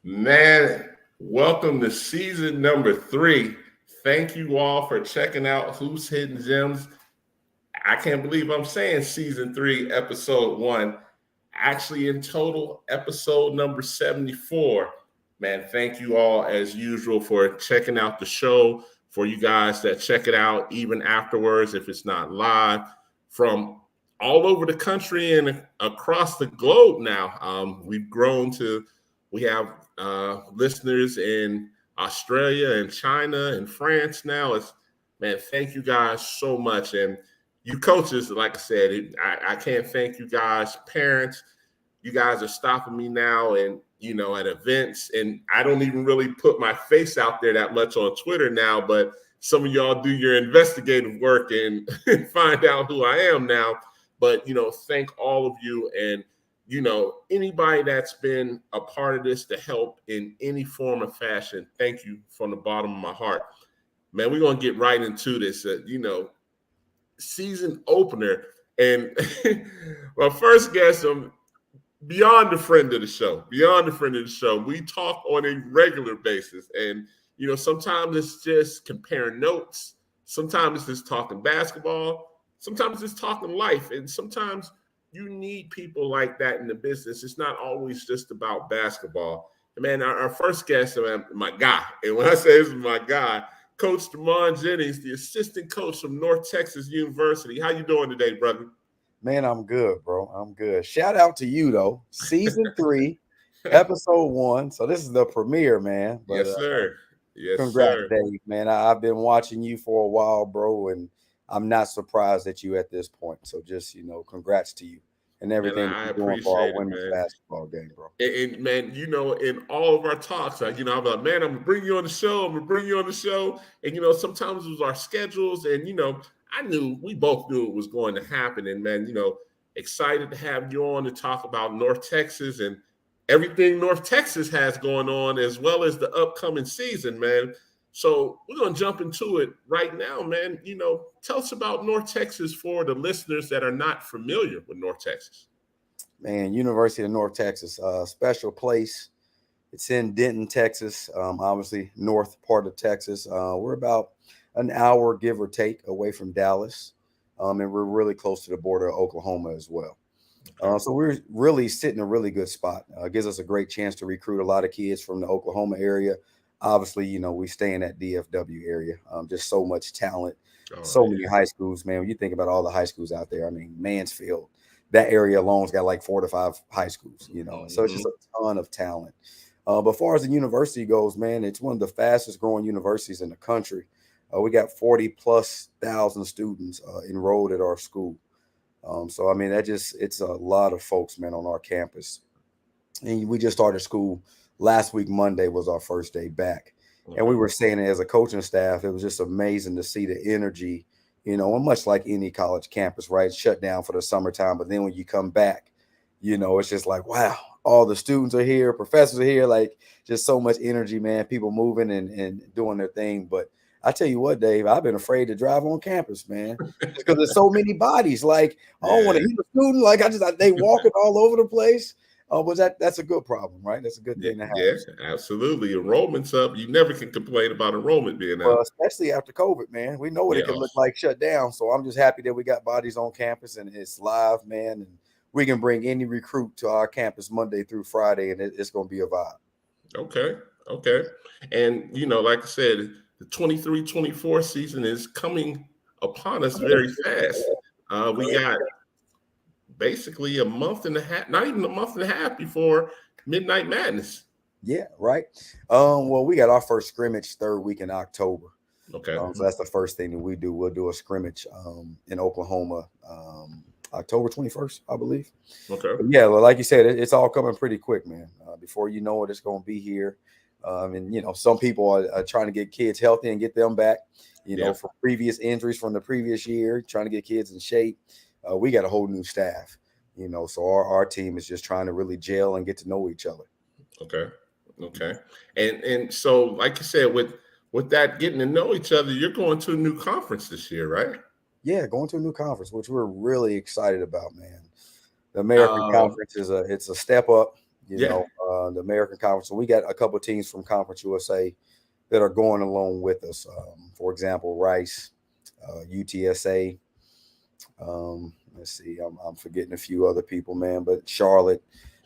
Man, welcome to season number 3. Thank you all for checking out Who's Hidden Gems. I can't believe I'm saying season 3, episode 1. Actually, in total, episode number 74. Man, thank you all as usual for checking out the show. For you guys that check it out even afterwards, if it's not live, from all over the country and across the globe now. We've grown to, we have listeners in Australia and China and France now. Man, thank you guys so much. And you coaches, like I said, I can't thank you guys. Parents, you guys are stopping me now and, at events. And I don't even really put my face out there that much on Twitter now, but some of y'all do your investigative work and find out who I am now. But, thank all of you. And, anybody that's been a part of this to help in any form or fashion, thank you from the bottom of my heart. Man, we're going to get right into this. Season opener, and my first guest, beyond a friend of the show. We talk on a regular basis, and sometimes it's just comparing notes, sometimes it's just talking basketball, sometimes it's talking life, and sometimes you need people like that in the business. It's not always just about basketball. And man, our first guest, my guy, and when I say this is my guy, Coach Damon Jennings, the assistant coach from North Texas University. How you doing today, brother? Man, I'm good, bro. I'm good. Shout out to you, though. Season 3, episode 1. So this is the premiere, man. But, yes, sir. Yes, congrats, sir. Dave, man. I've been watching you for a while, bro, and I'm not surprised at you at this point. So just, congrats to you and everything I you're doing for our women's basketball game, bro. And man, in all of our talks, I'm like, man, I'm gonna bring you on the show. And sometimes it was our schedules, and we both knew it was going to happen. And man, excited to have you on to talk about North Texas and everything North Texas has going on, as well as the upcoming season, man. So we're going to jump into it right now, man. Tell us about North Texas for the listeners that are not familiar with North Texas. Man, University of North Texas, special place. It's in Denton, Texas, obviously north part of Texas. We're about an hour, give or take, away from Dallas, and we're really close to the border of Oklahoma as well. So we're really sitting in a really good spot. Gives us a great chance to recruit a lot of kids from the Oklahoma area. Obviously, we stay in that DFW area. Just so much talent, many high schools, man. When you think about all the high schools out there, I mean, Mansfield, that area alone's got like 4 to 5 high schools, So it's just a ton of talent. But as far as the university goes, man, it's one of the fastest growing universities in the country. We got 40,000+ students enrolled at our school. So, I mean, it's a lot of folks, man, on our campus. And we just started school last week. Monday was our first day back. And we were saying it as a coaching staff, it was just amazing to see the energy, and much like any college campus, right? Shut down for the summertime. But then when you come back, it's just like, wow, all the students are here, professors are here, like just so much energy, man, people moving and doing their thing. But I tell you what, Dave, I've been afraid to drive on campus, man, because there's so many bodies. Like, I don't want to hit a student. Like, they walking all over the place. But that's a good problem, right? That's a good thing to have. Yeah, absolutely. Enrollment's up. You never can complain about enrollment being up. Well, especially after COVID, man. We know what it can look like shut down. So I'm just happy that we got bodies on campus and it's live, man. And we can bring any recruit to our campus Monday through Friday, and it's going to be a vibe. Okay. And, like I said, the 23-24 season is coming upon us very fast. We got basically a month and a half, not even a month and a half before Midnight Madness. Yeah, right. Well, we got our first scrimmage third week in October. Okay. So that's the first thing that we do. We'll do a scrimmage in Oklahoma, October 21st, I believe. Okay. But yeah, well, like you said, it's all coming pretty quick, man. Before you know it, it's going to be here. And some people are trying to get kids healthy and get them back. For previous injuries from the previous year, trying to get kids in shape. We got a whole new staff. So our team is just trying to really gel and get to know each other. Okay. And so, like you said, with that getting to know each other, you're going to a new conference this year, right? Yeah, going to a new conference, which we're really excited about, man. The American Conference it's a step up. The American Conference. So we got a couple of teams from Conference USA that are going along with us. For example, Rice, UTSA. Let's see, I'm forgetting a few other people, man. But Charlotte.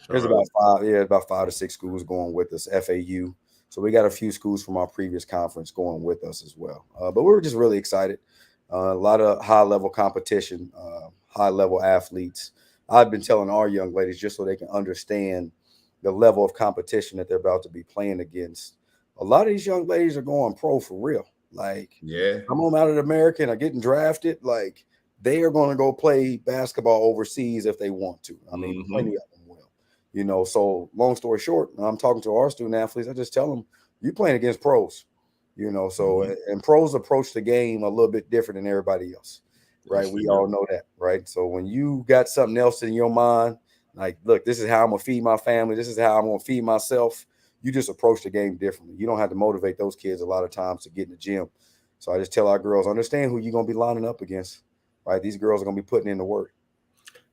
There's about 5 to 6 schools going with us. FAU. So we got a few schools from our previous conference going with us as well. But we were just really excited. A lot of high-level competition, high-level athletes. I've been telling our young ladies just so they can understand the level of competition that they're about to be playing against. A lot of these young ladies are going pro for real. Like, I'm home out of America and are getting drafted. Like, they are going to go play basketball overseas if they want to. I mean, plenty of them will. So long story short, when I'm talking to our student athletes, I just tell them, you're playing against pros. And pros approach the game a little bit different than everybody else, right? We all know that, right? So when you got something else in your mind, like, look, this is how I'm going to feed my family. This is how I'm going to feed myself. You just approach the game differently. You don't have to motivate those kids a lot of times to get in the gym. So I just tell our girls, understand who you're going to be lining up against, right? These girls are going to be putting in the work.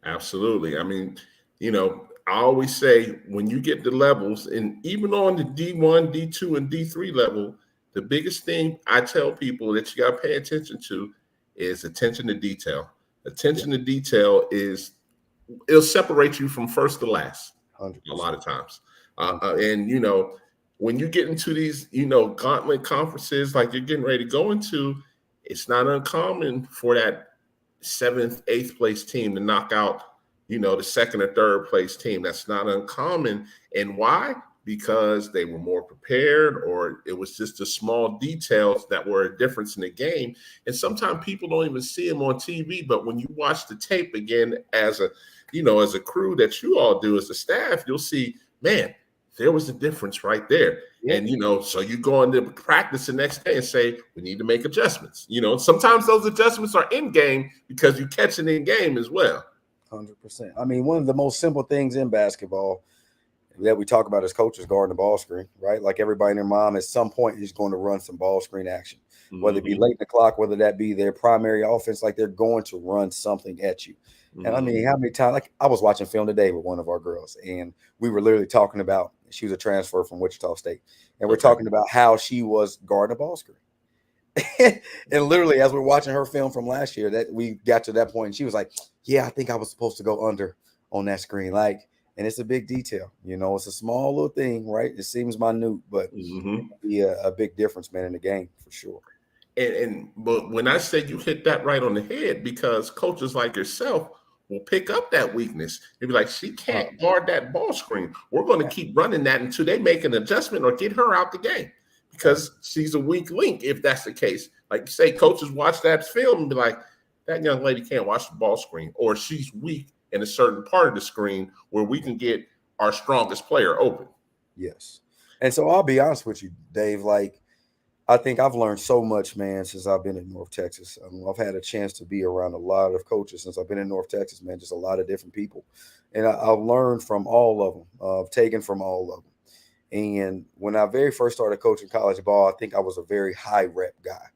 Absolutely. I mean, I always say when you get the levels, and even on the D1, D2, and D3 level, the biggest thing I tell people that you got to pay attention to is attention to detail. Attention to detail it'll separate you from first to last 100%. a lot of times. And, when you get into these, gauntlet conferences like you're getting ready to go into, it's not uncommon for that 7th, 8th place team to knock out, the 2nd or 3rd place team. That's not uncommon. And why? Because they were more prepared, or it was just the small details that were a difference in the game. And sometimes people don't even see them on TV, but when you watch the tape again as a crew that you all do as a staff, you'll see, man, there was a difference right there. Yeah. And, so you go into practice the next day and say, we need to make adjustments. Sometimes those adjustments are in game because you catch it in game as well. 100%. I mean, one of the most simple things in basketball that we talk about as coaches guarding the ball screen, right? Like everybody and their mom at some point is going to run some ball screen action, whether it be late in the clock, whether that be their primary offense, like they're going to run something at you. And I mean, how many times, like I was watching film today with one of our girls, and we were literally talking about, she was a transfer from Wichita State, and we're talking about how she was guarding a ball screen. And literally, as we're watching her film from last year, that we got to that point, and she was like, yeah, I think I was supposed to go under on that screen. Like, and it's a big detail, it's a small little thing, right? It seems minute, but it can be a big difference, man, in the game for sure. But when I say you hit that right on the head, because coaches like yourself will pick up that weakness. They'll be like, she can't guard that ball screen. We're going to keep running that until they make an adjustment or get her out the game, because she's a weak link if that's the case. Like you say, coaches watch that film and be like, that young lady can't watch the ball screen, or she's weak in a certain part of the screen where we can get our strongest player open. Yes. And so I'll be honest with you, Dave, like, I think I've learned so much, man, since I've been in North Texas. I've had a chance to be around a lot of coaches since I've been in North Texas, man, just a lot of different people. And I've learned from all of them. I've taken from all of them. And when I very first started coaching college ball, I think I was a very high rep guy.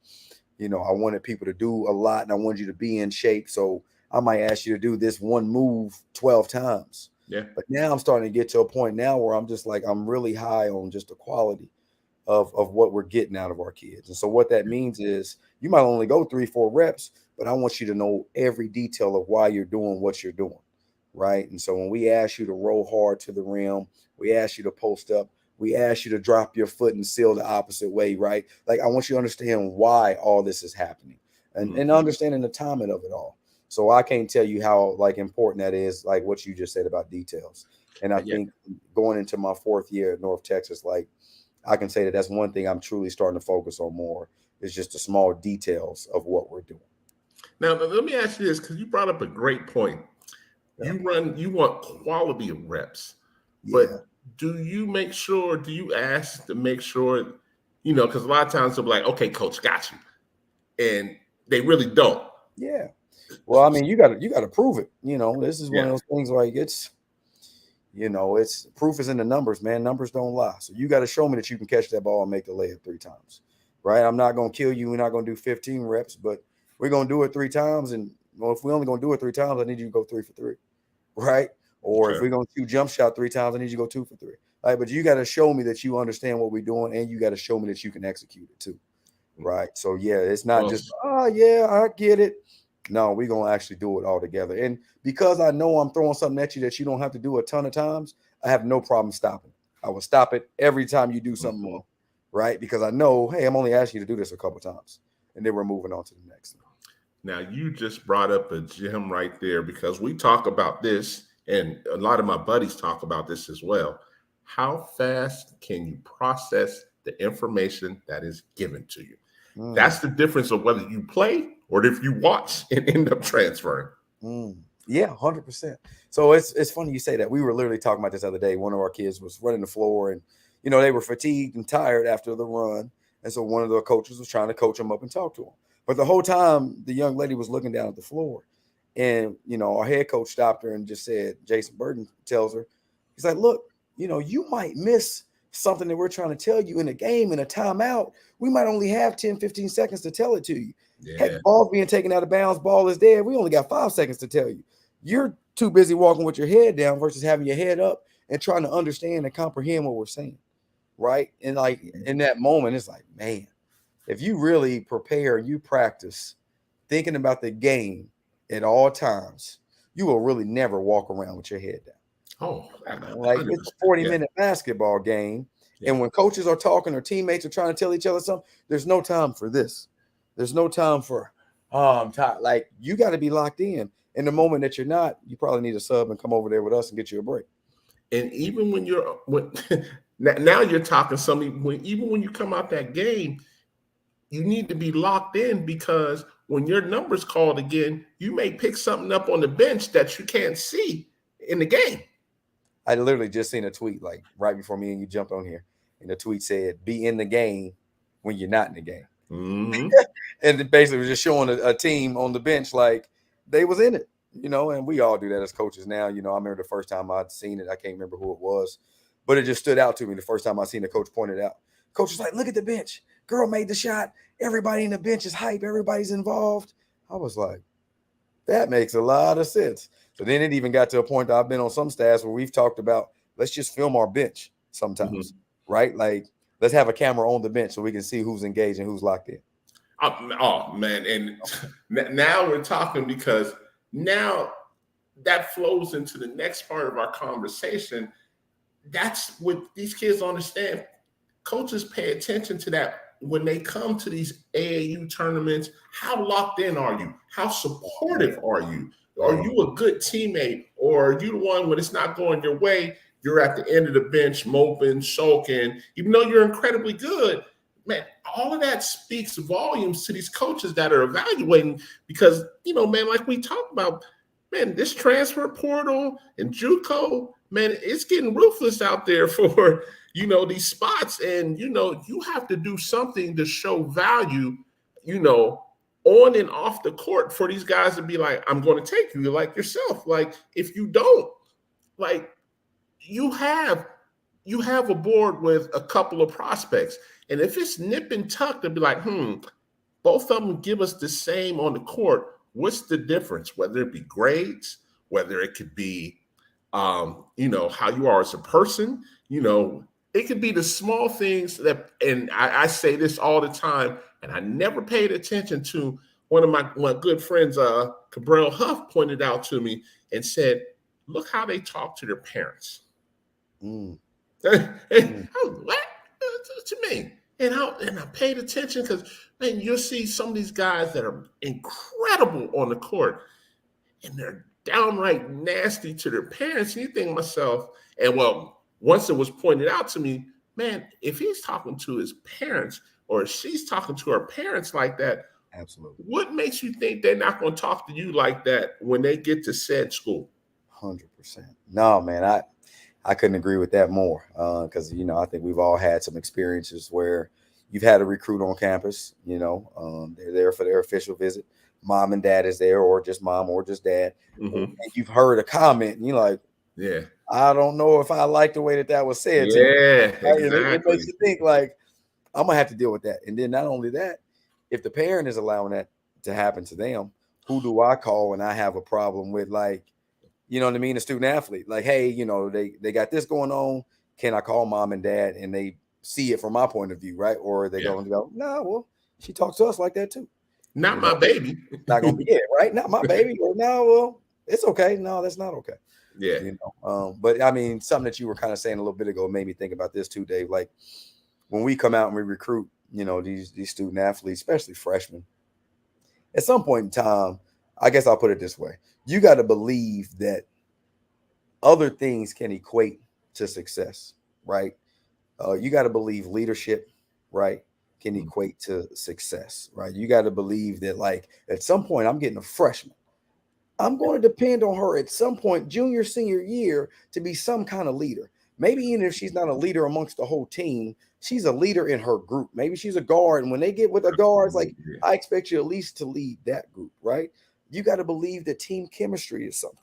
I wanted people to do a lot, and I wanted you to be in shape. So I might ask you to do this one move 12 times. Yeah. But now I'm starting to get to a point now where I'm just like, I'm really high on just the quality of what we're getting out of our kids. And so what that means is you might only go 3-4 reps, but I want you to know every detail of why you're doing what you're doing, right? And so when we ask you to roll hard to the rim, we ask you to post up, we ask you to drop your foot and seal the opposite way, right? Like, I want you to understand why all this is happening and understanding the timing of it all. So I can't tell you how, like, important that is, like what you just said about details. And I think going into my 4th year at North Texas, like, I can say that that's one thing I'm truly starting to focus on more, is just the small details of what we're doing. Now, let me ask you this, because you brought up a great point. You want quality of reps, Yeah. but do you ask to make sure, because a lot of times they'll be like, okay, coach, got you. And they really don't. Yeah. Well, I mean, you gotta prove it. This is one of those things like it's proof is in the numbers, man. Numbers don't lie. So you got to show me that you can catch that ball and make the layup 3 times, right? I'm not going to kill you. We're not going to do 15 reps, but we're going to do it 3 times. And well, if we're only going to do it 3 times, I need you to go 3 for 3, right? Or if we're going to shoot jump shot 3 times, I need you to go 2 for 3. Right? But you got to show me that you understand what we're doing, and you got to show me that you can execute it too, right? So yeah, it's not just yeah, I get it. No, we're going to actually do it all together. And because I know I'm throwing something at you that you don't have to do a ton of times, I have no problem stopping. I will stop it every time you do something more, right? Because I know, hey, I'm only asking you to do this a couple times, and then we're moving on to the next one. Now, you just brought up a gem right there, because we talk about this, and a lot of my buddies talk about this as well. How fast can you process the information that is given to you? That's the difference of whether you play or if you watch and end up transferring. Yeah, 100%. So it's funny you say that. We were literally talking about this the other day. One of our kids was running the floor, and they were fatigued and tired after the run, and so one of the coaches was trying to coach them up and talk to them. But the whole time, the young lady was looking down at the floor, and our head coach stopped her and just said, Jason Burton tells her, he's like, look, you might miss something that we're trying to tell you in a game, in a timeout. We might only have 10, 15 seconds to tell it to you. Yeah. Heck, ball's being taken out of bounds, ball is dead. We only got 5 seconds to tell you. You're too busy walking with your head down versus having your head up and trying to understand and comprehend what we're saying, right? And like in that moment, it's like, man, if you really prepare, you practice thinking about the game at all times, you will really never walk around with your head down. Oh, like it's a 40-minute basketball game. Yeah. And when coaches are talking or teammates are trying to tell each other something, there's no time for this. There's no time for, I'm tired. Like, you got to be locked in. In the moment that you're not, you probably need a sub and come over there with us and get you a break. And even when now you're talking something, even when you come out that game, you need to be locked in, because when your number's called again, you may pick something up on the bench that you can't see in the game. I literally just seen a tweet like right before me and you jumped on here, and the tweet said, be in the game when you're not in the game. And it basically was just showing a team on the bench like they was in it, and we all do that as coaches now. I remember the first time I'd seen it, I can't remember who it was, but it just stood out to me the first time I seen the coach point it out. Coach was like, look at the bench. Girl made the shot. Everybody in the bench is hype. Everybody's involved. I was like, that makes a lot of sense. So then it even got to a point that I've been on some staffs where we've talked about, let's just film our bench sometimes, right? Like, let's have a camera on the bench so we can see who's engaged and who's locked in. Oh, man. And now we're talking, because now that flows into the next part of our conversation. That's what these kids understand. Coaches pay attention to that when they come to these AAU tournaments. How locked in are you? How supportive are you? Are you a good teammate, or are you the one when it's not going your way, you're at the end of the bench moping, sulking, even though you're incredibly good? Man, all of that speaks volumes to these coaches that are evaluating, because, man, like we talked about, man, this transfer portal and JUCO, man, it's getting ruthless out there for, these spots. And, you have to do something to show value, on and off the court for these guys to be like, I'm going to take you, like yourself. Like, if you don't, like, you have a board with a couple of prospects. And if it's nip and tuck, they'll be like, both of them give us the same on the court. What's the difference? Whether it be grades, whether it could be, how you are as a person, it could be the small things that, and I say this all the time, and I never paid attention to. One of my good friends, Cabral Huff, pointed out to me and said, look how they talk to their parents. And I was, what you mean? And I paid attention, because, man, you'll see some of these guys that are incredible on the court, and they're downright nasty to their parents. And you think to myself, and well, once it was pointed out to me, man, if he's talking to his parents or she's talking to her parents like that, absolutely, what makes you think they're not going to talk to you like that when they get to said school? 100%. No, man, I couldn't agree with that more. Because I think we've all had some experiences where you've had a recruit on campus. They're there for their official visit. Mom and dad is there, or just mom, or just dad. And you've heard a comment, and you're like, yeah, I don't know if I like the way that was said to me. yeah, Right? And it exactly. makes you think like, I'm gonna have to deal with that. And then not only that, if the parent is allowing that to happen to them, who do I call when I have a problem with, like, you know what I mean, a student athlete? Like, hey, they got this going on. Can I call mom and dad and they see it from my point of view, right? Or are they going to go, no, well, she talks to us like that too. Not my baby. Not gonna be it, right? Not my baby. Or no, well, it's okay. No, that's not okay. Yeah. But I mean, something that you were kind of saying a little bit ago made me think about this too, Dave. Like when we come out and we recruit, these student athletes, especially freshmen, at some point in time, I guess I'll put it this way: you got to believe that other things can equate to success, right? You got to believe leadership, right, can equate to success, right? You got to believe that, like, at some point, I'm getting a freshman. I'm going to depend on her at some point, junior, senior year, to be some kind of leader. Maybe even if she's not a leader amongst the whole team, she's a leader in her group. Maybe she's a guard. And when they get with the guards, like, I expect you at least to lead that group, right? You got to believe that team chemistry is something,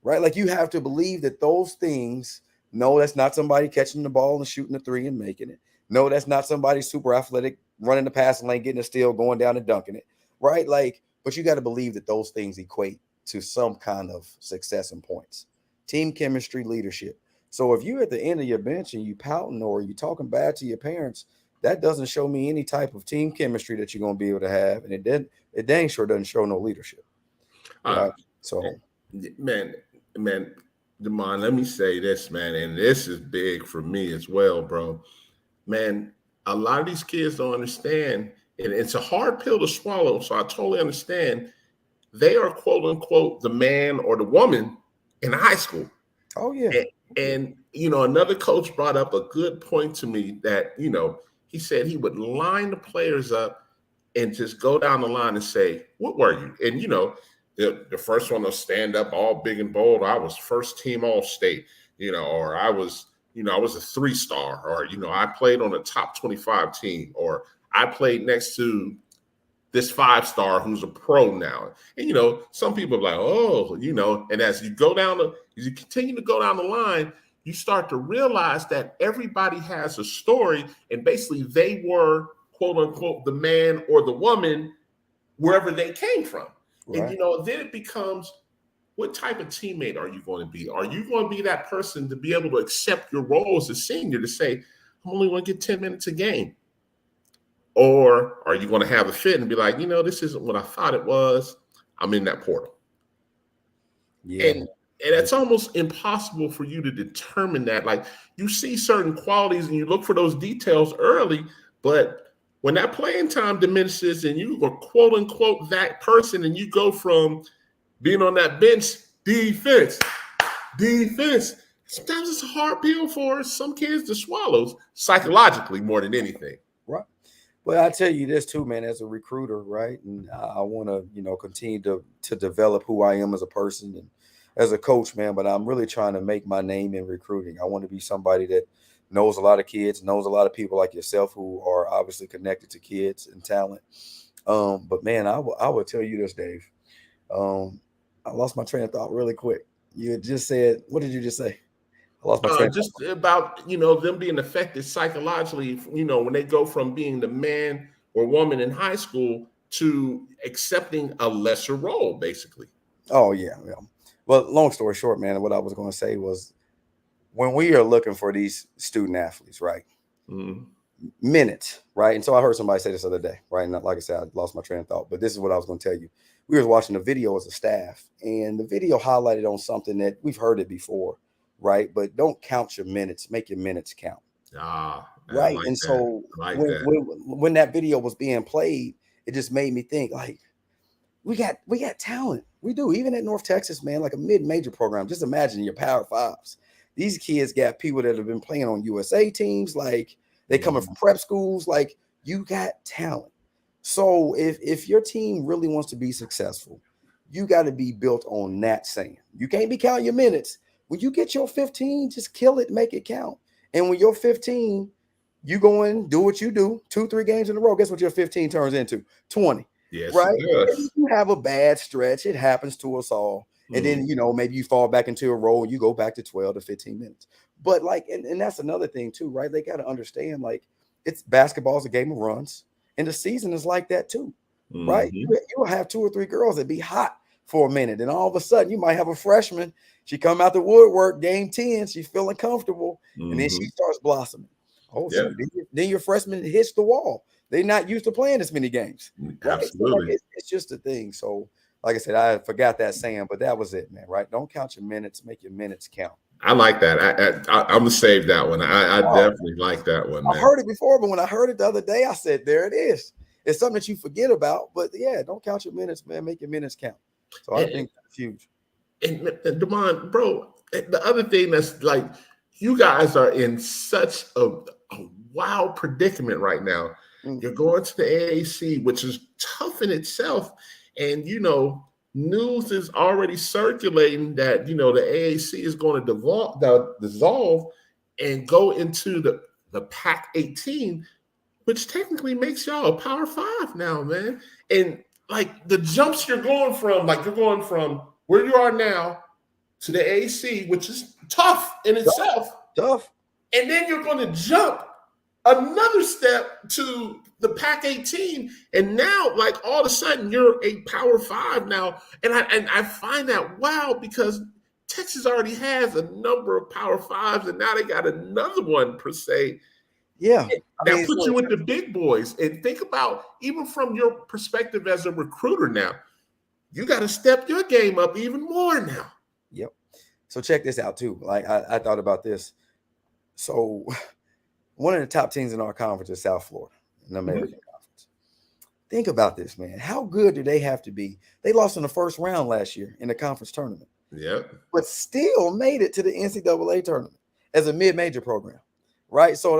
right? Like, you have to believe that those things. No, that's not somebody catching the ball and shooting the three and making it. No, that's not somebody super athletic, running the passing lane, getting a steal, going down and dunking it, right? Like, but you got to believe that those things equate to some kind of success and points. Team chemistry, leadership. So if you're at the end of your bench and you pouting or you talking bad to your parents, that doesn't show me any type of team chemistry that you're going to be able to have. And it dang sure doesn't show no leadership. Right? So, man, Demond, let me say this, man, and this is big for me as well, bro. Man, a lot of these kids don't understand, and it's a hard pill to swallow, so I totally understand. They are, quote unquote, the man or the woman in high school. Oh, yeah. And another coach brought up a good point to me that, he said he would line the players up and just go down the line and say, what were you? And, the first one to stand up all big and bold, I was first team All-State, or I was a 3-star, or, I played on a top 25 team, or I played next to this 5-star who's a pro now. And, some people are like, oh, and as you continue to go down the line, you start to realize that everybody has a story, and basically they were, quote unquote, the man or the woman wherever they came from. Right. And, then it becomes, what type of teammate are you going to be? Are you going to be that person to be able to accept your role as a senior to say, I'm only going to get 10 minutes a game? Or are you going to have a fit and be like, this isn't what I thought it was. I'm in that portal. Yeah. And it's almost impossible for you to determine that. Like, you see certain qualities and you look for those details early, but when that playing time diminishes and you are, quote unquote, that person, and you go from being on that bench, defense, sometimes it's a hard pill for some kids to swallow psychologically more than anything. Right. Well, I tell you this too, man, as a recruiter, right? And I want to, continue to develop who I am as a person and as a coach, man, but I'm really trying to make my name in recruiting. I want to be somebody that knows a lot of kids, knows a lot of people like yourself who are obviously connected to kids and talent. But man, I will tell you this, Dave. I lost my train of thought really quick. You just said, what did you just say? I lost my train of thought. Just about, them being affected psychologically, when they go from being the man or woman in high school to accepting a lesser role, basically. Oh, yeah. Well, long story short, man, what I was going to say was, when we are looking for these student athletes, right? Mm-hmm. Minutes, right? And so I heard somebody say this the other day, right? And like I said, I lost my train of thought, but this is what I was going to tell you. We were watching a video as a staff, and the video highlighted on something that we've heard it before, right? But don't count your minutes, make your minutes count. Right. Like, and so when that video was being played, it just made me think, like, we got talent. We do. Even at North Texas, man, like a mid-major program. Just imagine your Power Fives. These kids got people that have been playing on USA teams, like they coming from prep schools, like you got talent. So if your team really wants to be successful, you got to be built on that saying. You can't be counting your minutes. When you get your 15, just kill it, make it count. And when you're 15, you go in, do what you do, 2-3 games in a row. Guess what your 15 turns into? 20. Yes, right? it does. And you have a bad stretch. It happens to us all. And then, maybe you fall back into a role and you go back to 12 to 15 minutes. But and that's another thing too, right? They got to understand, it's basketball is a game of runs. And the season is like that too, right? You'll have 2 or 3 girls that be hot for a minute. And all of a sudden you might have a freshman. She come out the woodwork, game 10, she's feeling comfortable. And then she starts blossoming. Oh, yeah. Then your freshman hits the wall. They're not used to playing this many games. Right? Absolutely. So it's just a thing. So, like I said, I forgot that saying, but that was it, man, right? Don't count your minutes, make your minutes count. I like that. I'm going to save that one. I definitely like that one, man. I heard it before, but when I heard it the other day, I said, there it is. It's something that you forget about, but yeah, don't count your minutes, man. Make your minutes count. So I think that's huge. And Damon, bro, the other thing that's you guys are in such a wild predicament right now. You're going to the AAC, which is tough in itself. And, news is already circulating that, the AAC is going to dissolve and go into the Pac-18, which technically makes y'all a Power 5 now, man. And, the jumps you're going from where you are now to the AAC, which is tough in itself. Tough. And then you're going to jump another step to the Pac-18, and now, all of a sudden, you're a Power 5 now, and I find that wow, because Texas already has a number of Power 5s, and now they got another one per se. Yeah, that puts you with the big boys. And think about, even from your perspective as a recruiter now, you got to step your game up even more now. Yep. So check this out too. I thought about this. So one of the top teams in our conference is South Florida, in the American Conference. Think about this, man. How good do they have to be? They lost in the first round last year in the conference tournament. Yep. But still made it to the NCAA tournament as a mid-major program, right? So,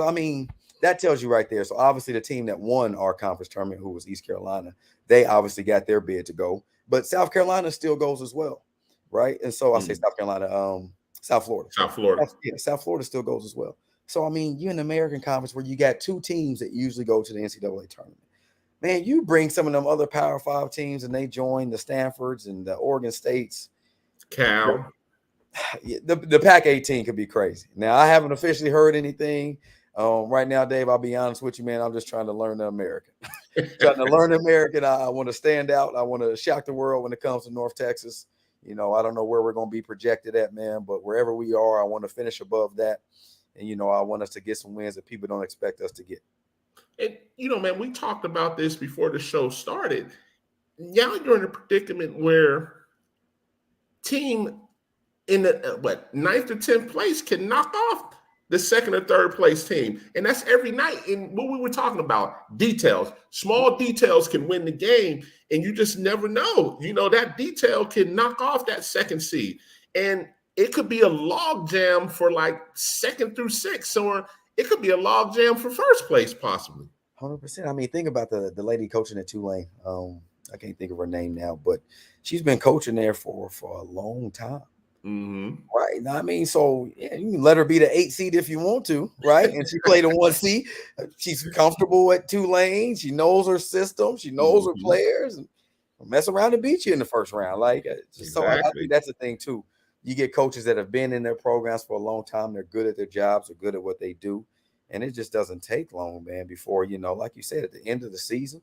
that tells you right there. So, obviously, the team that won our conference tournament, who was East Carolina, they obviously got their bid to go. But South Carolina still goes as well, right? And so, I say South Carolina, South Florida. South Florida. South Florida still goes as well. So, you're in the American Conference where you got 2 teams that usually go to the NCAA tournament. Man, you bring some of them other Power 5 teams and they join the Stanfords and the Oregon States. Cal. The Pac-18 could be crazy. Now, I haven't officially heard anything. Right now, Dave, I'll be honest with you, man. I'm just trying to learn the American. I want to stand out. I want to shock the world when it comes to North Texas. I don't know where we're going to be projected at, man, but wherever we are, I want to finish above that. And, I want us to get some wins that people don't expect us to get. And, man, we talked about this before the show started. Now you're in a predicament where team in the 9th or 10th place can knock off the 2nd or 3rd place team. And that's every night. And what we were talking about, details. Small details can win the game, and you just never know. That detail can knock off that 2nd seed. And it could be a log jam for 2nd through 6th, or it could be a log jam for 1st place possibly. 100%. Think about the lady coaching at Tulane. I can't think of her name now, but she's been coaching there for a long time. Right. So yeah, you can let her be the 8th seed if you want to, right? And she played in 1 seed. She's comfortable at Tulane. She knows her system. She knows her players, and mess around and beat you in the 1st round. So I think that's the thing too. You get coaches that have been in their programs for a long time. They're good at their jobs. They're good at what they do. And it just doesn't take long, man, before, like you said, at the end of the season,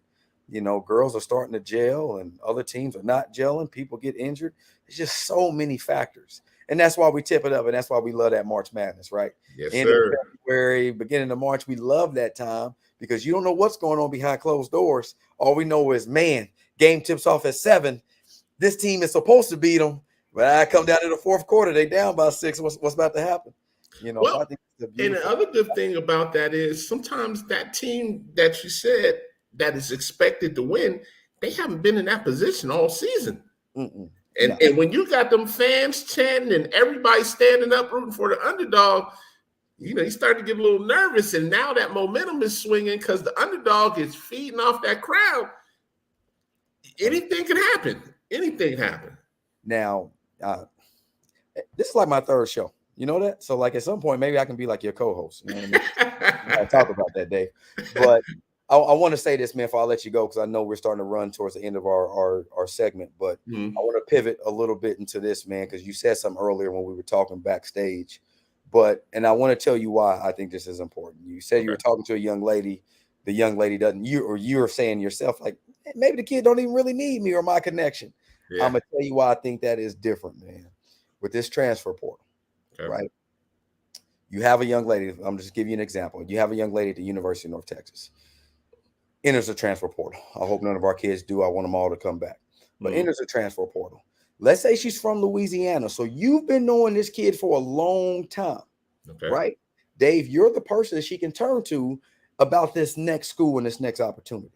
girls are starting to gel and other teams are not gelling. People get injured. There's just so many factors. And that's why we tip it up. And that's why we love that March Madness, right? Yes, end sir. of February, beginning of March, we love that time because you don't know what's going on behind closed doors. All we know is, man, game tips off at 7. This team is supposed to beat them. But I come down to the 4th quarter, they down by 6. What's about to happen? Well, I think and the other good thing about that is sometimes that team that you said that is expected to win, they haven't been in that position all season. And when you got them fans chanting and everybody standing up rooting for the underdog, you start to get a little nervous. And now that momentum is swinging because the underdog is feeding off that crowd. Anything can happen. Anything happen. Now, this is like my third show. You know that? So, like, at some point, maybe I can be like your co-host. You know what I mean? We gotta talk about that, Dave. But I want to say this, man, before I let you go, because I know we're starting to run towards the end of our segment. But I want to pivot a little bit into this, man, because you said something earlier when we were talking backstage. And I want to tell you why I think this is important. You said you were talking to a young lady. The young lady doesn't, you were saying yourself, like, maybe the kid don't even really need me or my connection. I'm gonna tell you why I think that is different, man. With this transfer portal, right? You have a young lady. I'm just give you an example. You have a young lady at the University of North Texas. Enters the transfer portal. I hope none of our kids do. I want them all to come back. But enters the transfer portal. Let's say she's from Louisiana. So you've been knowing this kid for a long time, right? Dave, you're the person that she can turn to about this next school and this next opportunity.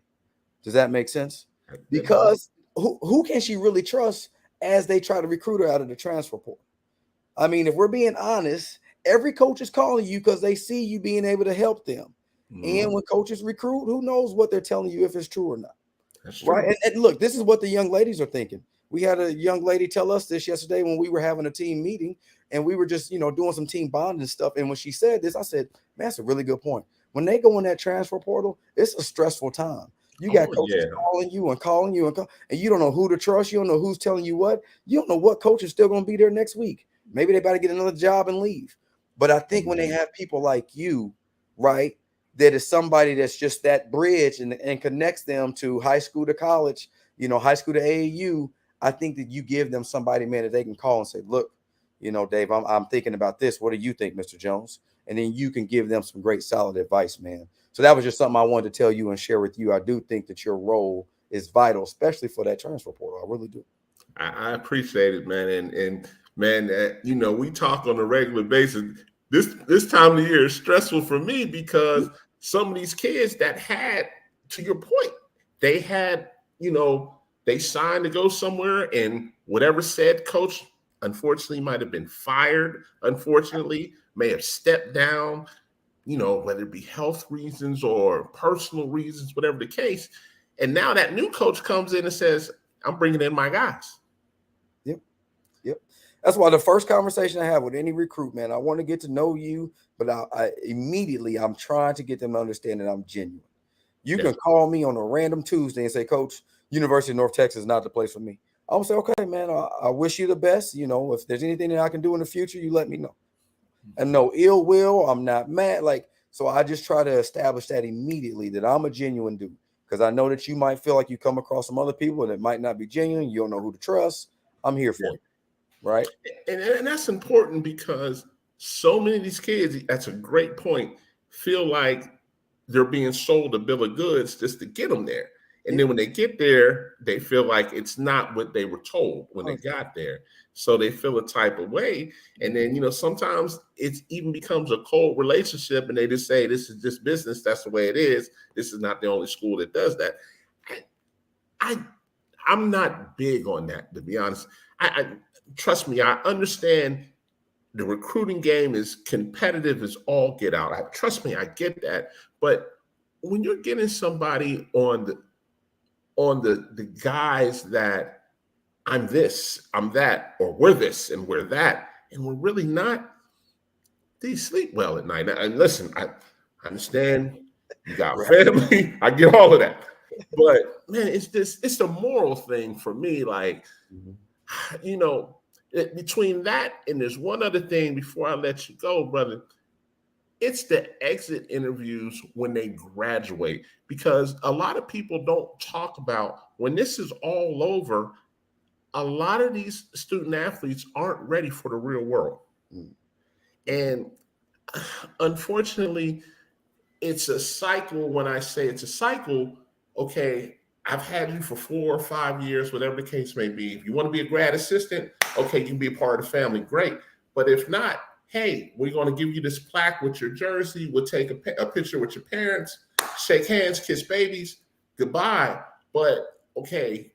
Does that make sense? Because who can she really trust as they try to recruit her out of the transfer portal? I mean, if we're being honest, every coach is calling you because they see you being able to help them. And when coaches recruit, who knows what they're telling you if it's true or not. That's true. Right. And look, this is what the young ladies are thinking. We had a young lady tell us this yesterday when we were having a team meeting and we were just, doing some team bonding stuff. And when she said this, I said, man, that's a really good point. When they go in that transfer portal, it's a stressful time. You got coaches calling you and you don't know who to trust. You don't know who's telling you what. You don't know what coach is still going to be there next week. Maybe they about to get another job and leave. But I think when they have people like you, right, that is somebody that's just that bridge and connects them to high school to college, high school to AAU, I think that you give them somebody, man, that they can call and say, look, Dave, I'm thinking about this. What do you think, Mr. Jones? And then you can give them some great solid advice, man. So that was just something I wanted to tell you and share with you. I do think that your role is vital, especially for that transfer portal. I really do. I appreciate it, man. And man, we talk on a regular basis. This time of the year is stressful for me because some of these kids that had, to your point, they had, they signed to go somewhere, and whatever said coach, unfortunately, might have been fired. Unfortunately, may have stepped down. Whether it be health reasons or personal reasons, whatever the case. And now that new coach comes in and says, I'm bringing in my guys. Yep. That's why the first conversation I have with any recruit, man, I want to get to know you, but I immediately, I'm trying to get them to understand that I'm genuine. You can call me on a random Tuesday and say, Coach, University of North Texas is not the place for me. I will say, okay, man, I wish you the best. If there's anything that I can do in the future, you let me know. And no ill will, I'm not mad. So I just try to establish that immediately that I'm a genuine dude, because I know that you might feel like you come across some other people and it might not be genuine. You don't know who to trust. I'm here for you. Right. And that's important because so many of these kids, that's a great point, feel like they're being sold a bill of goods just to get them there. And then when they get there, they feel like it's not what they were told when they got there. So they feel a type of way. And then, sometimes it even becomes a cold relationship and they just say, this is just business. That's the way it is. This is not the only school that does that. I'm not big on that, to be honest. I trust me, I understand the recruiting game is competitive as all get out. Trust me, I get that. But when you're getting somebody on the guys that I'm this, I'm that, or we're this and we're that, and we're really not, they sleep well at night. And listen, I understand you got family. I get all of that. But man, it's a moral thing for me. Like, between that and there's one other thing before I let you go, brother. It's the exit interviews when they graduate, because a lot of people don't talk about when this is all over. A lot of these student athletes aren't ready for the real world. And unfortunately, it's a cycle. When I say it's a cycle, okay, I've had you for 4 or 5 years, whatever the case may be. If you want to be a grad assistant, okay, you can be a part of the family, great. But if not, hey, we're going to give you this plaque with your jersey. We'll take a picture with your parents, shake hands, kiss babies, goodbye. But okay,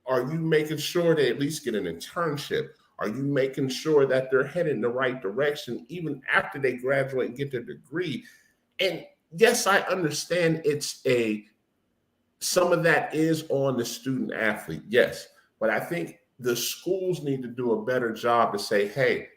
are you making sure they at least get an internship? Are you making sure that they're headed in the right direction even after they graduate and get their degree? And yes, I understand some of that is on the student athlete, yes. But I think the schools need to do a better job to say, hey,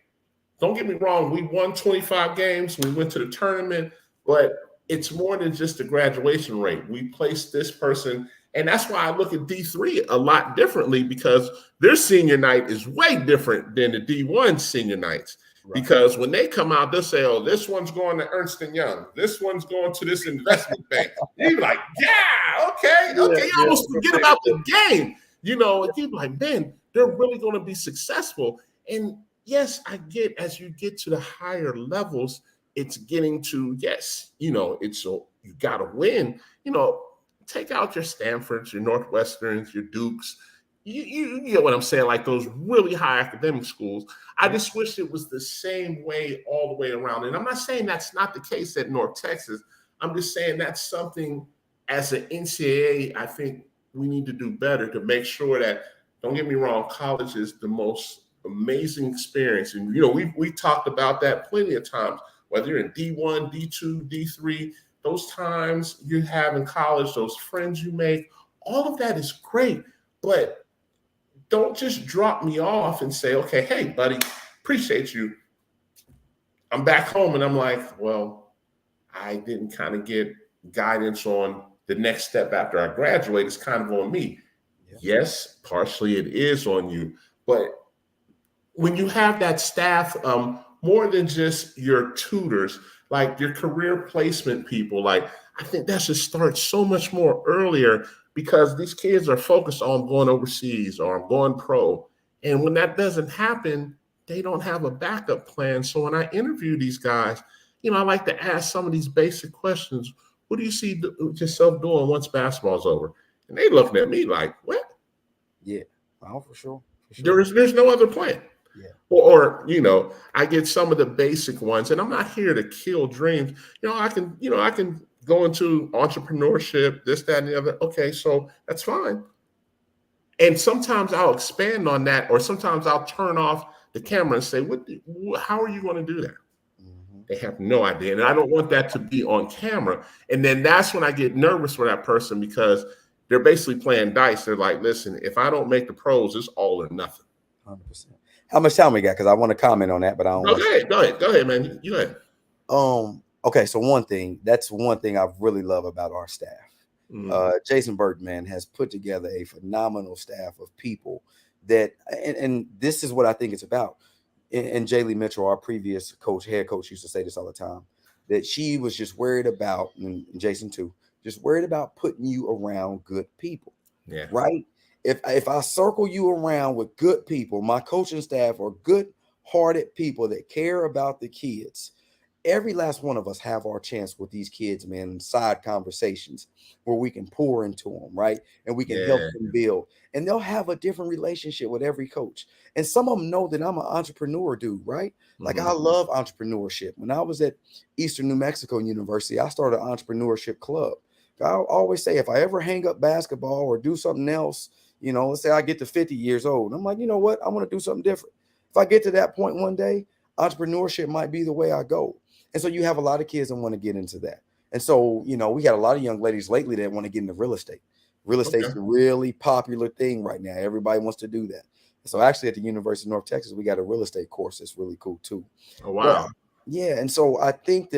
don't get me wrong, we won 25 games, we went to the tournament, but it's more than just the graduation rate. We placed this person, and that's why I look at D3 a lot differently, because their senior night is way different than the D1 senior nights. Right. Because when they come out, they'll say, oh, this one's going to Ernst & Young. This one's going to this investment bank. You're like, yeah, okay. You almost forget about the game. You know, and you're like, man, they're really going to be successful. And yes, I get, as you get to the higher levels, it's getting to, yes, you know, it's so you got to win. You know, take out your Stanfords, your Northwesterns, your Dukes. You get what I'm saying? Like those really high academic schools. I just wish it was the same way all the way around. And I'm not saying that's not the case at North Texas. I'm just saying that's something as an NCAA, I think we need to do better to make sure that, don't get me wrong, college is the most amazing experience. And, you know, we talked about that plenty of times, whether you're in D1, D2, D3, those times you have in college, those friends you make, all of that is great. But don't just drop me off and say, okay, hey, buddy, appreciate you. I'm back home and I'm like, well, I didn't kind of get guidance on the next step after I graduate. It's kind of on me. Yeah. Yes, partially it is on you. But when you have that staff, more than just your tutors, like your career placement people, like I think that should start so much more earlier, because these kids are focused on going overseas or going pro. And when that doesn't happen, they don't have a backup plan. So when I interview these guys, you know, I like to ask some of these basic questions. What do you see yourself doing once basketball's over? And they looking at me like, what? Yeah, oh, for sure. There's no other plan. Yeah. Or, you know, I get some of the basic ones, and I'm not here to kill dreams. I can go into entrepreneurship, this, that, and the other. Okay, so that's fine. And sometimes I'll expand on that, or sometimes I'll turn off the camera and say, how are you going to do that? Mm-hmm. They have no idea. And I don't want that to be on camera. And then that's when I get nervous for that person, because they're basically playing dice. They're like, listen, if I don't make the pros, it's all or nothing. 100%. How much time we got? Because I want to comment on that, but I don't. Go ahead, man. You go ahead. Okay, so that's one thing I really love about our staff. Mm-hmm. Jason Burton has put together a phenomenal staff of people that, and this is what I think it's about. And Jaylee Mitchell, our previous head coach, used to say this all the time, that she was just worried about, and Jason too, just worried about putting you around good people. Yeah. Right? If I circle you around with good people, my coaching staff are good-hearted people that care about the kids. Every last one of us have our chance with these kids, man, side conversations where we can pour into them, right? And we can help them build. And they'll have a different relationship with every coach. And some of them know that I'm an entrepreneur dude, right? Mm-hmm. Like I love entrepreneurship. When I was at Eastern New Mexico University, I started an entrepreneurship club. I always say, if I ever hang up basketball or do something else, you know, let's say I get to 50 years old, I'm like, you know what? I want to do something different. If I get to that point one day, entrepreneurship might be the way I go. And so you have a lot of kids that want to get into that. And so, you know, we got a lot of young ladies lately that want to get into real estate. Real estate's a really popular thing right now. Everybody wants to do that. So actually at the University of North Texas, we got a real estate course that's really cool too. Oh, wow. Yeah. And so I think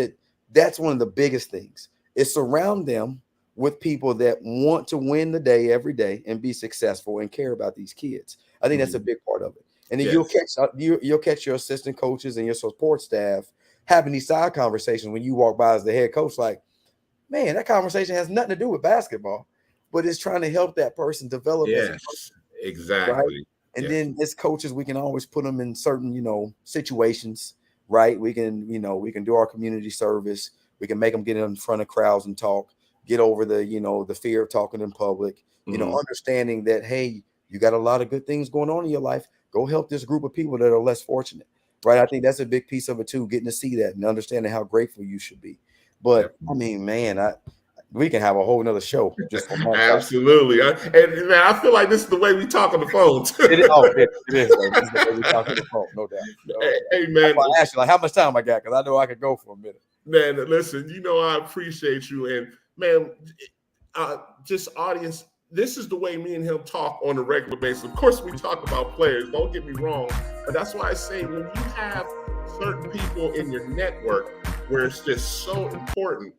that's one of the biggest things is surround them with people that want to win the day every day and be successful and care about these kids. I think that's a big part of it. And then you'll catch your assistant coaches and your support staff having these side conversations when you walk by as the head coach, like, man, that conversation has nothing to do with basketball, but it's trying to help that person develop. Yes, exactly. Right? And then as coaches, we can always put them in certain, you know, situations, right? We can do our community service. We can make them get in front of crowds and talk, get over the fear of talking in public, you know, understanding that, hey, you got a lot of good things going on in your life. Go help this group of people that are less fortunate. Right. I think that's a big piece of it, too, getting to see that and understanding how grateful you should be. But I mean, man, we can have a whole nother show. Just absolutely. And man, I feel like this is the way we talk on the phone, too. It is. This is the way we talk on the phone, no doubt. Hey, man. I asked you, like, how much time I got? Because I know I could go for a minute. Man, listen, you know, I appreciate you. And, man, just audience, this is the way me and him talk on a regular basis. Of course, we talk about players, don't get me wrong, but that's why I say when you have certain people in your network where it's just so important,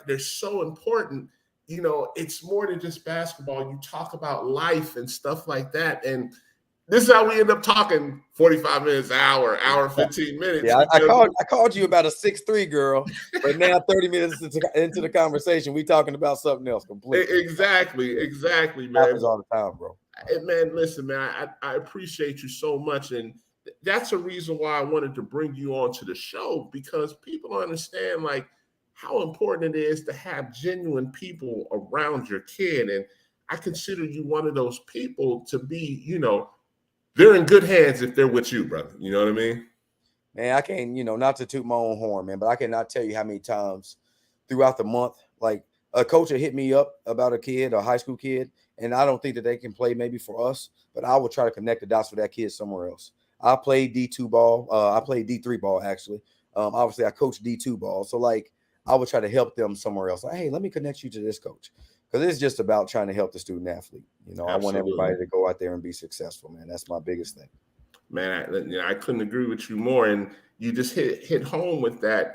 they're so important, it's more than just basketball. You talk about life and stuff like that. And this is how we end up talking 45 minutes, hour and 15 minutes. Yeah, I called you about a 6'3" girl, but now 30 minutes into the conversation, we talking about something else completely. Exactly, man. Happens all the time, bro. Man, listen, man, I appreciate you so much. And that's a reason why I wanted to bring you on to the show, because people understand like how important it is to have genuine people around your kid. And I consider you one of those people to be, they're in good hands if they're with you, brother. You know what I mean? Man, I can't, not to toot my own horn, man, but I cannot tell you how many times throughout the month, like a coach will hit me up about a kid, a high school kid, and I don't think that they can play maybe for us, but I will try to connect the dots for that kid somewhere else. I played D2 ball. I played D3 ball, actually. Obviously, I coached D2 ball. So, like, I would try to help them somewhere else. Like, hey, let me connect you to this coach. Because it's just about trying to help the student athlete. I want everybody to go out there and be successful, man. That's my biggest thing. Man, I couldn't agree with you more. And you just hit home with that.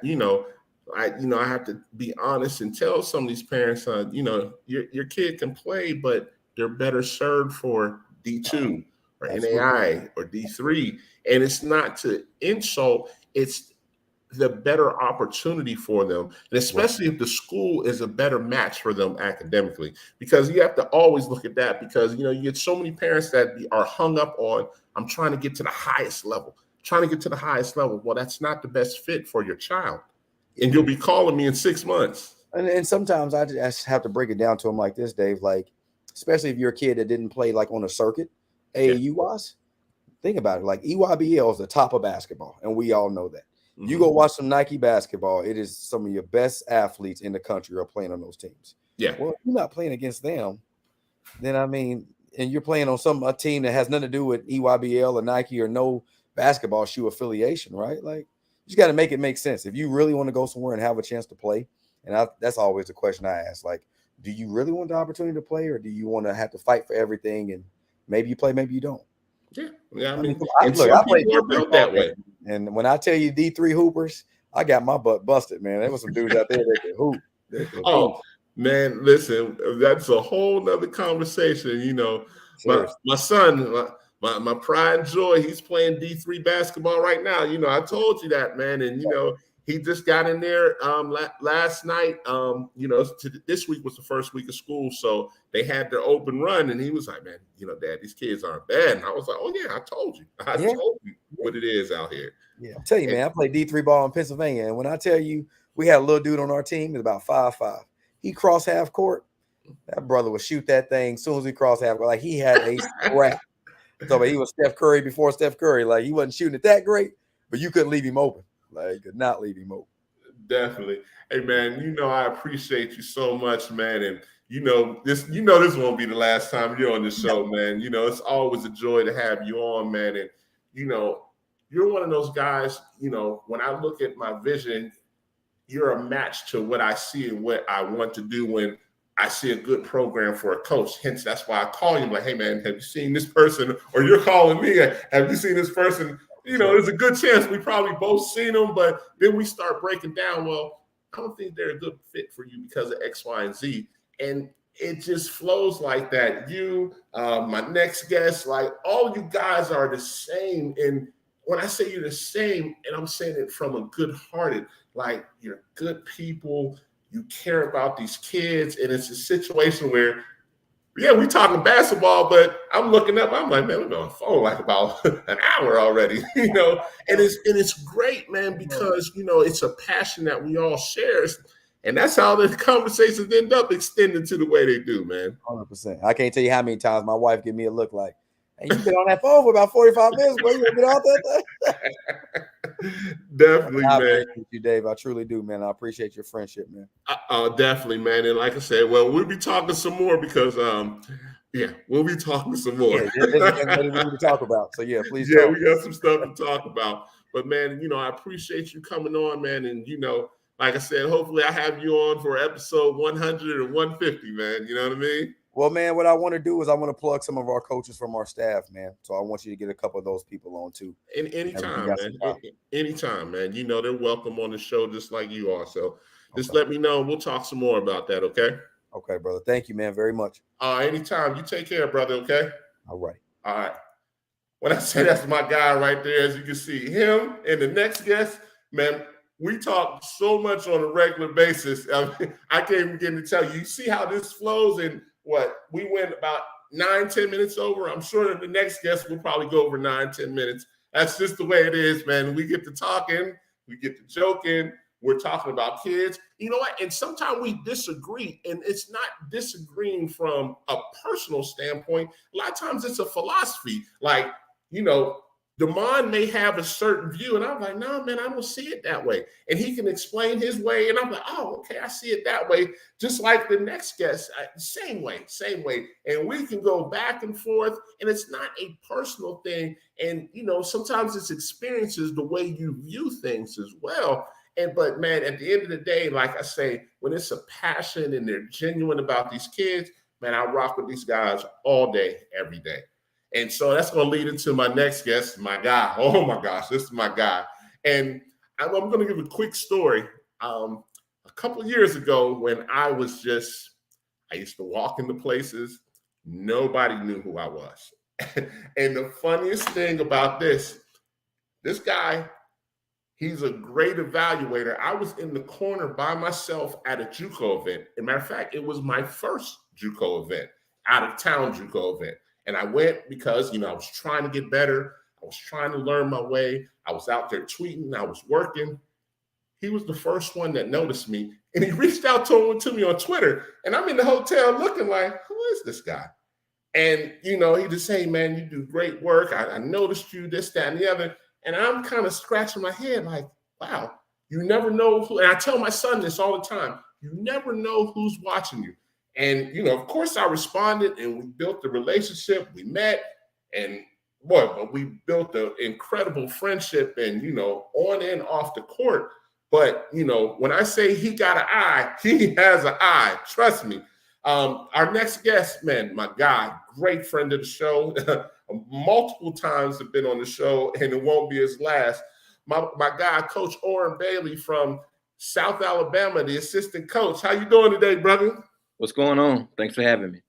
I have to be honest and tell some of these parents, your kid can play, but they're better served for D2 or NAI or D3. And it's not to insult, it's the better opportunity for them, and especially if the school is a better match for them academically, because you have to always look at that, because you get so many parents that are hung up on, I'm trying to get to the highest level. Well, that's not the best fit for your child, and you'll be calling me in 6 months. And sometimes I just have to break it down to them like this, Dave, like, especially if you're a kid that didn't play like on a circuit, AAU-wise, think about it, like EYBL is the top of basketball, and we all know that. You go watch some Nike basketball, it is some of your best athletes in the country are playing on those teams. Yeah. Well, if you're not playing against them, then and you're playing on a team that has nothing to do with EYBL or Nike or no basketball shoe affiliation, right? Like, you just got to make it make sense. If you really want to go somewhere and have a chance to play, and that's always the question I ask, like, do you really want the opportunity to play, or do you want to have to fight for everything and maybe you play, maybe you don't? Yeah. I mean, I played built that way. And when I tell you D3 hoopers, I got my butt busted, man. There was some dudes out there that could hoop. Man, listen, that's a whole nother conversation. My son, my pride and joy, he's playing D3 basketball right now. I told you that, man. And, he just got in there last night. This week was the first week of school, so they had their open run, and he was like, man, Dad, these kids aren't bad. And I was like, oh, yeah, I told you. I told you what it is out here. Yeah, I'll tell you, man, I played D3 ball in Pennsylvania, and when I tell you we had a little dude on our team, he's about 5'5". He crossed half court. That brother would shoot that thing as soon as he crossed half court. Like, he had a scrap. So he was Steph Curry before Steph Curry. Like, he wasn't shooting it that great, but you couldn't leave him open. Like, could not leave him open. Definitely. Hey, man, I appreciate you so much, man. And this won't be the last time you're on the show, man. It's always a joy to have you on, man. And you're one of those guys, when I look at my vision, you're a match to what I see and what I want to do when I see a good program for a coach. Hence, that's why I call you. Like, hey, man, have you seen this person? Or you're calling me, have you seen this person? There's a good chance we probably both seen them, but then we start breaking down, well, I don't think they're a good fit for you because of X, Y, and Z. And it just flows like that. You, my next guest, like, all you guys are the same. And when I say you're the same, and I'm saying it from a good-hearted, like, you're good people, you care about these kids, and it's a situation where, yeah, we talking basketball, but I'm looking up. I'm like, man, we've been on the phone like about an hour already, and it's great, man, because it's a passion that we all share, and that's how the conversations end up extending to the way they do, man. 100%. I can't tell you how many times my wife give me a look like, hey, you've been on that phone for about 45 minutes, bro. You gonna get off that thing? Definitely, man. Appreciate you, Dave. I truly do, man. I appreciate your friendship, man. Definitely, man. And like I said, well, we'll be talking some more because, we'll be talking some more. Yeah, there's we need to talk about. So yeah, please. Yeah, we got some stuff to talk about. But man, I appreciate you coming on, man. And like I said, hopefully I have you on for episode 100 or 150, man. You know what I mean? Well, man, what I want to do is I want to plug some of our coaches from our staff, man. So I want you to get a couple of those people on too. Whenever you Anytime, got some man. time. Anytime, man. You know they're welcome on the show just like you are. So just Okay. let me know. We'll talk some more about that, okay? Okay, brother. Thank you, man, very much. Anytime. You take care, brother, okay? All right. All right. When I say that's my guy right there, as you can see, him and the next guest, man, we talk so much on a regular basis. I can't even begin to tell you. You see how this flows, and what we went about 9-10 minutes over. I'm sure that the next guest will probably go over 9-10 minutes. That's just the way it is, man. We get to talking, we get to joking. We're talking about kids. You know what? And sometimes we disagree, and it's not disagreeing from a personal standpoint. A lot of times it's a philosophy. Like, you know, Damon may have a certain view, and I'm like, no, man, I don't see it that way. And he can explain his way, and I'm like, oh, okay, I see it that way. Just like the next guest, same way. And we can go back and forth, and it's not a personal thing. And, you know, sometimes it's experiences, the way you view things as well. But man, at the end of the day, like I say, when it's a passion and they're genuine about these kids, man, I rock with these guys all day, every day. And so that's going to lead into my next guest, my guy. Oh my gosh, this is my guy. And I'm going to give a quick story. A couple of years ago, when I used to walk into places, nobody knew who I was. And the funniest thing about this guy, he's a great evaluator. I was in the corner by myself at a JUCO event. As a matter of fact, it was my first JUCO event, out of town JUCO event. And I went because, you know, I was trying to get better. I was trying to learn my way. I was out there tweeting. I was working. He was the first one that noticed me. And he reached out to me on Twitter. And I'm in the hotel looking like, who is this guy? And, you know, he just, hey, man, you do great work. I noticed you, this, that, and the other. And I'm kind of scratching my head like, wow, you never know who. And I tell my son this all the time. You never know who's watching you. And, you know, of course I responded, and we built the relationship. We met, and boy, but we built an incredible friendship, and, you know, on and off the court. But, you know, when I say he got an eye, he has an eye. Trust me. Our next guest, man, my guy, great friend of the show. Multiple times have been on the show, and it won't be his last. My guy, Coach Oren Bailey from South Alabama, the assistant coach. How you doing today, brother? What's going on? Thanks for having me.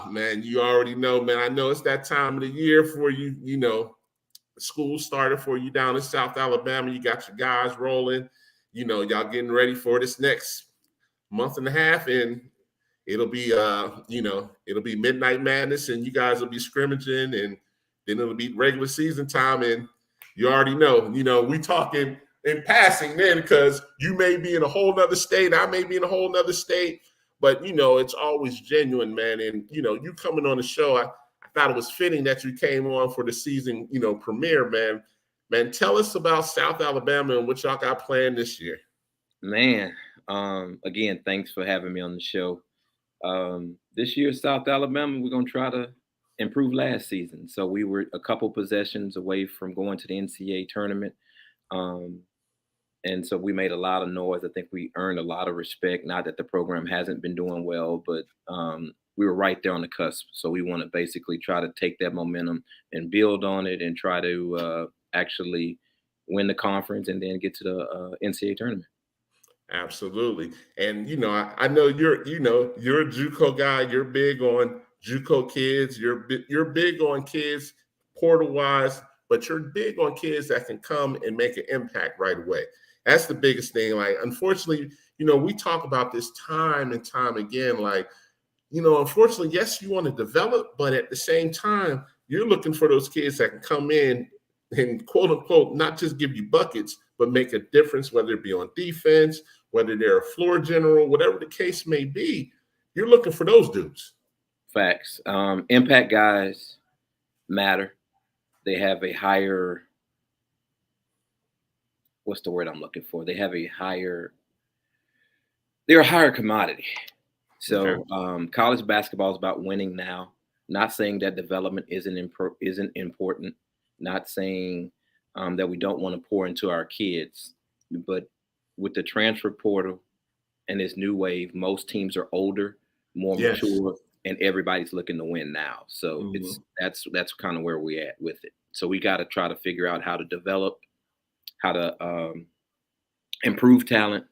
Man, you already know, man. I know it's that time of the year for you. You know, school started for you down in South Alabama. You got your guys rolling. You know, y'all getting ready for this next month and a half, and it'll be, you know, it'll be Midnight Madness, and you guys will be scrimmaging, and then it'll be regular season time, and you already know. You know, we talking in passing then because you may be in a whole nother state, I may be in a whole nother state. But, you know, it's always genuine, man. And, you know, you coming on the show, I thought it was fitting that you came on for the season, you know, premiere, man. Man, tell us about South Alabama and what y'all got planned this year. Man, again, thanks for having me on the show. This year, South Alabama, we're going to try to improve last season. So we were a couple possessions away from going to the NCAA tournament. And so we made a lot of noise. I think we earned a lot of respect. Not that the program hasn't been doing well, but we were right there on the cusp. So we want to basically try to take that momentum and build on it and try to actually win the conference and then get to the NCAA tournament. Absolutely. And, you know, I know you're a JUCO guy. You're big on JUCO kids. You're big on kids portal-wise, but you're big on kids that can come and make an impact right away. That's the biggest thing. Like, unfortunately, you know, we talk about this time and time again. Like, you know, unfortunately, yes, you want to develop, but at the same time, you're looking for those kids that can come in and, quote unquote, not just give you buckets, but make a difference, whether it be on defense, whether they're a floor general, whatever the case may be. You're looking for those dudes. Facts. Impact guys matter. They have a higher, what's the word I'm looking for? They're a higher commodity. So college basketball is about winning now. Not saying that development isn't important. Not saying that we don't want to pour into our kids. But with the transfer portal and this new wave, most teams are older, more mature. and everybody's looking to win now. So that's kind of where we're at with it. So we got to try to figure out how to develop, how to improve talent,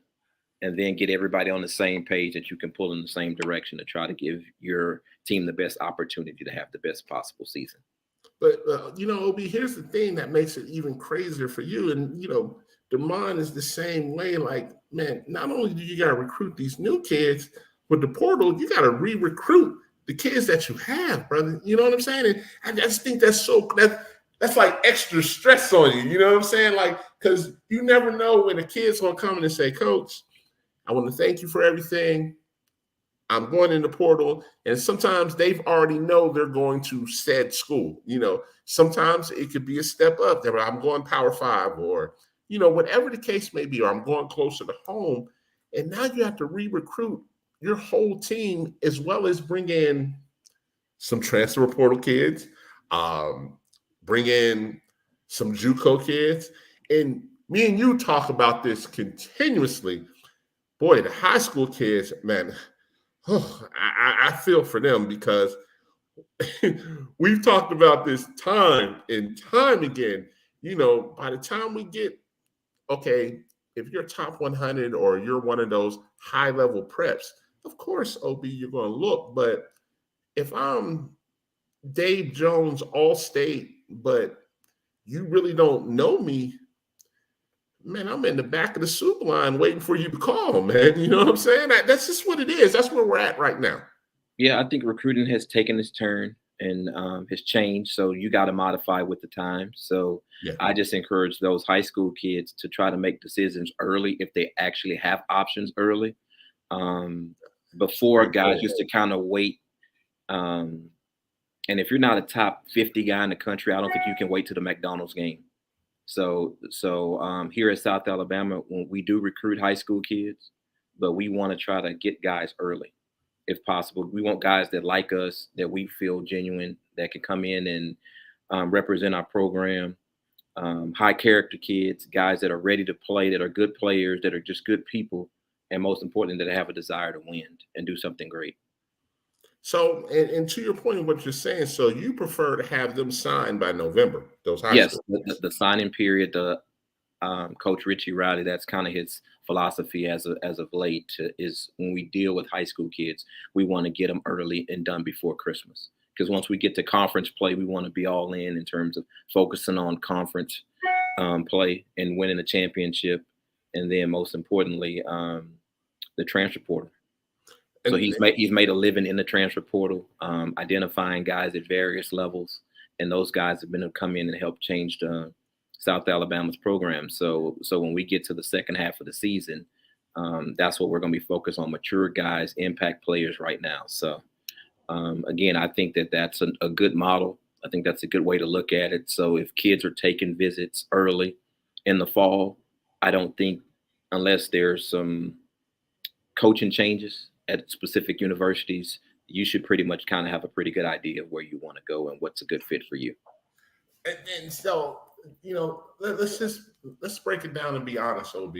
and then get everybody on the same page that you can pull in the same direction to try to give your team the best opportunity to have the best possible season. But Obi, here's the thing that makes it even crazier for you. And DeMond is the same way. Like, man, not only do you got to recruit these new kids with the portal, you got to re-recruit the kids that you have, brother. You know what I'm saying? And I just think that's like extra stress on you. You know what I'm saying? Like, because you never know when a kid's gonna come in and say, Coach, I want to thank you for everything. I'm going in the portal, and sometimes they've already know they're going to said school. Sometimes it could be a step up. That I'm going Power 5, or whatever the case may be, or I'm going closer to home. And now you have to re-recruit your whole team, as well as bring in some transfer portal kids, bring in some JUCO kids, and me and you talk about this continuously. Boy, the high school kids, man. I feel for them, because we've talked about this time and time again. By the time we get, okay, if you're top 100 or you're one of those high level preps, of course, OB, you're going to look. But if I'm Dave Jones, All-State, but you really don't know me, man, I'm in the back of the soup line waiting for you to call, man. You know what I'm saying? That's just what it is. That's where we're at right now. Yeah, I think recruiting has taken its turn and has changed. So you got to modify with the time. So I just encourage those high school kids to try to make decisions early if they actually have options early. Before guys used to kind of wait. And if you're not a top 50 guy in the country, I don't think you can wait to the McDonald's game. So here at South Alabama, when we do recruit high school kids, but we want to try to get guys early, if possible. We want guys that like us, that we feel genuine, that can come in and represent our program. High character kids, guys that are ready to play, that are good players, that are just good people, and most importantly, that have a desire to win and do something great. So, and to your point of what you're saying, so you prefer to have them signed by November, those high school? Yes, the signing period, Coach Richie Riley, that's kind of his philosophy as of late, is when we deal with high school kids, we want to get them early and done before Christmas. Because once we get to conference play, we want to be all in terms of focusing on conference play and winning a championship. And then most importantly, the transfer portal. So he's made a living in the transfer portal, identifying guys at various levels, and those guys have been come in and help change South Alabama's program. So when we get to the second half of the season, that's what we're going to be focused on: mature guys, impact players right now. So again, I think that's a good model. I think that's a good way to look at it. So if kids are taking visits early in the fall, I don't think, unless there's some coaching changes at specific universities, you should pretty much kind of have a pretty good idea of where you want to go and what's a good fit for you. And so, let's break it down and be honest, OB.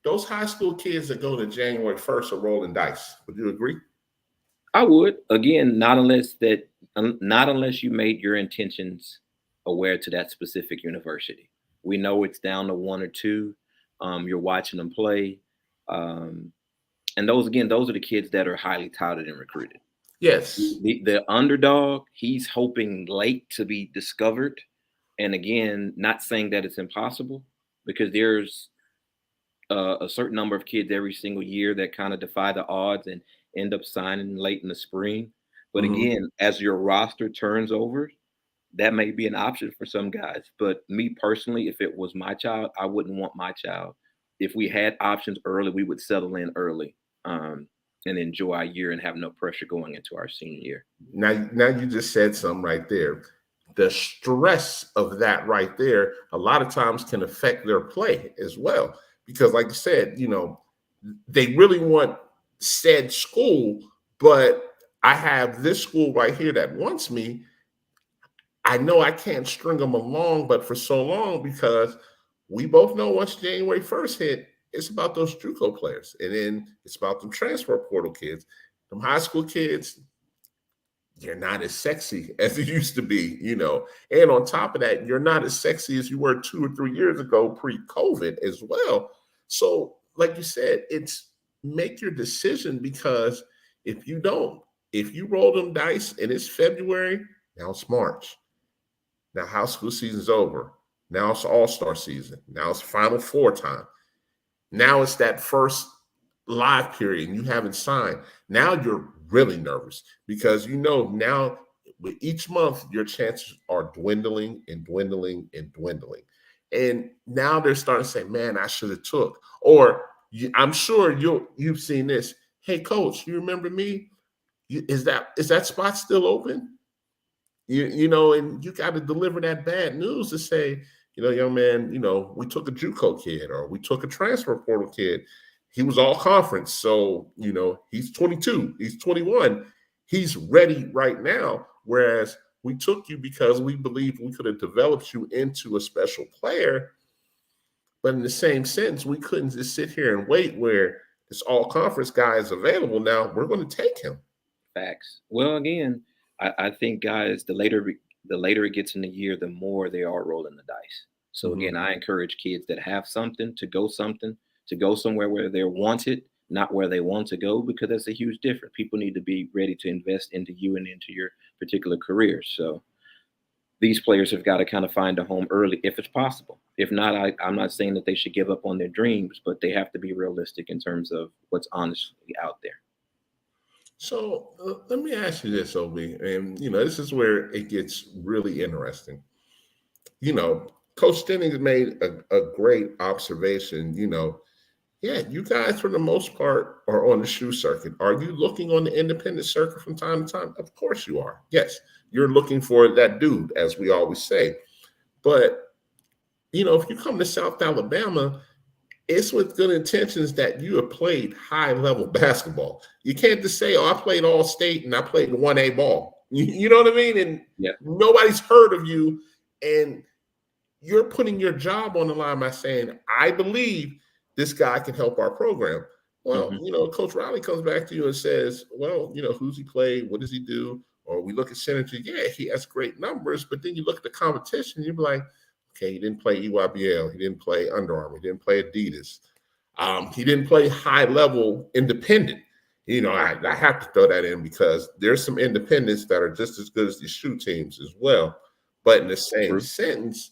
Those high school kids that go to January 1st are rolling dice. Would you agree? I would. Again, not unless you made your intentions aware to that specific university. We know it's down to one or two. You're watching them play. And those are the kids that are highly touted and recruited. Yes. The underdog, he's hoping late to be discovered. And again, not saying that it's impossible, because there's a certain number of kids every single year that kind of defy the odds and end up signing late in the spring. But again, as your roster turns over, that may be an option for some guys. But me personally, if it was my child, I wouldn't want my child. If we had options early, we would settle in early. And enjoy our year and have no pressure going into our senior year. Now you just said something right there. The stress of that right there, a lot of times can affect their play as well. Because like I said, they really want said school, but I have this school right here that wants me. I know I can't string them along, but for so long, because we both know once January 1st hit, it's about those JUCO players, and then it's about them transfer portal kids. Them high school kids, you're not as sexy as it used to be, And on top of that, you're not as sexy as you were 2 or 3 years ago, pre-COVID as well. So, like you said, it's make your decision, because if you don't, if you roll them dice and it's February, now it's March. Now high school season's over. Now it's all-star season. Now it's Final Four time. Now it's that first live period and you haven't signed. Now you're really nervous, because now with each month your chances are dwindling and dwindling and dwindling. And now they're starting to say, man, I should have took. Or I'm sure you've seen this. Hey, coach, you remember me? Is that spot still open? And you got to deliver that bad news to say, young man, we took a JUCO kid, or we took a transfer portal kid. He was all conference. So, he's 22, he's 21. He's ready right now. Whereas we took you because we believed we could have developed you into a special player. But in the same sense, we couldn't just sit here and wait where this all conference guy is available. Now we're going to take him. Facts. Well, again, I think guys, the later it gets in the year, the more they are rolling the dice. So again, I encourage kids that have something to go somewhere where they're wanted, not where they want to go, because that's a huge difference. People need to be ready to invest into you and into your particular career. So these players have got to kind of find a home early if it's possible. If not, I'm not saying that they should give up on their dreams, but they have to be realistic in terms of what's honestly out there. So let me ask you this, Obi, and this is where it gets really interesting. Coach Stennings made a great observation. Yeah, you guys for the most part are on the shoe circuit. Are you looking on the independent circuit from time to time? Of course you are. Yes, you're looking for that dude, as we always say. But if you come to South Alabama, it's with good intentions that you have played high-level basketball. You can't just say, oh, I played all state and I played 1A ball. You know what I mean? And nobody's heard of you, and you're putting your job on the line by saying, I believe this guy can help our program. Well, Coach Riley comes back to you and says, well, who's he played? What does he do? Or we look at synergy. Yeah, he has great numbers, but then you look at the competition, you're like, okay, he didn't play EYBL. He didn't play Under Armour. He didn't play Adidas. He didn't play high-level independent. I have to throw that in because there's some independents that are just as good as these shoe teams as well. But in the same sentence,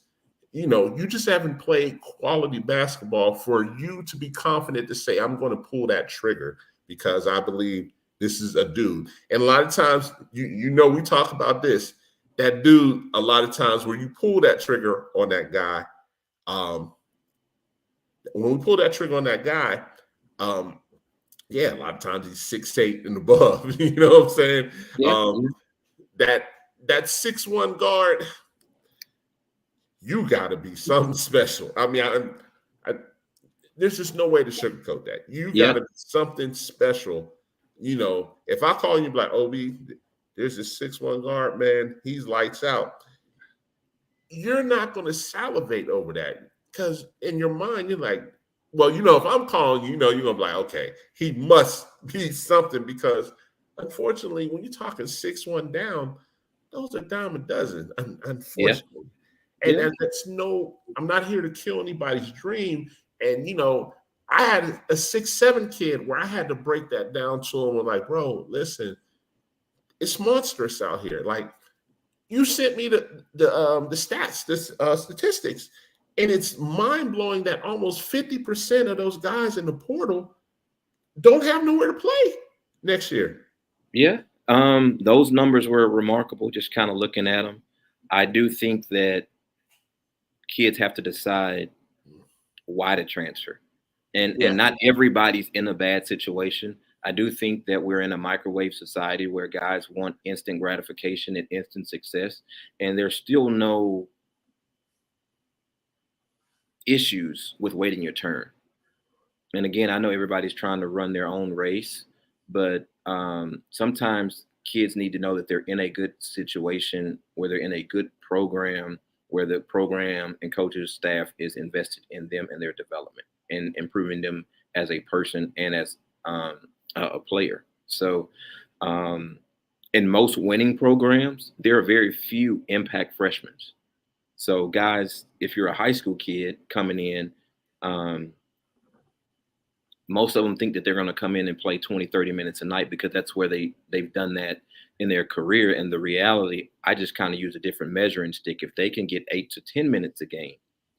you just haven't played quality basketball for you to be confident to say, I'm going to pull that trigger because I believe this is a dude. And a lot of times, we talk about this. That dude, a lot of times where you pull that trigger on that guy, when we pull that trigger on that guy, a lot of times he's 6'8" and above. You know what I'm saying? Yeah. That 6'1" guard, you got to be something special. I mean, there's just no way to sugarcoat that. You got to be something special. If I call you like, Obi, there's this 6'1" guard, man, he's lights out. You're not going to salivate over that because in your mind, you're like, well, if I'm calling you, you're going to be like, okay, he must be something because unfortunately, when you're talking 6'1" down, those are dime a dozen, unfortunately. And I'm not here to kill anybody's dream. And, I had a 6'7" kid where I had to break that down to him. I'm like, bro, listen, it's monstrous out here. Like, you sent me the stats, the statistics, and it's mind-blowing that almost 50% of those guys in the portal don't have nowhere to play next year. Yeah. Those numbers were remarkable, just kind of looking at them. I do think that kids have to decide why to transfer. And not everybody's in a bad situation. I do think that we're in a microwave society where guys want instant gratification and instant success, and there's still no issues with waiting your turn. And again, I know everybody's trying to run their own race, but sometimes kids need to know that they're in a good situation, where they're in a good program, where the program and coaches staff is invested in them and their development and improving them as a person and as a player. So in most winning programs, there are very few impact freshmen. So guys, if you're a high school kid coming in, um, most of them think that they're going to come in and play 20, 30 minutes a night because that's where they've done that in their career. And the reality, I just kind of use a different measuring stick. If they can get 8 to 10 minutes a game,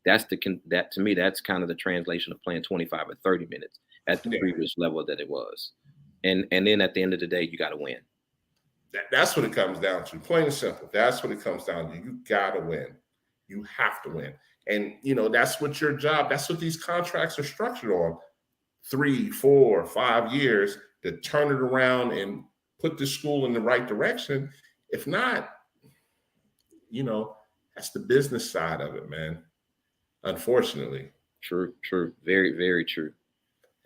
that to me, that's kind of the translation of playing 25 or 30 minutes at the previous level that it was. And then at the end of the day, you got to win. That's what it comes down to. Plain and simple. That's what it comes down to. You got to win. You have to win. And, that's what your job, that's what these contracts are structured on. 3, 4, 5 years to turn it around and put the school in the right direction. If not, that's the business side of it, man. Unfortunately. True. Very, very true.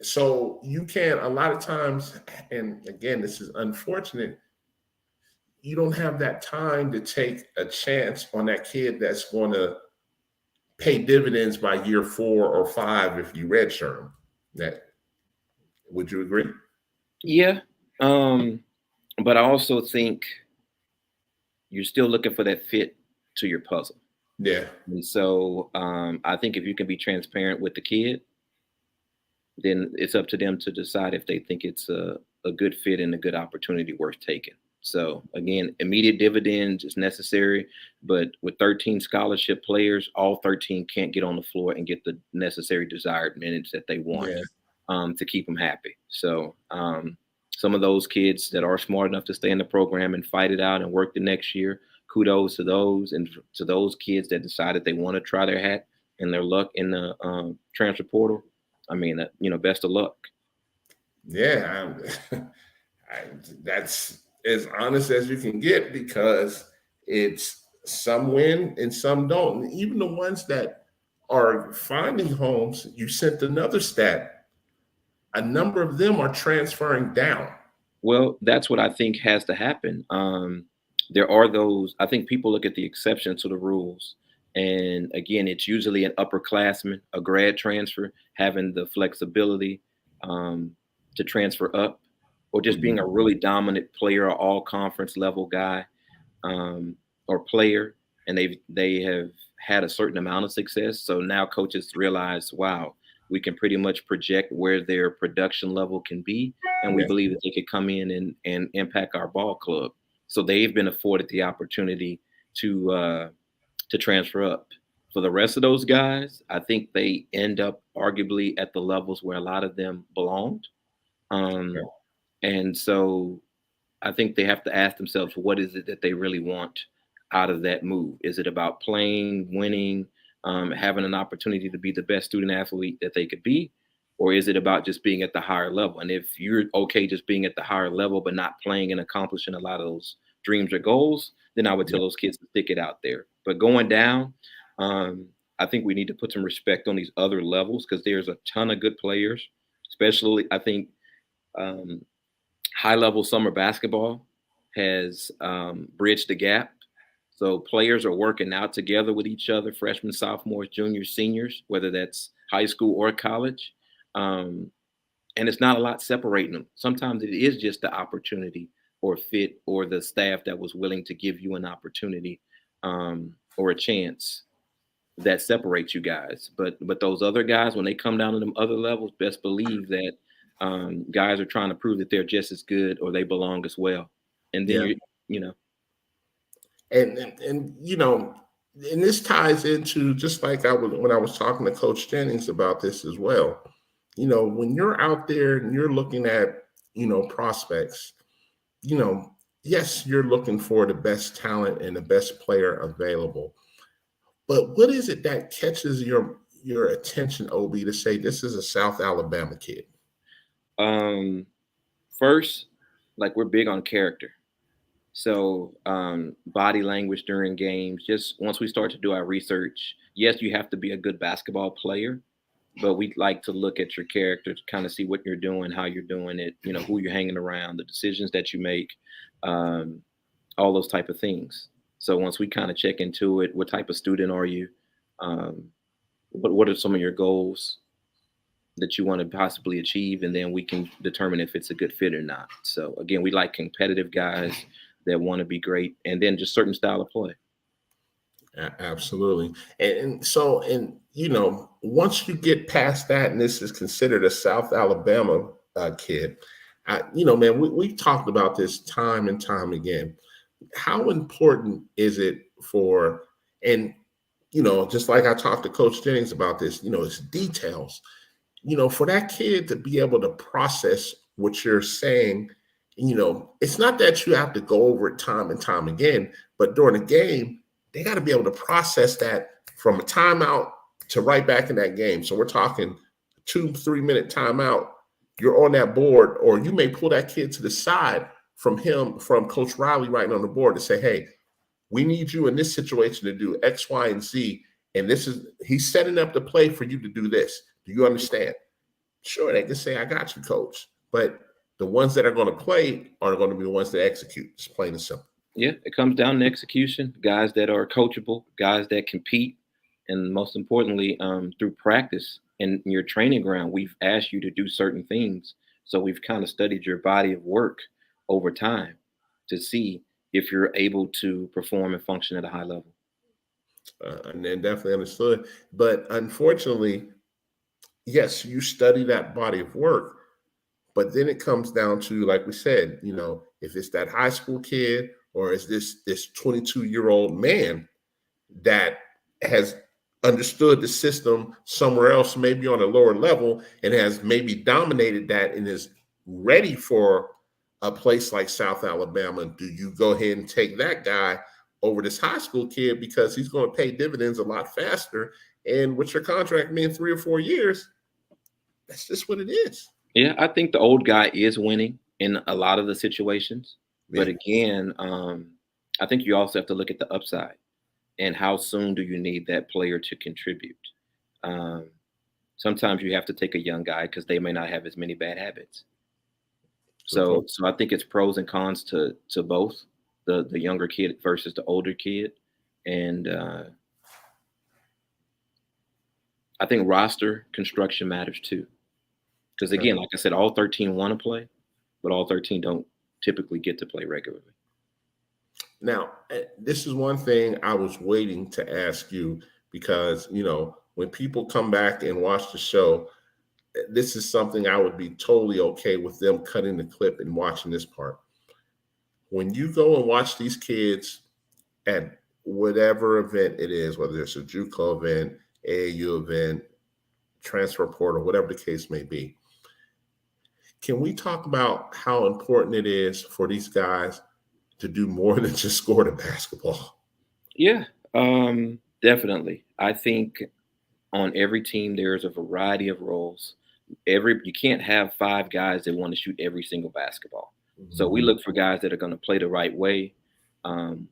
So you can't, a lot of times, and again, this is unfortunate, you don't have that time to take a chance on that kid that's going to pay dividends by year 4 or 5 if you redshirt them. Would you agree? Yeah. But I also think you're still looking for that fit to your puzzle. Yeah. And so I think if you can be transparent with the kid, then it's up to them to decide if they think it's a good fit and a good opportunity worth taking. So again, immediate dividends is necessary, but with 13 scholarship players, all 13 can't get on the floor and get the necessary desired minutes that they want to keep them happy. So some of those kids that are smart enough to stay in the program and fight it out and work the next year, kudos to those, and to those kids that decided they want to try their hat and their luck in the transfer portal. I mean, best of luck. Yeah, that's as honest as you can get, because it's some win and some don't. And even the ones that are finding homes, you sent another stat. A number of them are transferring down. Well, that's what I think has to happen. There are those, I think people look at the exceptions to the rules. And again, it's usually an upperclassman, a grad transfer, having the flexibility to transfer up, or just being a really dominant player or all conference level guy or player. And they have had a certain amount of success. So now coaches realize, wow, we can pretty much project where their production level can be. And we believe that they could come in and impact our ball club. So they've been afforded the opportunity to transfer up. For the rest of those guys, I think they end up arguably at the levels where a lot of them belonged. And so I think they have to ask themselves, what is it that they really want out of that move? Is it about playing, winning, having an opportunity to be the best student athlete that they could be? Or is it about just being at the higher level? And if you're okay just being at the higher level, but not playing and accomplishing a lot of those dreams or goals, then I would tell those kids to stick it out there. But going down, I think we need to put some respect on these other levels, because there's a ton of good players, especially I think high-level summer basketball has bridged the gap. So players are working out together with each other, freshmen, sophomores, juniors, seniors, whether that's high school or college. And it's not a lot separating them. Sometimes it is just the opportunity or fit or the staff that was willing to give you an opportunity or a chance that separates you guys. But those other guys, when they come down to them other levels, best believe that guys are trying to prove that they're just as good or they belong as well. And then, and this ties into, just like when I was talking to Coach Jennings about this as well. When you're out there and you're looking at, prospects, yes, you're looking for the best talent and the best player available. But what is it that catches your attention, Obi, to say this is a South Alabama kid? First, like, we're big on character. So body language during games, just once we start to do our research, yes, you have to be a good basketball player, but we'd like to look at your character to kind of see what you're doing, how you're doing it, who you're hanging around, the decisions that you make, all those type of things. So once we kind of check into it, what type of student are you? What are some of your goals that you want to possibly achieve? And then we can determine if it's a good fit or not. So again, we like competitive guys. that want to be great, and then just certain style of play. Absolutely. And so, and once you get past that, and this is considered a South Alabama kid, man, we talked about this time and time again. How important is it for, and just like I talked to Coach Jennings about this, it's details, for that kid to be able to process what you're saying. It's not that you have to go over it time and time again, but during the game, they got to be able to process that from a timeout to right back in that game. So we're talking 2-3 minute timeout. You're on that board, or you may pull that kid to the side from Coach Riley writing on the board to say, hey, we need you in this situation to do X, Y, and Z. And he's setting up the play for you to do this. Do you understand? Sure, they can say, I got you, coach. But the ones that are going to play are going to be the ones that execute. It's plain and simple. Yeah, it comes down to execution, guys that are coachable, guys that compete, and most importantly, through practice and your training ground, we've asked you to do certain things. So we've kind of studied your body of work over time to see if you're able to perform and function at a high level. And then definitely understood. But unfortunately, yes, you study that body of work, but then it comes down to, like we said, if it's that high school kid, or is this 22-year-old man that has understood the system somewhere else, maybe on a lower level, and has maybe dominated that and is ready for a place like South Alabama? Do you go ahead and take that guy over this high school kid because he's going to pay dividends a lot faster? And with your contract being 3 or 4 years, that's just what it is. Yeah, I think the old guy is winning in a lot of the situations. But again, I think you also have to look at the upside and how soon do you need that player to contribute. Sometimes you have to take a young guy because they may not have as many bad habits. So I think it's pros and cons to both the younger kid versus the older kid. And I think roster construction matters too. Because again, like I said, all 13 want to play, but all 13 don't typically get to play regularly. Now, this is one thing I was waiting to ask you, because, when people come back and watch the show, this is something I would be totally okay with them cutting the clip and watching this part. When you go and watch these kids at whatever event it is, whether it's a JUCO event, AAU event, transfer portal, whatever the case may be, can we talk about how important it is for these guys to do more than just score the basketball? Yeah, definitely. I think on every team, there's a variety of roles. You can't have 5 guys that want to shoot every single basketball. Mm-hmm. So we look for guys that are going to play the right way. Do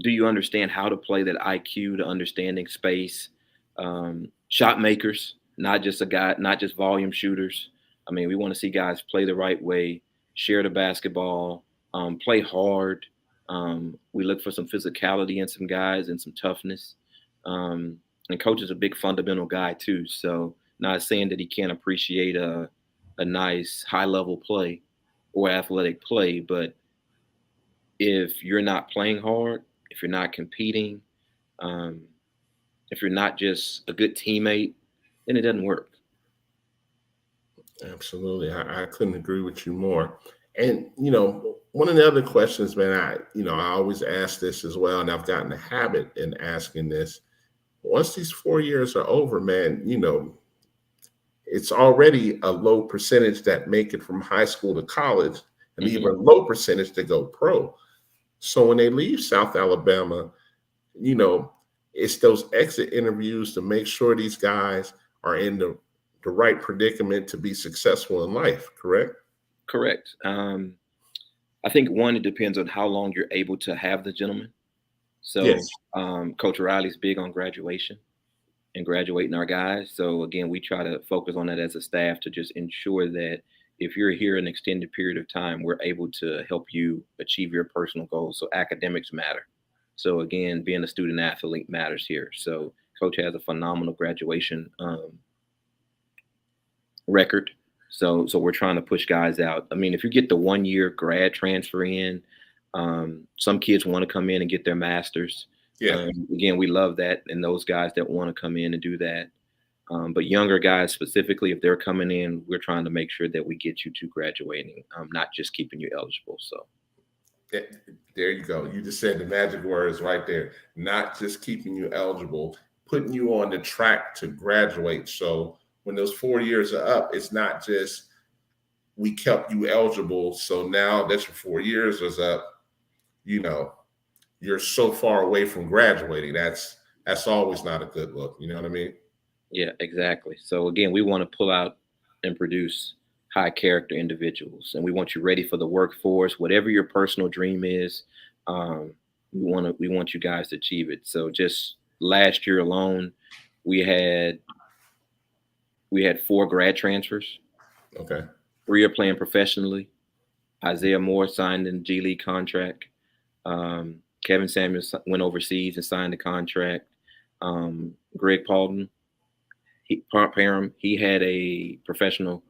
you understand how to play that IQ, to understanding space? Shot makers, not just volume shooters. I mean, we want to see guys play the right way, share the basketball, play hard. We look for some physicality in some guys and some toughness. And coach is a big fundamental guy too. So not saying that he can't appreciate a nice high-level play or athletic play, but if you're not playing hard, if you're not competing, if you're not just a good teammate, then it doesn't work. Absolutely. I couldn't agree with you more. And, one of the other questions, man, I always ask this as well, and I've gotten a habit in asking this. Once these 4 years are over, man, it's already a low percentage that make it from high school to college, and even a low percentage that go pro. So when they leave South Alabama, it's those exit interviews to make sure these guys are in the right predicament to be successful in life, correct? Correct. I think it depends on how long you're able to have the gentleman. So yes. Coach Riley's big on graduation and graduating our guys. So again, we try to focus on that as a staff to just ensure that if you're here an extended period of time, we're able to help you achieve your personal goals. So academics matter. So again, being a student athlete matters here. So Coach has a phenomenal graduation record. So we're trying to push guys out. I mean, if you get the 1 year grad transfer in, some kids want to come in and get their masters. Yeah. Again, we love that, and those guys that want to come in and do that. But younger guys specifically, if they're coming in, we're trying to make sure that we get you to graduating, not just keeping you eligible. So there you go. You just said the magic words right there. Not just keeping you eligible, putting you on the track to graduate. So when those 4 years are up, it's not just we kept you eligible. So now that your 4 years is up, you know, you're so far away from graduating. That's always not a good look. You know what I mean? yeah, exactly. So again, we want to pull out and produce high character individuals, and we want you ready for the workforce. Whatever your personal dream is, we want you guys to achieve it. So just last year alone, we had 4 grad transfers. Okay. 3 are playing professionally. Isaiah Moore signed a G League contract. Kevin Samuels went overseas and signed a contract. Greg Paulden, he had a professional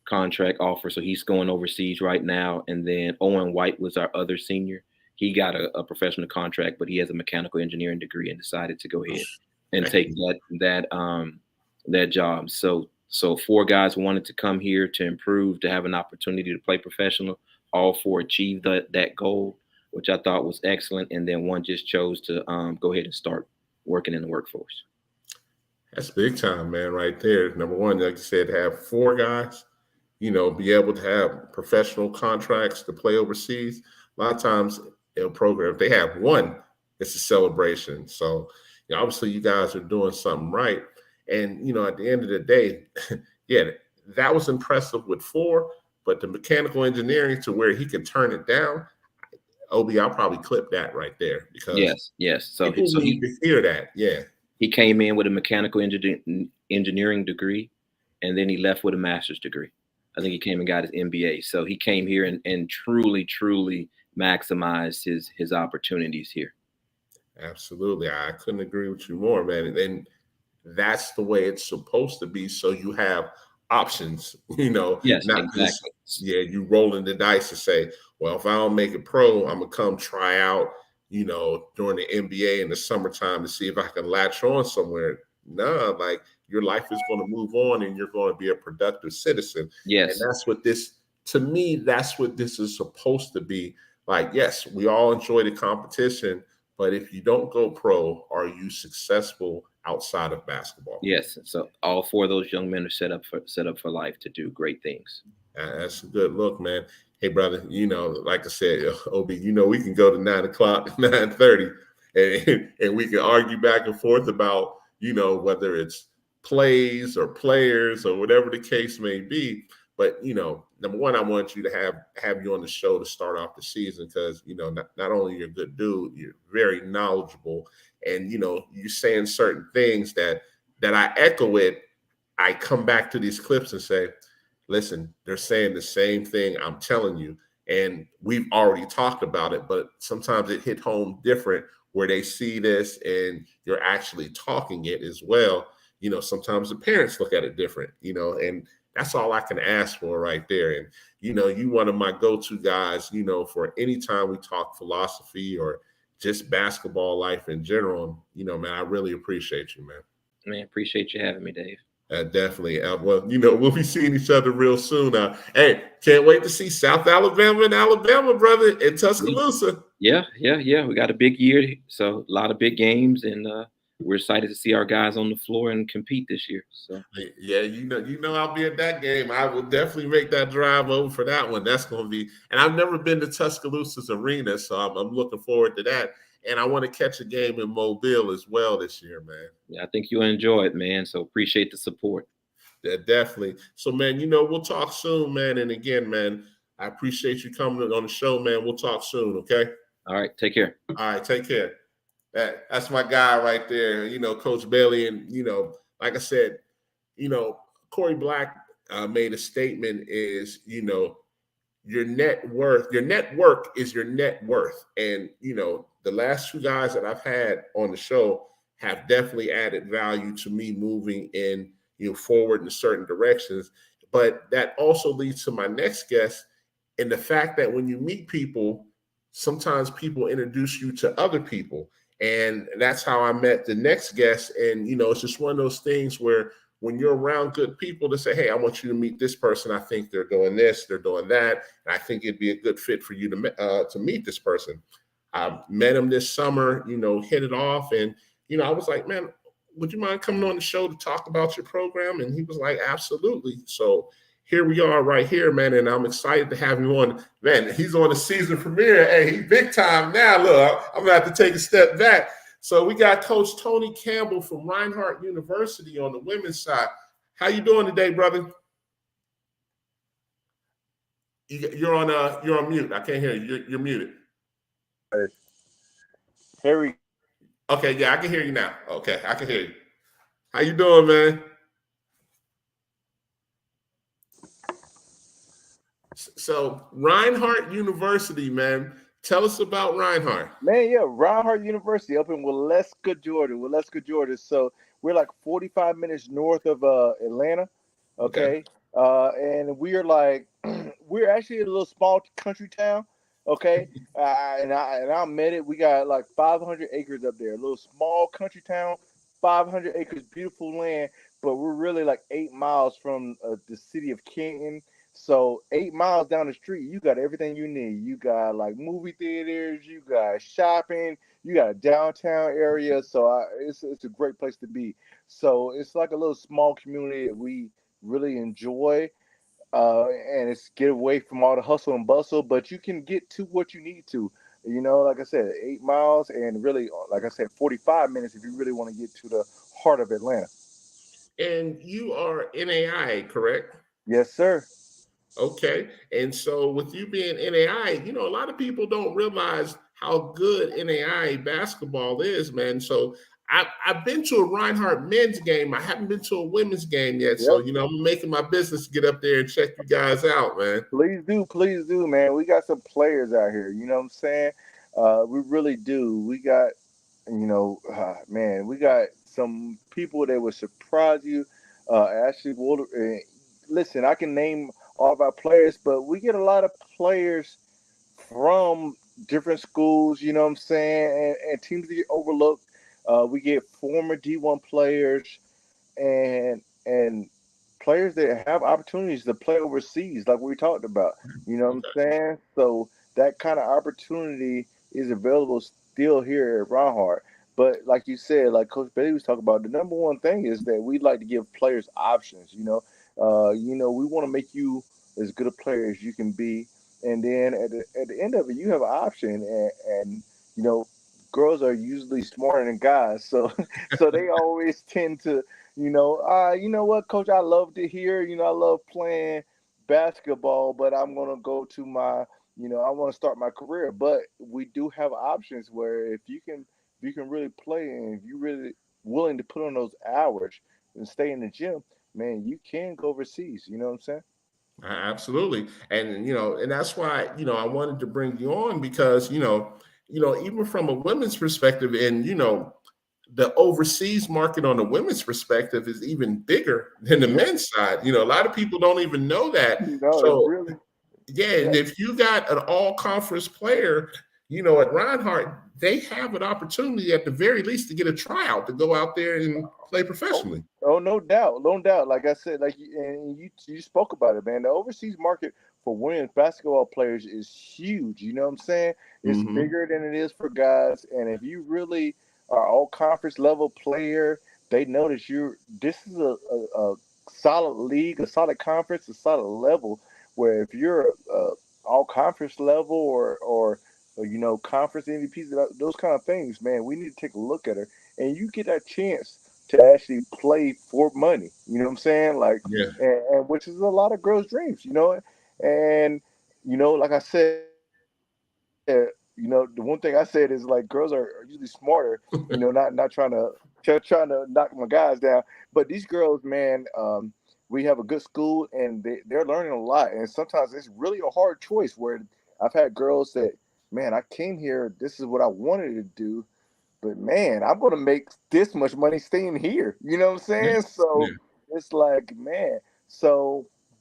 contract offer, so he's going overseas right now. And then Owen White was our other senior. He got a professional contract, but he has a mechanical engineering degree and decided to go ahead and take that job. So 4 guys wanted to come here to improve, to have an opportunity to play professional. All 4 achieved that goal, which I thought was excellent. And then 1 just chose to go ahead and start working in the workforce. That's big time, man, right there. Number one, like you said, have 4 guys, be able to have professional contracts to play overseas. A lot of times in a program, if they have 1, it's a celebration. So obviously you guys are doing something right. And, at the end of the day, yeah, that was impressive with 4, but the mechanical engineering to where he can turn it down, Obi, I'll probably clip that right there because yes. So people need to hear that. Yeah. He came in with a mechanical engineering degree, and then he left with a master's degree. I think he came and got his MBA. So he came here and truly maximized his opportunities here. Absolutely. I couldn't agree with you more, man. And that's the way it's supposed to be. So you have options, Yes, not exactly. you rolling the dice to say, well, if I don't make it pro, I'm gonna come try out, during the NBA in the summertime to see if I can latch on somewhere. No, like your life is going to move on and you're going to be a productive citizen. Yes. And that's what to me, that's what this is supposed to be. Like, yes, we all enjoy the competition, but if you don't go pro, are you successful outside of basketball? Yes. So all 4 of those young men are set up for life to do great things. That's a good look, man. Hey, brother, like I said, Obi, we can go to 9 o'clock, 9:30, and we can argue back and forth about, whether it's plays or players or whatever the case may be. But, number one, I want you to have you on the show to start off the season because, not only you're a good dude, you're very knowledgeable. And, you're saying certain things that I echo it. I come back to these clips and say, listen, they're saying the same thing I'm telling you. And we've already talked about it, but sometimes it hit home different where they see this and you're actually talking it as well. Sometimes the parents look at it different, and that's all I can ask for right there. And, you one of my go-to guys, for any time we talk philosophy or just basketball life in general, man, I really appreciate you, man. Man, appreciate you having me, Dave. Definitely. Well, we'll be seeing each other real soon. Hey, can't wait to see South Alabama and Alabama, brother, in Tuscaloosa. Yeah. We got a big year, so a lot of big games, and we're excited to see our guys on the floor and compete this year. So yeah, I'll be at that game. I will definitely make that drive over for that one. That's going to be, and I've never been to Tuscaloosa's arena, so I'm looking forward to that. And I want to catch a game in Mobile as well this year, man. Yeah, I think you'll enjoy it, man. So appreciate the support. Yeah, definitely. So, man, we'll talk soon, man. And again, man, I appreciate you coming on the show, man. We'll talk soon, okay? All right, take care. All right, take care. That's my guy right there, Coach Bailey. And, like I said, Corey Black made a statement is, your net worth is your net worth. And, the last 2 guys that I've had on the show have definitely added value to me moving in, forward in certain directions. But that also leads to my next guest, and the fact that when you meet people, sometimes people introduce you to other people. And that's how I met the next guest. And, it's just one of those things where when you're around good people to say, hey, I want you to meet this person. I think they're doing this, they're doing that. And I think it'd be a good fit for you to meet this person. I met him this summer, hit it off. And, I was like, man, would you mind coming on the show to talk about your program? And he was like, absolutely. So here we are right here, man. And I'm excited to have him on. Man, he's on the season premiere. Hey, he's big time now. Look, I'm going to have to take a step back. So we got Coach Tony Campbell from Reinhardt University on the women's side. How you doing today, brother? You're on mute. I can't hear you. You're muted. Harry. Okay, yeah, I can hear you now. Okay, I can hear you. How you doing, man? So Reinhardt University, man. Tell us about Reinhardt. Man, yeah, Reinhardt University up in Waleska, Georgia. So we're like 45 minutes north of Atlanta. Okay. And we're actually a little small country town. Okay. And I'll admit it, we got like 500 acres up there, a little small country town, 500 acres, beautiful land, but we're really like 8 miles from the city of Canton. So 8 miles down the street, you got everything you need. You got like movie theaters, you got shopping, you got a downtown area. So it's a great place to be. So it's like a little small community that we really enjoy. And it's get away from all the hustle and bustle, but you can get to what you need to. Like I said, 8 miles and really, like I said, 45 minutes if you really want to get to the heart of Atlanta. And you are NAI, correct? Yes, sir. Okay. And so with you being NAI, a lot of people don't realize how good NAI basketball is, man. So I've been to a Reinhardt men's game. I haven't been to a women's game yet. Yep. So, I'm making my business to get up there and check you guys out, man. Please do, man. We got some players out here. You know what I'm saying? We really do. We got, man, we got some people that would surprise you. Ashley Walter. Listen, I can name all of our players, but we get a lot of players from different schools, you know what I'm saying, and teams that get overlooked. We get former D1 players and players that have opportunities to play overseas, like we talked about. You know what I'm saying? So that kind of opportunity is available still here at Reinhardt. But like you said, like Coach Bailey was talking about, the number one thing is that we'd like to give players options. We want to make you as good a player as you can be, and then at the end of it, you have an option. And girls are usually smarter than guys, so they always tend to, you know what, Coach, I love to hear, I love playing basketball, but I'm gonna go to my, I want to start my career. But we do have options where if you can really play, and if you're really willing to put on those hours and stay in the gym, man, you can go overseas. You know what I'm saying? Absolutely. And, and that's why, I wanted to bring you on because, even from a women's perspective and, the overseas market on the women's perspective is even bigger than the men's side. A lot of people don't even know that. So, really, and if you got an all-conference player, at Reinhardt, they have an opportunity at the very least to get a tryout to go out there and play professionally. Oh, no doubt. Like I said, you spoke about it, man. The overseas market for women's basketball players is huge. You know what I'm saying? It's bigger than it is for guys. And if you really are all conference level player, they know that this is a solid league, a solid conference, a solid level. Where if you're all conference level or conference MVPs, those kind of things, man, we need to take a look at it. And you get that chance to actually play for money. You know what I'm saying? And which is a lot of girls' dreams, And like I said, the one thing I said is like girls are usually smarter, not trying to knock my guys down, but these girls, man, we have a good school and they're learning a lot. And sometimes it's really a hard choice where I've had girls that, man, I came here, this is what I wanted to do, but man, I'm going to make this much money staying here. You know what I'm saying? So it's like, man,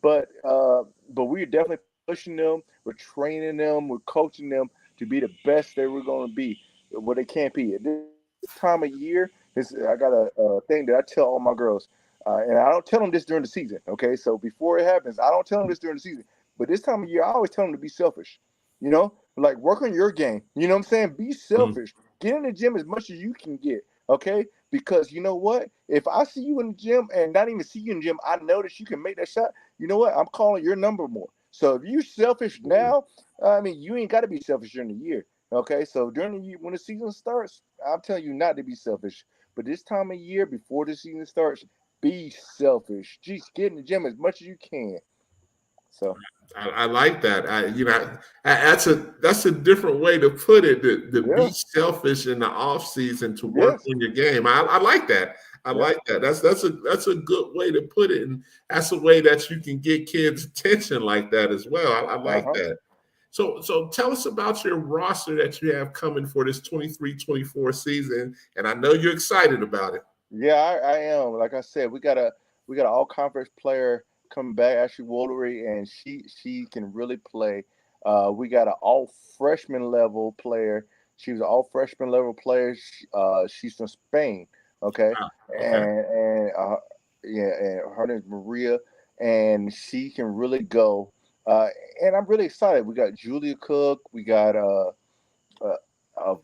but we're definitely pushing them. We're training them. We're coaching them to be the best they were going to be, what they can't be. At this time of year, I got a thing that I tell all my girls, and I don't tell them this during the season. Okay, so before it happens, I don't tell them this during the season. But this time of year, I always tell them to be selfish. You know, like work on your game. You know what I'm saying? Be selfish. Get in the gym as much as you can get. Okay, because you know what? If I see you in the gym and not even see you in the gym, I notice you can make that shot. You know what? I'm calling your number more. So if you're selfish now, I mean, you ain't got to be selfish during the year. Okay, so during the year, when the season starts, I'm telling you not to be selfish. But this time of year, before the season starts, be selfish. Just get in the gym as much as you can. So I like that. That's a different way to put it. To yeah, be selfish in the off season to work yes, on your game. I like that. I yeah, like that. That's a good way to put it, and that's a way that you can get kids' attention like that as well. I like uh-huh. that. So tell us about your roster that you have coming for this 23-24 season, and I know you're excited about it. Yeah, I am. Like I said, we got an all conference player coming back, Ashley Woolery, and she can really play. We got an all freshman level player. She was an all freshman level player. She's from Spain. Okay, Wow. Okay. and yeah, and her name is Maria, and she can really go. Uh, and I'm really excited. We got Julia Cook. We got uh,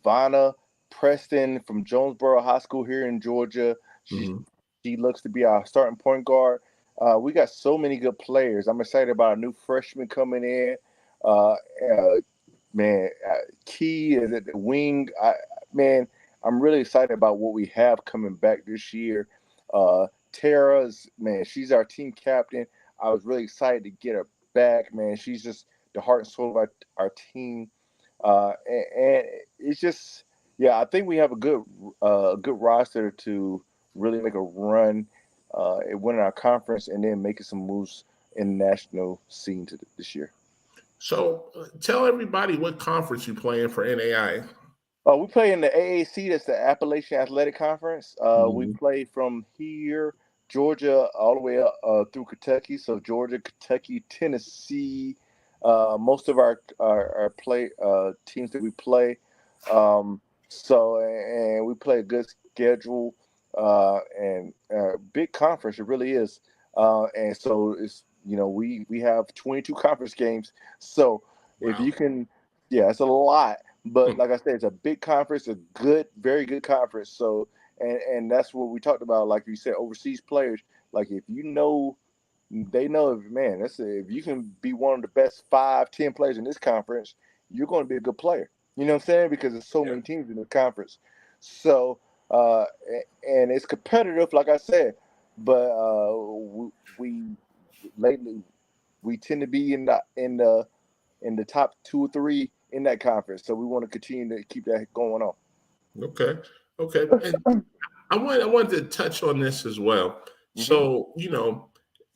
Vanna Preston from Jonesboro High School here in Georgia. Mhm. She looks to be our starting point guard. We got so many good players. I'm excited about a new freshman coming in. Uh, uh, man, Key is at the wing. Man, I'm really excited about what we have coming back this year. Tara's, man, she's our team captain. I was really excited to get her back, man. She's just the heart and soul of our team. And it's just, yeah, I think we have a good roster to really make a run at winning our conference and then making some moves in the national scene this year. So tell everybody what conference you playing for NAI. We play in the AAC, that's the Appalachian Athletic Conference. We Mhm. play from here, Georgia, all the way up through Kentucky. So Georgia, Kentucky, Tennessee. Most of our play teams that we play. And we play a good schedule and big conference. It really is. And so it's we have 22 conference games. So if Wow. you can, yeah, it's a lot. But Hmm. like I said, it's a big conference, a good, very good conference. So, and that's what we talked about. Like you said, overseas players. Like if you know, they know if man, if you can be one of the best 5, 10 players in this conference, you're going to be a good player. You know what I'm saying? Because there's so Yeah. many teams in the conference. So, and it's competitive, like I said. But we lately we tend to be in the top 2 or 3 in that conference. So we want to continue to keep that going on. Okay. Okay. And I wanted to touch on this as well. Hmm. So,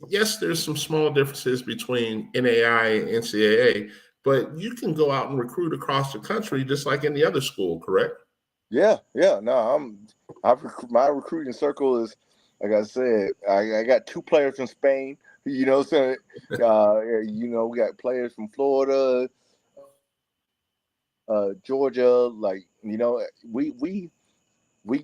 yes, there's some small differences between NAI and NCAA, but you can go out and recruit across the country just like any other school, correct? Yeah, yeah. No, my recruiting circle is like I said. I got 2 players from Spain. So we got players from Florida, Georgia. Like we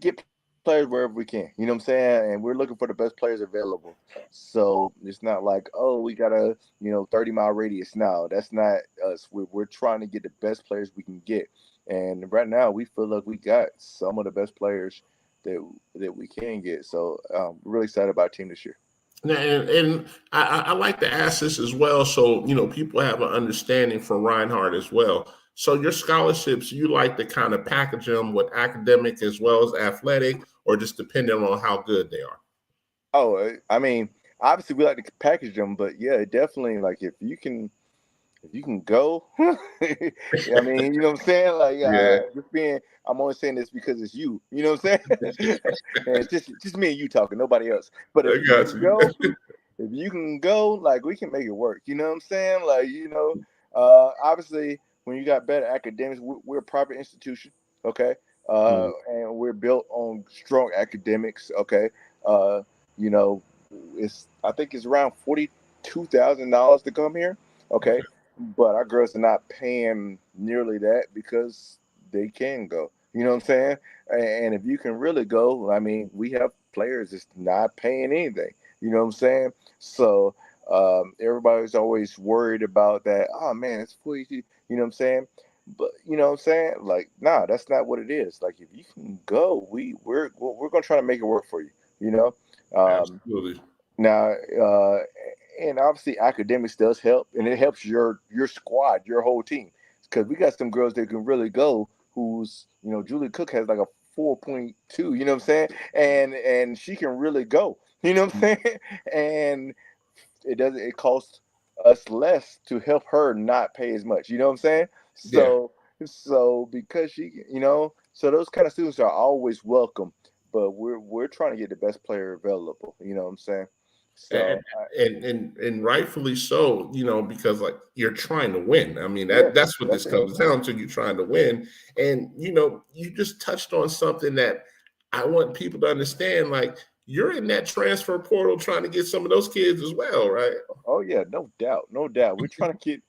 get players wherever we can. You know what I'm saying? And we're looking for the best players available. So it's not like, oh, we got a 30-mile radius. No, that's not us. We're trying to get the best players we can get. And right now we feel like we got some of the best players that we can get. So we're really excited about our team this year. And I like to ask this as well, so people have an understanding for Reinhardt as well. So your scholarships, you like to kind of package them with academic as well as athletic, or just depending on how good they are. Oh, I mean, obviously we like to package them, but yeah, definitely like if you can go, I mean, you know what I'm saying? Like, Yeah, I'm only saying this because it's you. You know what I'm saying? And it's just me and you talking, nobody else. But I got you. if you can go, like, we can make it work. You know what I'm saying? Like, obviously, when you got better academics, we're a private institution, okay? Mm. And we're built on strong academics, okay? Uh, you know, I think it's around 40. $2,000 to come here. Okay. But our girls are not paying nearly that because they can go. You know what I'm saying? And if you can really go, I mean, we have players that's not paying anything. You know what I'm saying? So everybody's always worried about that. Oh man, it's full. You know what I'm saying? But you know what I'm saying? Like, nah, that's not what it is. Like, if you can go, we're gonna try to make it work for you. You know. Absolutely. Now, and obviously academics does help, and it helps your squad, your whole team, because we got some girls that can really go. Who's Julie Cook has like a 4.2. You know what I'm saying? And she can really go. You know what I'm saying? And it costs us less to help her not pay as much. You know what I'm saying? Yeah. So because so those kind of students are always welcome, but we're trying to get the best player available. You know what I'm saying? And, So and rightfully so, because like you're trying to win. I mean, yeah, that's what this that's it. comes down to. You're trying to win. And you just touched on something that I want people to understand. Like, you're in that transfer portal trying to get some of those kids as well, right? Oh yeah, no doubt, no doubt. We're trying to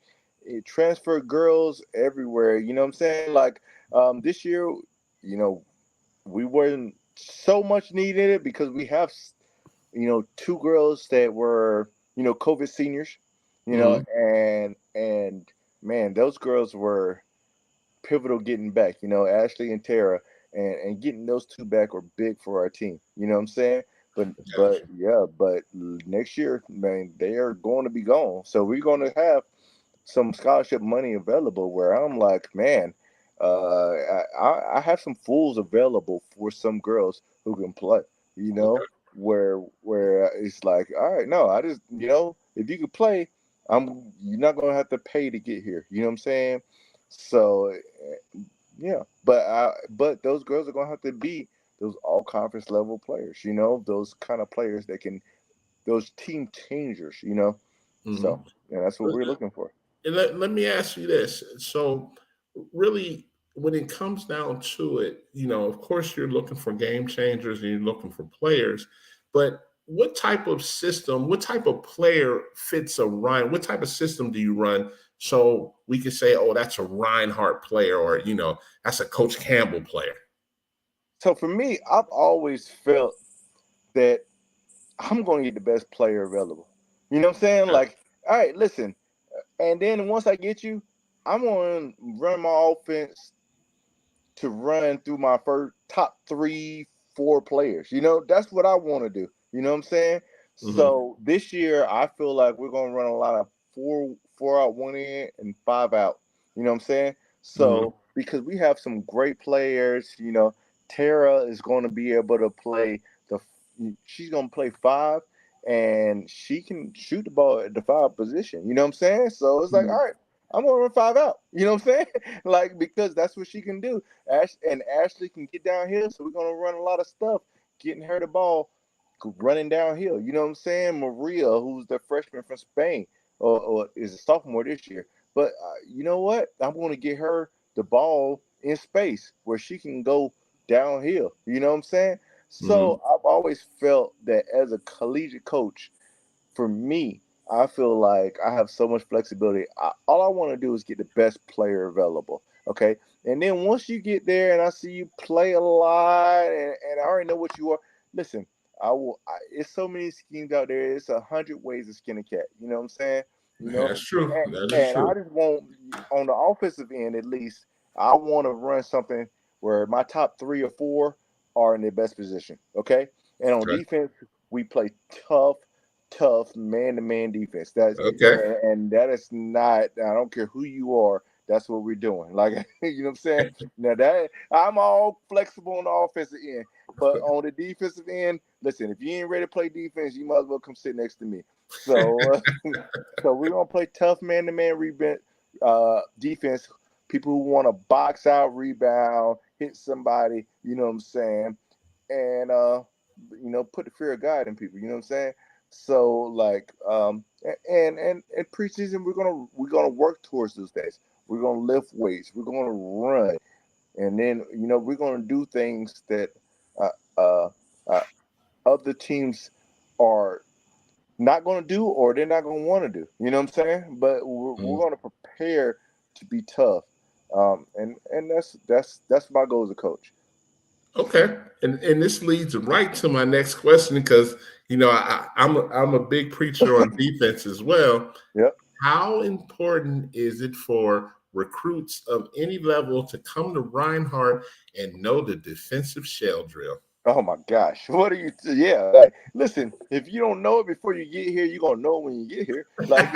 get transfer girls everywhere. You know what I'm saying? Like this year, we weren't so much needed it because we have two girls that were, COVID seniors, Mhm. and man, those girls were pivotal getting back, Ashley and Tara, and getting those two back were big for our team. You know what I'm saying? But Gotcha. yeah, but next year, man, they are going to be gone. So we're going to have some scholarship money available where I'm like, man, I have some fools available for some girls who can play, Okay. where it's like, all right, no, I just, if you could play, you're not gonna have to pay to get here. You know what I'm saying? So yeah, but those girls are gonna have to be those all conference level players, those kind of players that can those team changers, So Mhm. yeah, that's what we're looking for. And let me ask you this. So, really, when it comes down to it, of course, you're looking for game changers and you're looking for players, but what type of system, what type of player fits a Ryan? What type of system do you run so we can say, oh, that's a Reinhardt player, or, that's a Coach Campbell player? So for me, I've always felt that I'm going to get the best player available. You know what I'm saying? Like, all right, listen, and then once I get you, I'm going to run my offense to run through my first top 3, 4 players. That's what I want to do. You know what I'm saying? Hmm. So this year, I feel like we're going to run a lot of four out, one in, and 5 out. You know what I'm saying? Hmm. So because we have some great players, Tara is going to be able to play the. She's going to play 5, and she can shoot the ball at the 5 position. You know what I'm saying? So it's like, all right, I'm gonna run 5 out. You know what I'm saying? Like, because that's what she can do. Ashley can get downhill, so we're gonna run a lot of stuff, getting her the ball, running downhill. You know what I'm saying? Maria, who's the freshman from Spain, or is a sophomore this year. But you know what? I'm gonna get her the ball in space where she can go downhill. You know what I'm saying? Hmm. So I've always felt that as a collegiate coach, for me, I feel like I have so much flexibility. All I want to do is get the best player available. Okay. And then once you get there and I see you play a lot and I already know what you are, listen, it's so many schemes out there. It's 100 ways to skin a cat. You know what I'm saying? You know, That's true. and, That is and I true. just want, on the offensive end at least, I want to run something where my top 3 or 4 are in their best position. Okay. And on Okay. defense, we play tough man-to-man defense. Okay. And that is not. I don't care who you are. That's what we're doing. Like you know what I'm saying. Now that I'm all flexible on the offensive end, but on the defensive end, listen. If you ain't ready to play defense, you might as well come sit next to me. So, so we're gonna play tough man-to-man defense. People who want to box out, rebound, hit somebody. You know what I'm saying, and put the fear of God in people. You know what I'm saying. So like and preseason we're gonna work towards those days. We're gonna lift weights. We're gonna run, and then we're gonna do things that uh, uh, uh, other teams are not going to do or they're not going to want to do. You know what I'm saying? But we're Mm. going to prepare to be tough, and that's my goal as a coach. Okay, and this leads right to my next question because I'm a big preacher on defense as well. Yep. How important is it for recruits of any level to come to Reinhardt and know the defensive shell drill? Oh my gosh, what are you? Yeah, like listen, if you don't know it before you get here, you're gonna know it when you get here. Like,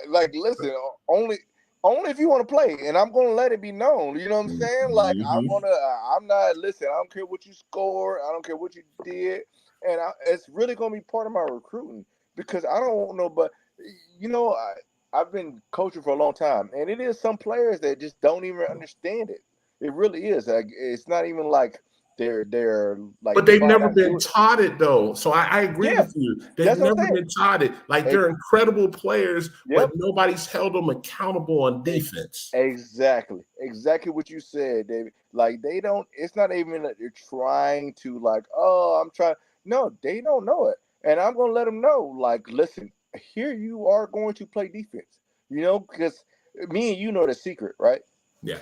like listen, only if you want to play, and I'm gonna let it be known. You know what I'm saying? Like I'm not. Listen, I don't care what you score, I don't care what you did, and it's really gonna be part of my recruiting because I don't want no. But I've been coaching for a long time, and it is some players that just don't even understand it. It really is. Like, it's not even like they're like But they've trying never not to do been it. taught it though. So I agree Yeah, with you. They've that's what I'm never saying. been taught it. Like Ex- they're incredible players, but Yep, nobody's held them accountable on defense. exactly what you said, David. Like they don't. It's not even that they're trying to like. Oh, I'm trying. No, they don't know it, and I'm gonna let them know. Like, listen, here you are going to play defense. Because me and you know the secret, right? Yeah.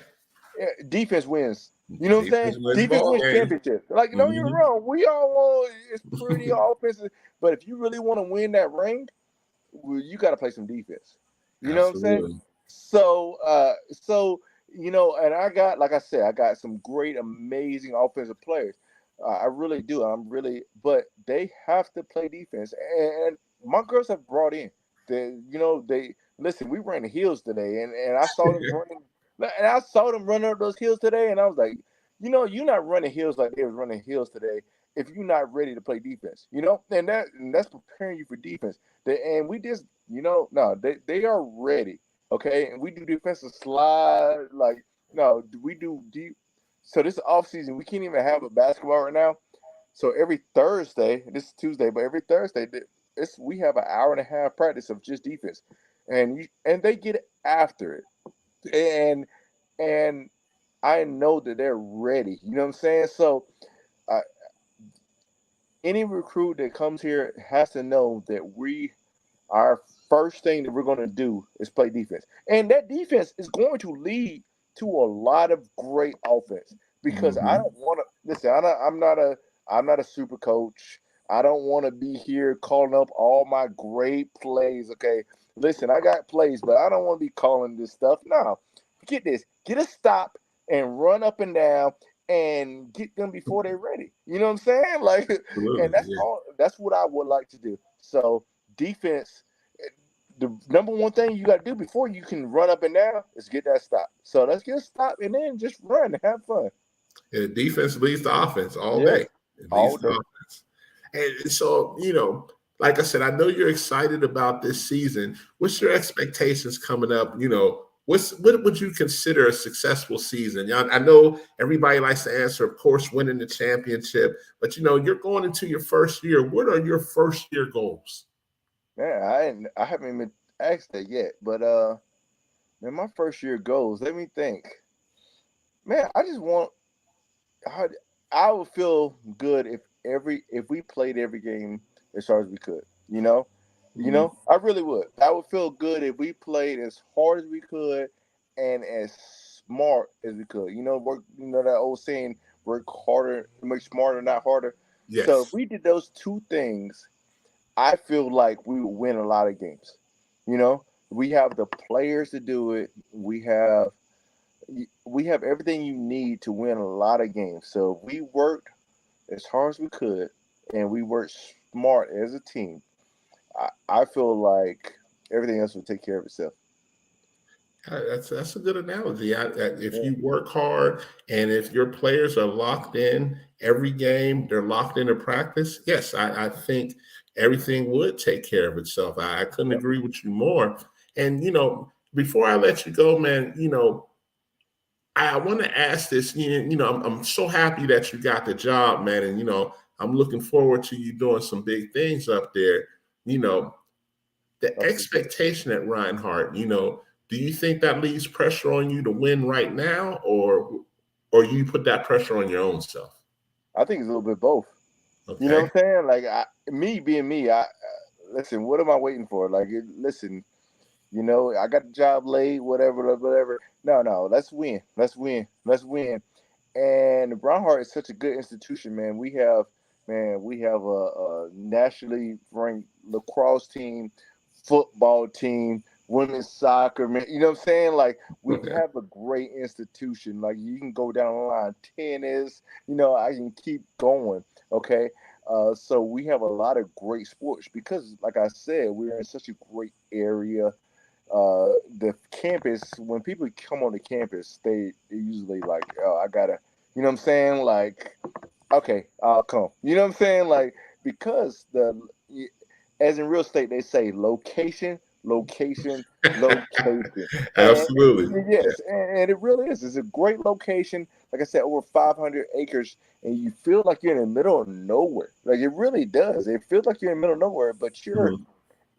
Defense wins. You know what I'm saying? Defense wins Defense ball wins games. championships. Like, don't get me Mhm. wrong. We all want it's pretty offensive, but if you really want to win that ring, well, you got to play some defense. You know what I'm saying? Absolutely. So and like I said, I got some great, amazing offensive players. I really do. But they have to play defense. And my girls have brought in. They listen. We ran the hills today, and I saw them running. And I saw them running up those hills today, and I was like, you're not running hills like they was running hills today if you're not ready to play defense. And that's preparing you for defense. And we just, no, they are ready. Okay, and we do defensive slide. Like, no, we do deep. So this off season, we can't even have a basketball right now. So every Thursday, this is Tuesday, but every Thursday, we have an hour and a half practice of just defense, and they get after it, and and I know that they're ready. You know what I'm saying? So uh, any recruit that comes here has to know that our first thing that we're going to do is play defense. And that defense is going to lead to a lot of great offense because I Mhm. don't want to listen. I'm not a super coach. I don't want to be here calling up all my great plays. Okay, listen, I got plays, but I don't want to be calling this stuff. No, get this. Get a stop and run up and down and get them before they're ready. You know what I'm saying? Like, and Absolutely. that's Yeah. all. That's what I would like to do. So defense, the number one thing you got to do before you can run up and down is get that stop. So let's get a stop and then just run and have fun. And the defense leads the offense all Yes, day. It leads all the day. offense. And so, like I said, I know you're excited about this season. What's your expectations coming up? What would you consider a successful season? I know everybody likes to answer, of course, winning the championship, but you're going into your first year. What are your first year goals? Man, I haven't even asked that yet, but man, my first year goals. Let me think. Man, I just want. I, I would feel good if we played every game as hard as we could. Mhm. I really would. I would feel good if we played as hard as we could and as smart as we could. Work. That old saying, work harder, make smarter, not harder. So if Yes. we did those two things, I feel like we would win a lot of games. We have the players to do it. We have everything you need to win a lot of games. So we worked as hard as we could, and we worked smart as a team. I feel like everything else will take care of itself. That's a good analogy. If Yeah. you work hard and if your players are locked in every game, they're locked into practice. Yes, I think everything would take care of itself. I couldn't Yep. agree with you more. And before I let you go, man, I want to ask this. I'm so happy that you got the job, man, and I'm looking forward to you doing some big things up there. You know, the I appreciate it. expectation at Reinhardt, do you think that leaves pressure on you to win right now, or you put that pressure on your own self? I think it's a little bit both. You know Okay. what I'm saying? Like me being me, listen, what am I waiting for? Like, listen, you know, I got the job late, whatever, whatever. No, let's win. Let's win. Let's win. And Brownhart is such a good institution, man. We have a nationally ranked lacrosse team, football team, women's soccer, man. You know what I'm saying? Like, we Okay. have a great institution. Like, you can go down the line, tennis, you know, I can keep going. Okay. So we have a lot of great sports because, like I said, we're in such a great area. The campus, when people come on the campus, they usually like, oh, I gotta, you know what I'm saying? Like, okay, I'll come. You know what I'm saying? Like, because as in real estate, they say location, location, location. And Absolutely. yes, and it really is. It's a great location. Like I said, over 500 acres, and you feel like you're in the middle of nowhere. Like, it really does. It feels like you're in the middle of nowhere, but you're Mhm.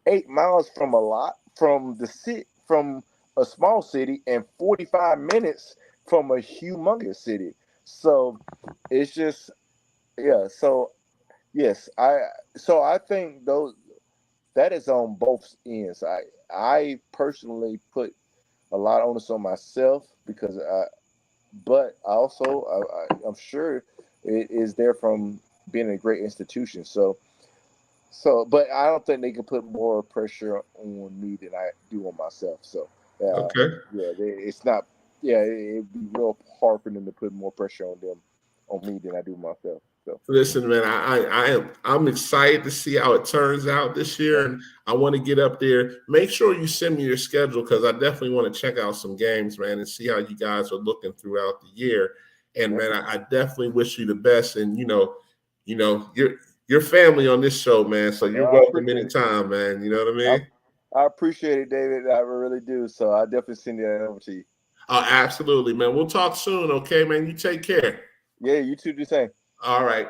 8 miles from the city, from a small city, and 45 minutes from a humongous city. So it's just, yeah. So yes, I think those, that is on both ends. I personally put a lot of onus on myself because but also I'm sure it is there from being a great institution. But I don't think they can put more pressure on me than I do on myself. So, Okay. it's not. Yeah, it'd be real hard for them to put more pressure on me than I do myself. So, Listen, man, I'm excited to see how it turns out this year, and I want to get up there. Make sure you send me your schedule because I definitely want to check out some games, man, and see how you guys are looking throughout the year. And man, I definitely wish you the best. And your family on this show, man. So you're I welcome appreciate it. anytime, man. You know what I I, mean? I appreciate it, David. I really do. So I definitely send that over to you. Oh, absolutely, man. We'll talk soon, okay, man. You take care. Yeah, you too. Do the same. All right.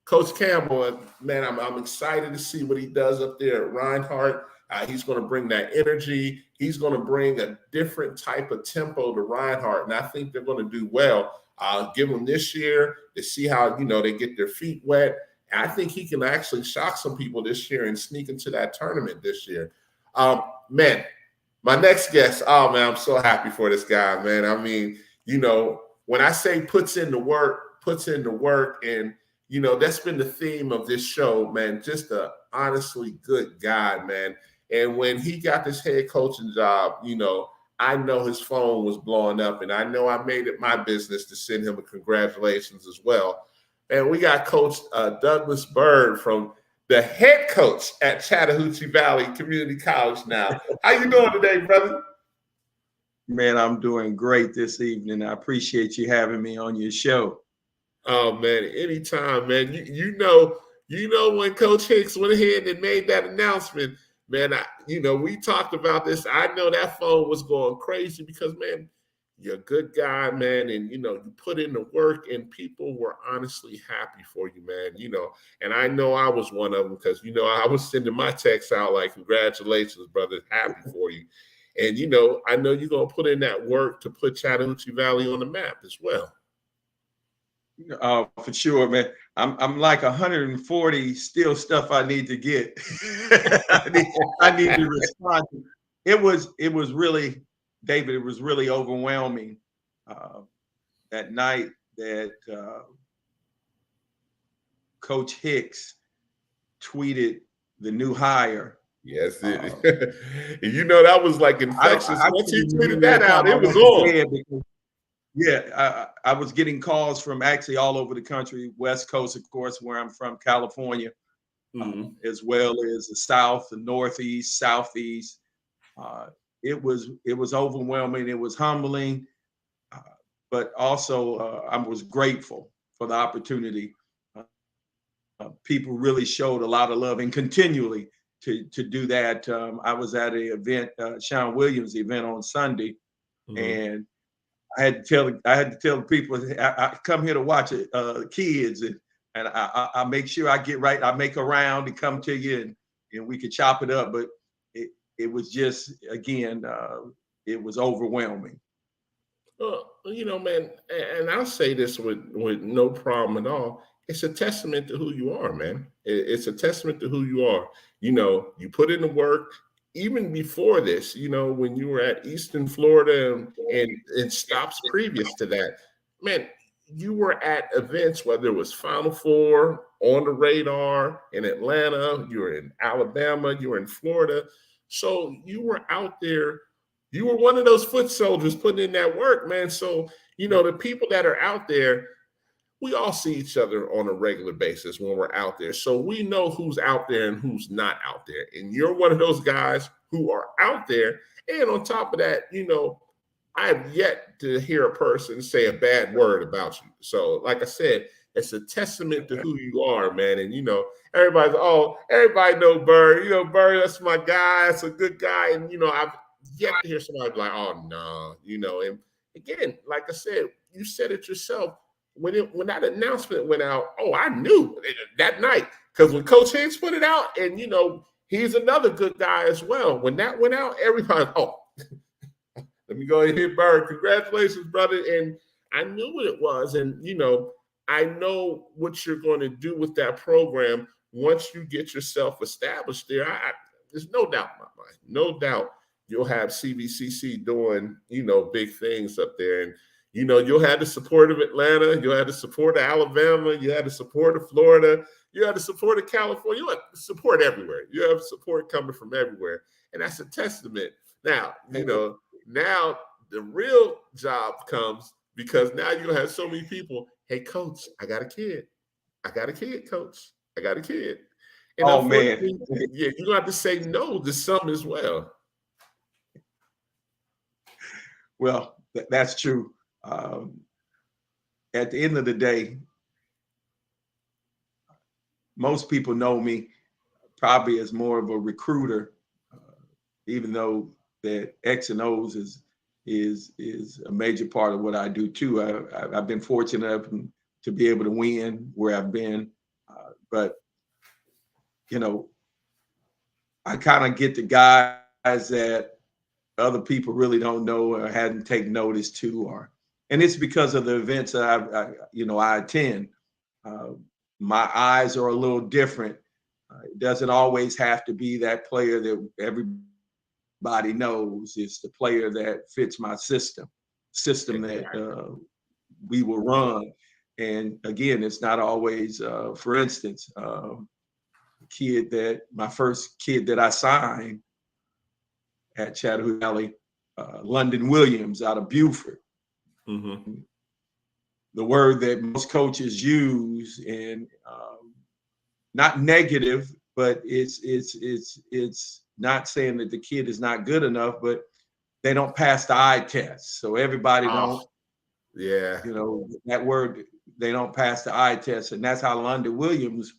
Coach Campbell, man, I'm excited to see what he does up there at Reinhardt. He's going to bring that energy. He's going to bring a different type of tempo to Reinhardt, and I think they're going to do well. Give him this year to see how they get their feet wet. And I think he can actually shock some people this year and sneak into that tournament this year. Man, my next guest. Oh man, I'm so happy for this guy, man. I mean, when I say puts in the work, and that's been the theme of this show, man. Just a honestly good guy, man. And when he got this head coaching job, I know his phone was blowing up, and I know I made it my business to send him a congratulations as well. And we got Coach Douglas Bird, from the head coach at Chattahoochee Valley Community College now. How you doing today, brother? Man, I'm doing great this evening. I appreciate you having me on your show. Oh man, anytime, man. You know when Coach Hicks went ahead and made that announcement, man. We talked about this. I know that phone was going crazy because, man, you're a good guy, man, and you put in the work, and people were honestly happy for you, man. And I know I was one of them because I was sending my texts out like, "Congratulations, brother, happy for you." And I know you're gonna put in that work to put Chattahoochee Valley on the map as well. For sure, man. I'm like 140 still stuff I need to get. I need to respond. It was really, David, it was really overwhelming that night that Coach Hicks tweeted the new hire. Yes, it. That was like infectious. Once he tweeted that out, it was on. Yeah, I was getting calls from actually all over the country, West Coast, of course, where I'm from, California, as well as the South, the Northeast, Southeast. It was overwhelming. It was humbling, but also I was grateful for the opportunity. People really showed a lot of love and continually to do that. I was at an event, Sean Williams event on Sunday, and I had to tell people I come here to watch it, kids, and I make sure I get right. I make a round and come to you, and we could chop it up. But it was just, again, it was overwhelming. Man, and I'll say this with no problem at all. it's a testament to who you are, man. It's a testament to who you are. You know, you put in the work. Even before this, you know, when you were at Eastern Florida and stops previous to that, man, you were at events, whether it was Final Four, on the radar in Atlanta, you were in Alabama, you were in Florida. So you were out there. You were one of those foot soldiers putting in that work, man. So, you know, the people that are out there, we all see each other on a regular basis when we're out there. So we know who's out there and who's not out there. And you're one of those guys who are out there. And on top of that, you know, I have yet to hear a person say a bad word about you. So, like I said, it's a testament to who you are, man. And, you know, everybody know Bird. You know, Bird, that's my guy. That's a good guy. And, you know, I've yet to hear somebody be like, oh, no, you know. And again, like I said, you said it yourself. When that announcement went out, I knew that night, because when Coach Higgs put it out, and you know he's another good guy as well. When that went out, everybody, let me go ahead and hit Bird. Congratulations, brother. And I knew what it was, and you know I know what you're going to do with that program once you get yourself established there. There's no doubt in my mind, no doubt you'll have CVCC doing big things up there. And you'll have the support of Atlanta. You'll have the support of Alabama. You have the support of Florida. You have the support of California. You have support everywhere. You have support coming from everywhere. And that's a testament. Now, now the real job comes, because now you'll have so many people. Hey, coach, I got a kid. I got a kid, coach. I got a kid. And man. Yeah, you're going to have to say no to some as well. Well, that's true. At the end of the day, most people know me probably as more of a recruiter, even though that X and O's is a major part of what I do too. I've been fortunate to be able to win where I've been, but I kind of get the guys that other people really don't know or hadn't taken notice to, and it's because of the events that I attend. My eyes are a little different. It doesn't always have to be that player that everybody knows. It's the player that fits my system that we will run. And again, it's not always, for instance, my first kid that I signed at Chattahoochee Valley, London Williams out of Beaufort. Mm-hmm. The word that most coaches use, and not negative, but it's not saying that the kid is not good enough, but they don't pass the eye test. So everybody don't. Yeah. That word, they don't pass the eye test, and that's how London Williams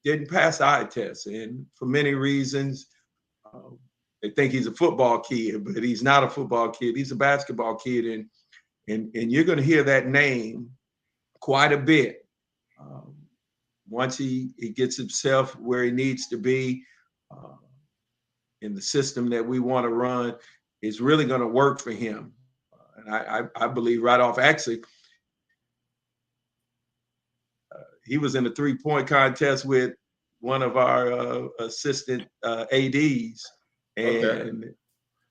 didn't pass the eye test, and for many reasons. They think he's a football kid, but he's not a football kid. He's a basketball kid, and you're going to hear that name quite a bit once he gets himself where he needs to be in the system that we want to run. It's really going to work for him, and I believe right off. Actually, he was in a 3-point contest with one of our assistant ADs. And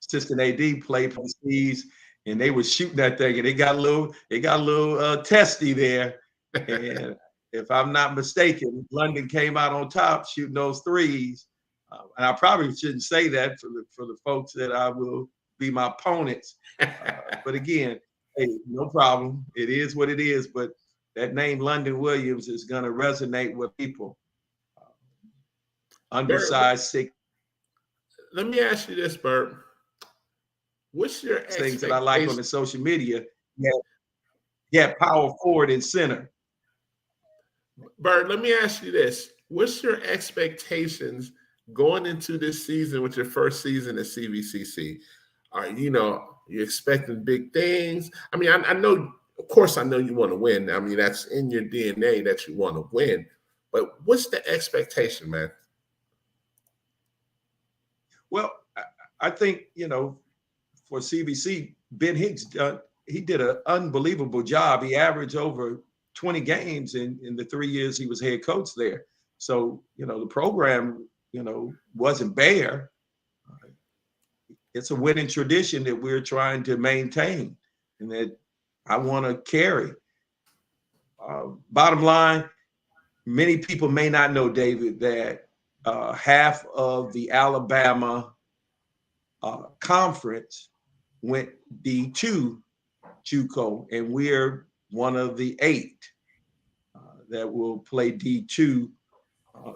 assistant AD played for the Seas, and they were shooting that thing, and it got a little testy there. And if I'm not mistaken, London came out on top shooting those threes. And I probably shouldn't say that for the folks that I will be my opponents. But again, hey, no problem. It is what it is. But that name London Williams is going to resonate with people. Undersized, 6. Let me ask you this, Bert. What's your things that I like on the social media? Yeah, power forward and center. Bert, let me ask you this. What's your expectations going into this season with your first season at CVCC? You're expecting big things. I mean, I know, of course, I know you want to win. I mean, that's in your DNA that you want to win. But what's the expectation, man? Well, I think, for CVC, Ben Higgs, he did an unbelievable job. He averaged over 20 games in the 3 years he was head coach there. So, the program, wasn't bare. It's a winning tradition that we're trying to maintain and that I want to carry. Bottom line, many people may not know, David, that half of the Alabama conference went D2 JUCO, and we're one of the 8 that will play D2.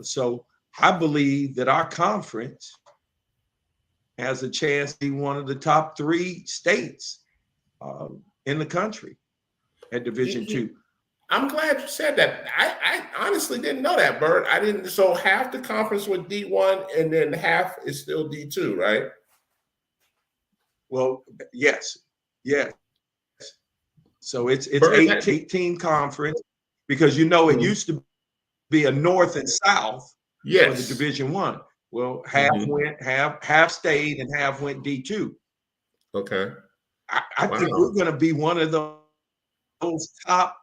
So I believe that our conference has a chance to be one of the top 3 states in the country at Division II. I'm glad you said that. I honestly didn't know that, Bert. I didn't. So half the conference with D1 and then half is still D2, right? Well, yes. So it's Bert, 18 conference because it used to be a north and south for the Division I. Well, half stayed and half went D2. Okay. I think we're going to be one of those top.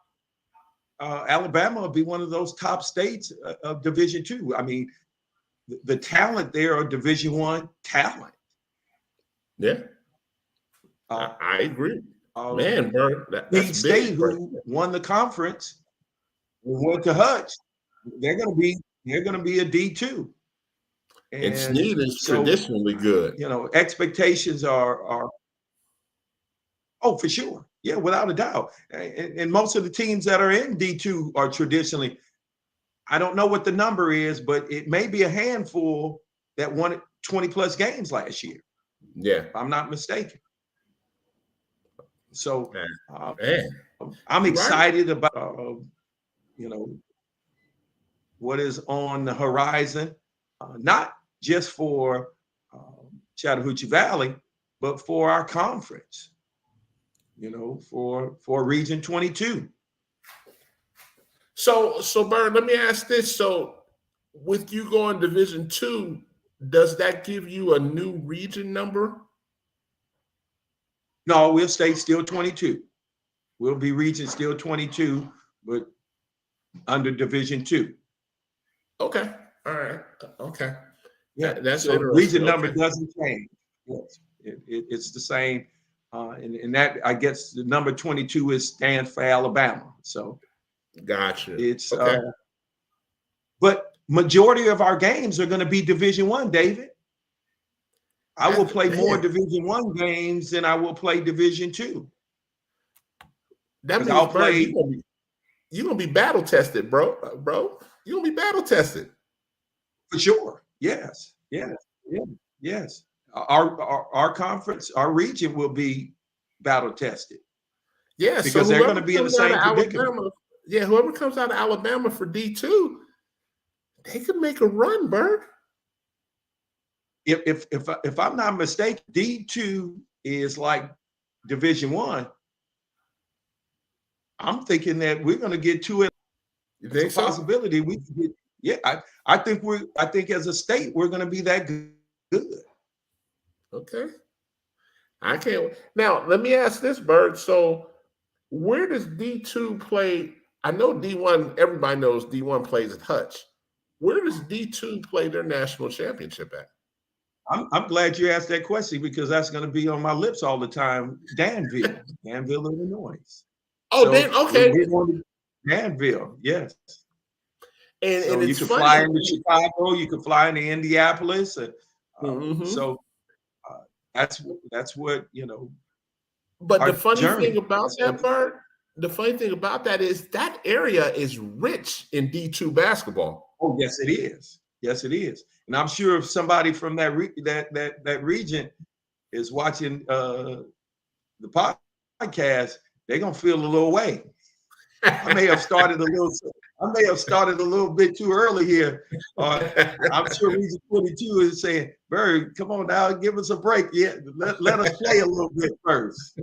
Alabama will be one of those top states of Division II. I mean, the talent there are Division I talent. Yeah, I agree. Man, Bert, that's Big State, who won the conference, went to Hutch. They're going to be a D2. And Snead is traditionally good. Expectations are for sure. Yeah, without a doubt. And most of the teams that are in D2 are traditionally, I don't know what the number is, but it may be a handful that won 20 plus games last year. Yeah. If I'm not mistaken. So man. I'm excited about, what is on the horizon, not just for Chattahoochee Valley, but for our conference. For Region 22. So Bert, let me ask this. So with you going Division II, does that give you a new region number? No, we'll stay still 22. We'll be region still 22, but under Division II. Okay. All right. Okay. Yeah, that's so interesting. region number doesn't change. Yes. It's the same. And that, I guess, the number 22 stands for Alabama. So gotcha. It's okay. But majority of our games are going to be Division I, David. I will play more Division I games than I will play Division II. That means I'll play. You're gonna be battle tested, bro. You're gonna be battle tested. For sure. Yes. Our conference, our region will be battle tested. Yeah, because they're going to be in the same predicament. Yeah, whoever comes out of Alabama for D2, they could make a run, Bert. If I'm not mistaken, D2 is like Division I. I'm thinking that we're going to get to it. You think it's a possibility we can get. Yeah, I think as a state we're going to be that good. Okay. I can't. Now, let me ask this, Bert. So, where does D2 play? I know D1, everybody knows D1 plays at Hutch. Where does D2 play their national championship at? I'm glad you asked that question because that's going to be on my lips all the time. Danville, Illinois. Oh, so okay. Danville, yes. And so you can fly into Chicago, you can fly into Indianapolis. So that's what, But the funny thing about that, Bert, the funny thing about that is that area is rich in D2 basketball. Oh, yes, it is. Yes, it is. And I'm sure if somebody from that region is watching the podcast, they're gonna feel a little way. I may have started a little bit too early here. I'm sure Region 22 is saying, "Bird, come on now, give us a break. Yeah, let us play a little bit first."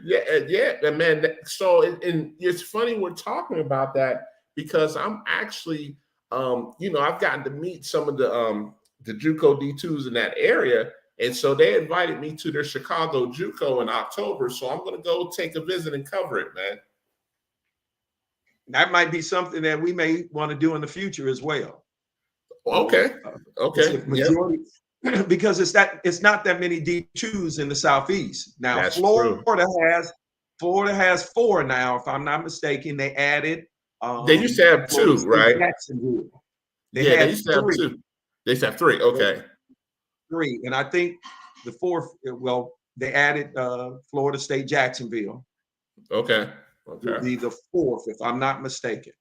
yeah, man. So, and it's funny we're talking about that because I'm actually, I've gotten to meet some of the JUCO D2s in that area. And so they invited me to their Chicago JUCO in October. So I'm going to go take a visit and cover it, man. that might be something that we may want to do in the future as well. Okay. Okay. It's a majority, because it's not that many D2s in the Southeast. Now, That's Florida true. has 4 now, if I'm not mistaken. They added. They used to have 2, right? Jacksonville. They used to have 2. They used to have 3. Okay. 3, and I think the 4th. Well, they added Florida State Jacksonville. Okay. Would be the 4th, if I'm not mistaken.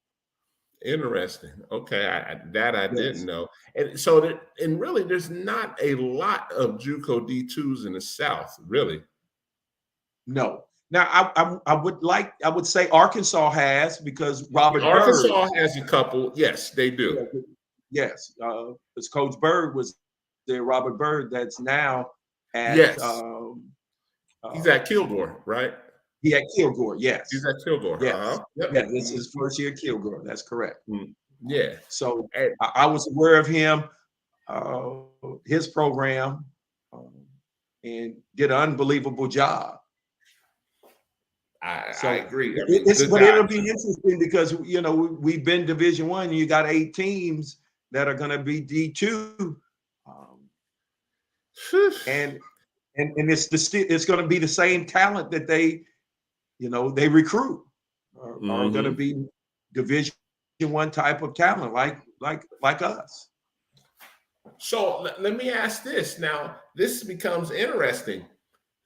Interesting. Okay, I Yes. didn't know. And so, and really, there's not a lot of JUCO D2s in the South, really. No. Now, I would say Arkansas has, because Robert Arkansas Byrd, has a couple. Yes, they do. yes, because Coach Byrd was there. Robert Byrd, that's now at Yes. He's at Kilgore, right? He at Kilgore. Yes. He's at Kilgore. Yes. Yep. Yeah, this is his first year at Kilgore. That's correct. Yeah. So I was aware of him, his program, and did an unbelievable job. I agree. But it'll be interesting because we've been Division I. You got 8 teams that are going to be D2, and it's going to be the same talent that they recruit are going to be Division I type of talent like us. So let me ask this. Now, this becomes interesting.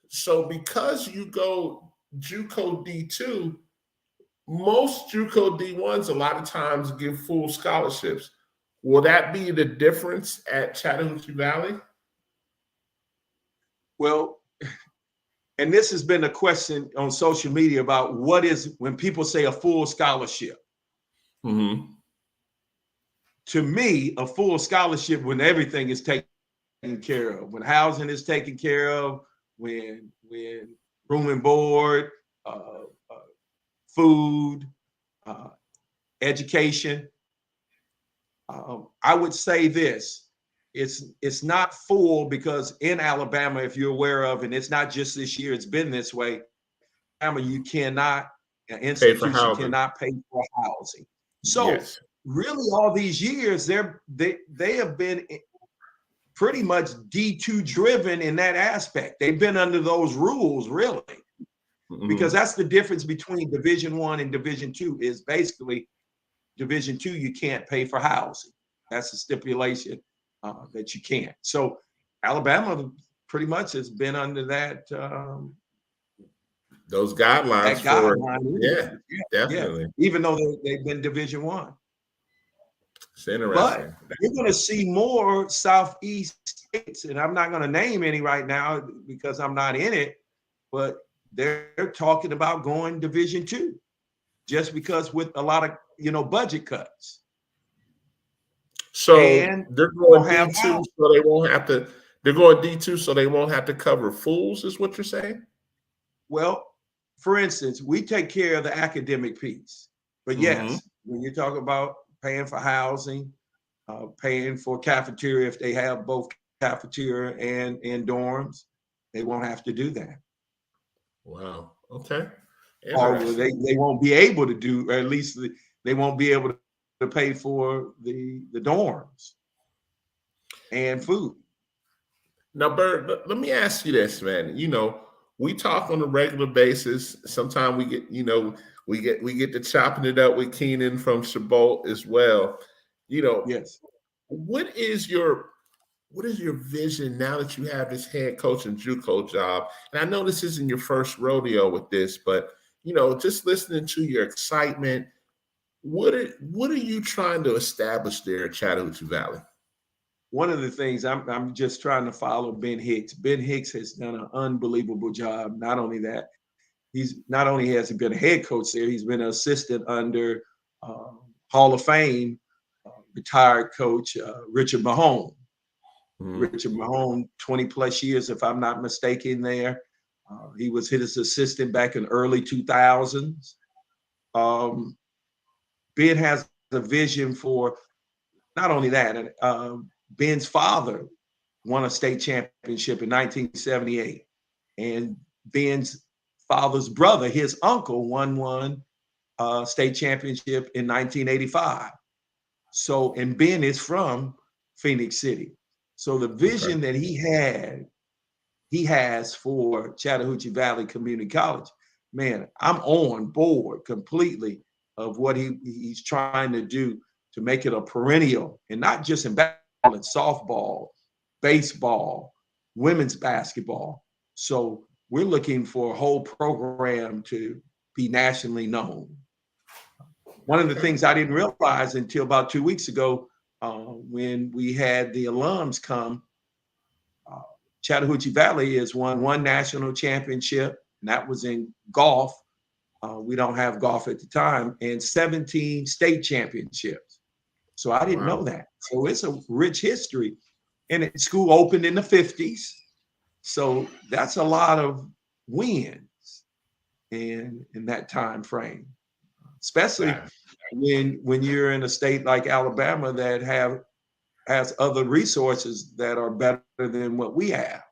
So because you go JUCO D2, most JUCO D1s a lot of times give full scholarships. Will that be the difference at Chattahoochee Valley? Well, and this has been a question on social media about what is, when people say a full scholarship. Mm-hmm. To me, a full scholarship when everything is taken care of, when housing is taken care of, when room and board, food, education. I would say this. It's not full because in Alabama, if you're aware of, and it's not just this year, it's been this way. Alabama, you cannot, an institution cannot pay for housing. So yes. Really, all these years, they have been pretty much D2 driven in that aspect. They've been under those rules, really, because that's the difference between Division I and Division II. Is basically Division II, you can't pay for housing. That's the stipulation that you can't. So Alabama pretty much has been under that. Those guidelines. Yeah, definitely. Yeah. Even though they've been Division I. It's interesting. But you're going to see more Southeast states, and I'm not going to name any right now because I'm not in it, but they're talking about going Division II just because with a lot of, budget cuts. So they're going D2 so they won't have to, they're going D2 so they won't have to cover fools, is what you're saying? Well, for instance, we take care of the academic piece, but yes, when you talk about paying for housing, paying for cafeteria, if they have both cafeteria and dorms, they won't have to do that. Wow. Okay. Or they won't be able to do, or at least they won't be able to pay for the dorms and food. Now, Bert, let me ask you this, man. We talk on a regular basis. Sometimes we get, we get to chopping it up with Keenan from Chabot as well. Yes. What is your vision now that you have this head coach and JUCO job? And I know this isn't your first rodeo with this, but just listening to your excitement, what are you trying to establish there at Chattahoochee Valley? One of the things I'm just trying to follow Ben Hicks. Ben Hicks has done an unbelievable job. Not only that, not only has he been a head coach there, he's been an assistant under Hall of Fame retired coach Richard Mahone. Richard Mahone, 20 plus years, if I'm not mistaken there. He was his assistant back in early 2000s. Ben has a vision for not only that, Ben's father won a state championship in 1978. And Ben's father's brother, his uncle, won one state championship in 1985. So, and Ben is from Phoenix City. So the vision that he has for Chattahoochee Valley Community College, man, I'm on board completely of what he's trying to do to make it a perennial, and not just in basketball and softball, baseball, women's basketball. So we're looking for a whole program to be nationally known. One of the things I didn't realize until about 2 weeks ago, when we had the alums come, Chattahoochee Valley has won one national championship, and that was in golf. We don't have golf at the time, and 17 state championships. So I didn't know that. So it's a rich history. And the school opened in the 50s. So that's a lot of wins in that time frame, especially when you're in a state like Alabama that has other resources that are better than what we have.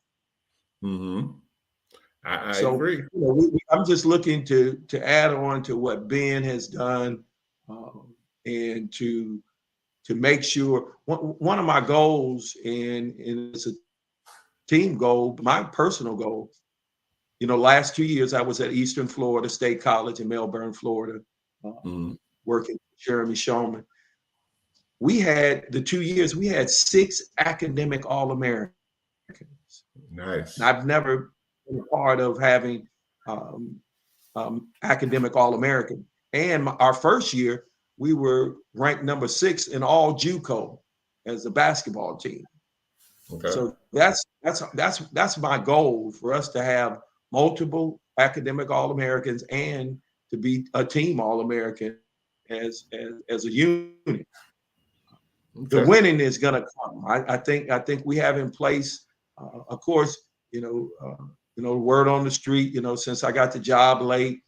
Mm-hmm. I agree. You know, I'm just looking to add on to what Ben has done, and to make sure one of my goals, and it's a team goal, my personal goal. You know, last 2 years I was at Eastern Florida State College in Melbourne, Florida, working with Jeremy Shulman. We had the 2 years, we had 6 academic All-Americans. Nice. And I've never been a part of having academic All-American. And our first year, we were ranked number 6 in all JUCO as a basketball team. Okay. So that's my goal, for us to have multiple academic All-Americans and to be a team All-American as a unit. Okay. The winning is going to come. I think we have in place. Of course, the word on the street. Since I got the job late,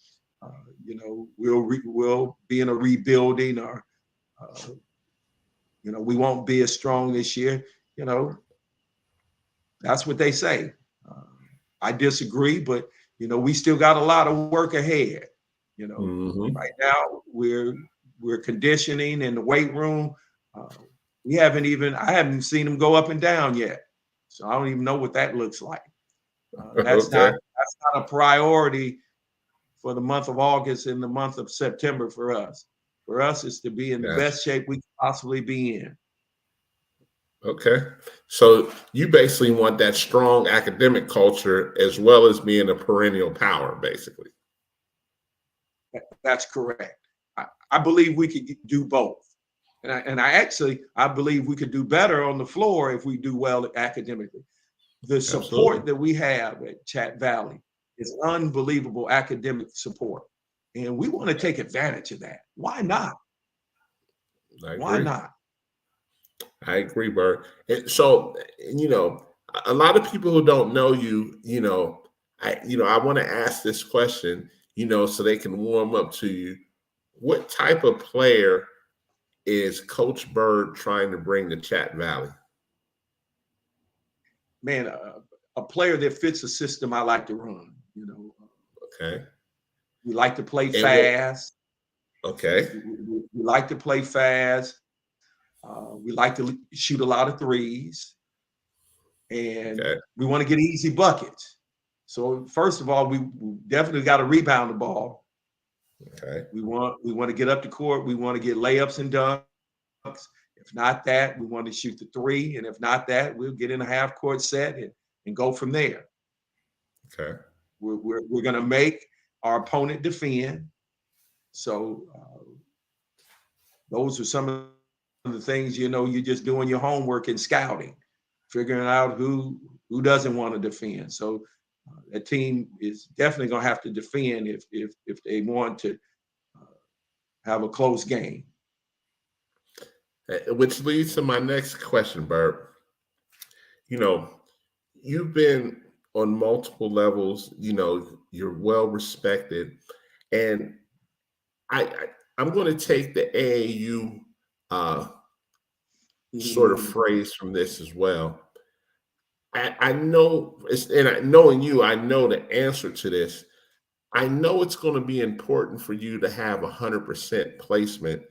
we'll be in a rebuilding, or we won't be as strong this year. That's what they say. I disagree, but we still got a lot of work ahead. Right now we're conditioning in the weight room. I haven't seen them go up and down yet, so I don't even know what that looks like. That's not a priority for the month of August and the month of September for us. For us, it's to be in the best shape we can possibly be in. Okay. So you basically want that strong academic culture as well as being a perennial power, basically. That's correct. I believe we could do both. And I believe we could do better on the floor if we do well academically. The support that we have at Chat Valley is unbelievable academic support. And we want to take advantage of that. Why not? Why not? I agree, Bert. And so, a lot of people who don't know you, I want to ask this question, so they can warm up to you. What type of player is Coach Bird trying to bring to Chat Valley? Man, a player that fits the system I like to run. Okay. We like to play fast. Okay. We like to play fast. We like to shoot a lot of threes, and we want to get easy buckets. So first of all, we definitely got to rebound the ball. Okay. We want to get up the court. We want to get layups and dunks. If not that, we want to shoot the three, and if not that, we'll get in a half court set and go from there. Okay. We're going to make our opponent defend. So those are some of the things, you're just doing your homework and scouting, figuring out who doesn't want to defend. So that team is definitely going to have to defend if they want to have a close game. Which leads to my next question, Bert. You've been on multiple levels. You're well respected, and I'm going to take the AAU sort of phrase from this as well. I know, knowing you, I know the answer to this, I know it's going to be important for you to have 100% placement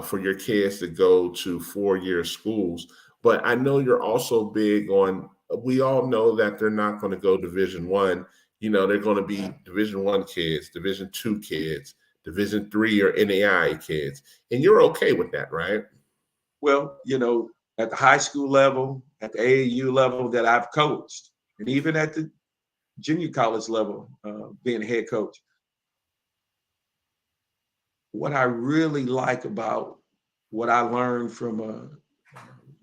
for your kids to go to 4-year schools, but I know you're also big on. We all know that they're not going to go Division 1. You know, they're going to be Division 1 kids, Division 2 kids, Division 3 or NAI kids, and you're okay with that, right? Well, at the high school level, at the AAU level that I've coached, and even at the junior college level, being a head coach, what I really like about what I learned from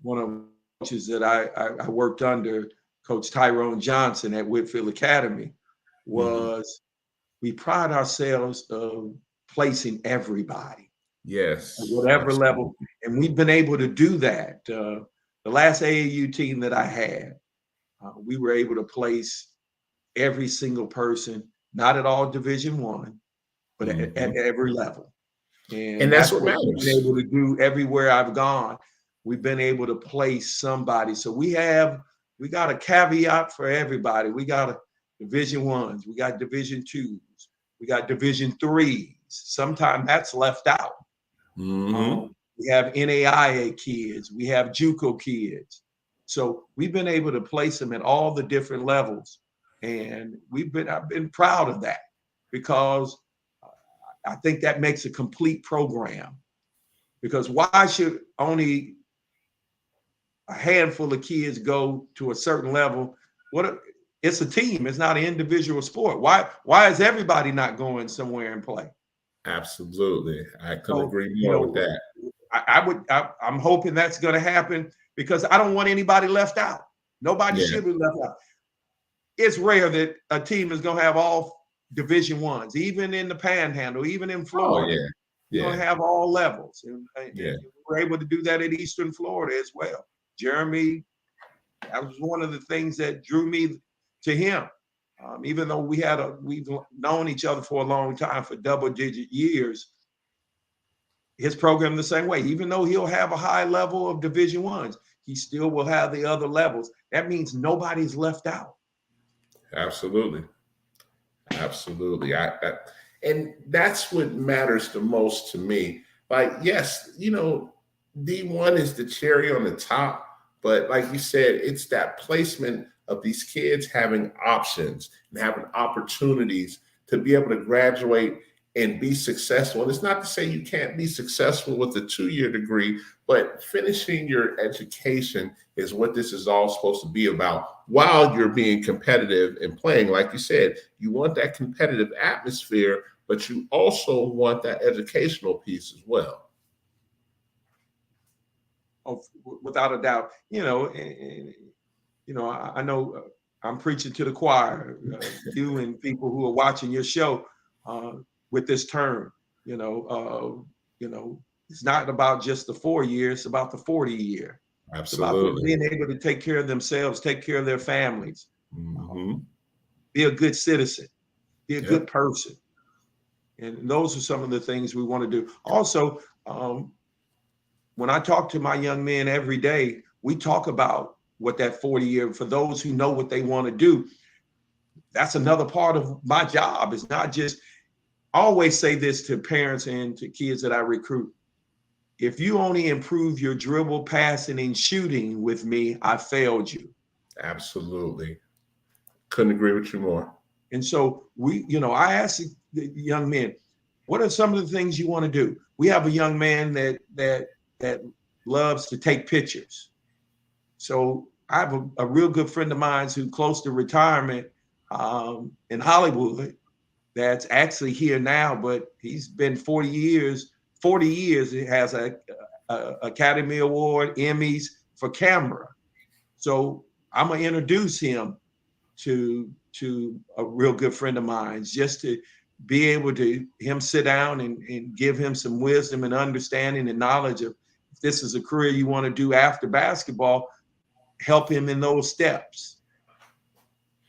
one of the coaches that I worked under, Coach Tyrone Johnson at Whitfield Academy, was we pride ourselves of placing everybody. Yes. At whatever level. And we've been able to do that. The last AAU team that I had, we were able to place every single person, not at all Division 1, but at every level. And that's what we've matters. been able to do everywhere I've gone. We've been able to place somebody. So we got a caveat for everybody. We got Division 1s, we got Division 2s, we got Division 3s. Sometimes that's left out. We have NAIA kids, we have JUCO kids. So we've been able to place them at all the different levels. And I've been proud of that, because I think that makes a complete program. Because why should only a handful of kids go to a certain level? It's a team, it's not an individual sport. Why is everybody not going somewhere and play? Absolutely. I couldn't agree more with that. I'm hoping that's going to happen, because I don't want anybody left out. Nobody should be left out. It's rare that a team is going to have all Division 1s, even in the Panhandle, even in Florida. You're going to have all levels. And we're able to do that in Eastern Florida as well. Jeremy, that was one of the things that drew me to him. Even though we've known each other for a long time, for double-digit years, his program the same way. Even though he'll have a high level of Division 1s, he still will have the other levels. That means nobody's left out. Absolutely. And that's what matters the most to me. Like, yes, D1 is the cherry on the top, but like you said, it's that placement of these kids having options and having opportunities to be able to graduate and be successful. And it's not to say you can't be successful with a 2-year degree, but finishing your education is what this is all supposed to be about, while you're being competitive and playing. Like you said, you want that competitive atmosphere, but you also want that educational piece as well. Oh, without a doubt. I know I'm preaching to the choir, you and people who are watching your show, with this term. It's not about just the 4 years, it's about the 40 year. Absolutely. It's about being able to take care of themselves, take care of their families, be a good citizen, be a good person. And those are some of the things we want to do. Also, when I talk to my young men every day, we talk about what that 40 year, for those who know what they want to do. That's another part of my job. It's not just, I always say this to parents and to kids that I recruit. If you only improve your dribble, passing, and shooting with me, I failed you. Absolutely. Couldn't agree with you more. And so I ask the young men, what are some of the things you want to do? We have a young man that loves to take pictures. So I have a real good friend of mine who's close to retirement in Hollywood, that's actually here now, but he's been 40 years. He has a Academy Award, Emmys for camera. So I'm gonna introduce him to a real good friend of mine, just to be able to sit down and give him some wisdom and understanding and knowledge of, if this is a career you want to do after basketball, help him in those steps.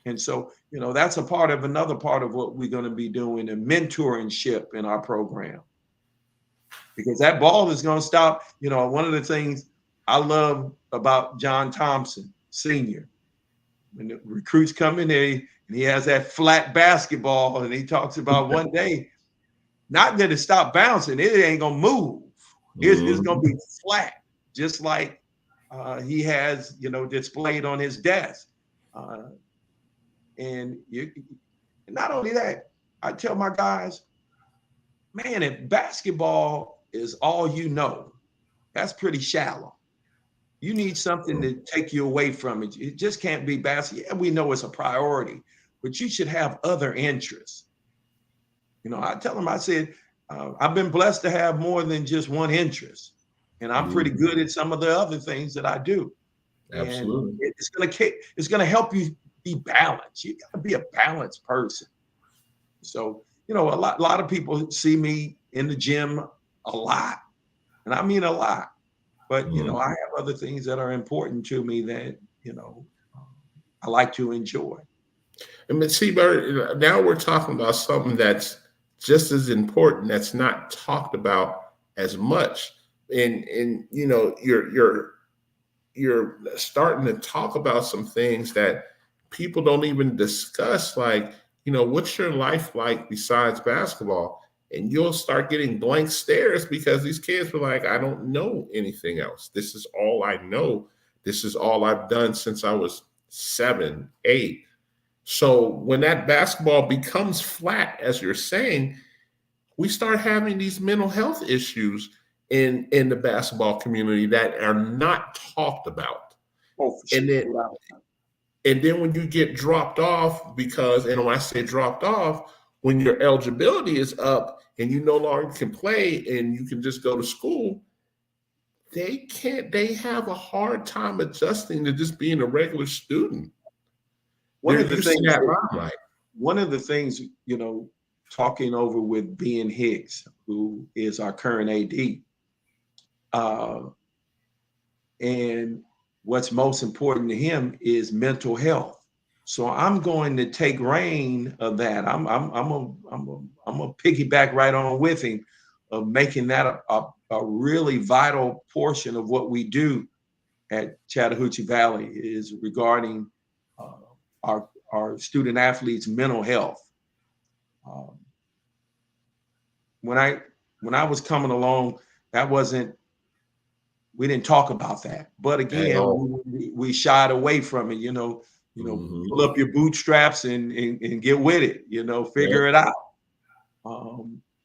And so, that's another part of what we're going to be doing, a mentorship in our program. Because that ball is going to stop. One of the things I love about John Thompson, Sr., when the recruits come in there and he has that flat basketball, and he talks about one day, not that it stopped bouncing, it ain't gonna move. It's gonna be flat, just like he has, displayed on his desk. And not only that, I tell my guys, man, if basketball is all you know, that's pretty shallow. You need something to take you away from it. It just can't be basketball. Yeah, we know it's a priority, but you should have other interests. I tell them, I said, I've been blessed to have more than just one interest, and I'm pretty good at some of the other things that I do. Absolutely. And it's gonna help you be balanced. You gotta be a balanced person. So, a lot of people see me in the gym a lot, and I mean a lot. But I have other things that are important to me that I like to enjoy. I mean, see, Bert, now we're talking about something that's just as important, that's not talked about as much. And you're starting to talk about some things that people don't even discuss, like, what's your life like besides basketball? And you'll start getting blank stares because these kids were like, I don't know anything else. This is all I know. This is all I've done since I was 7, 8. So when that basketball becomes flat, as you're saying, we start having these mental health issues in the basketball community that are not talked about. Oh, for sure. And then when you get dropped off, because, and when I say dropped off, when your eligibility is up and you no longer can play and you can just go to school, they have a hard time adjusting to just being a regular student. One of the things, talking over with Ben Hicks, who is our current AD, and what's most important to him is mental health. So I'm going to take reign of that. I'm a piggyback right on with him of making that a really vital portion of what we do at Chattahoochee Valley is regarding our student athletes' mental health. When I was coming along, we didn't talk about that. But again, we shied away from it. Pull up your bootstraps and get with it. Figure it out.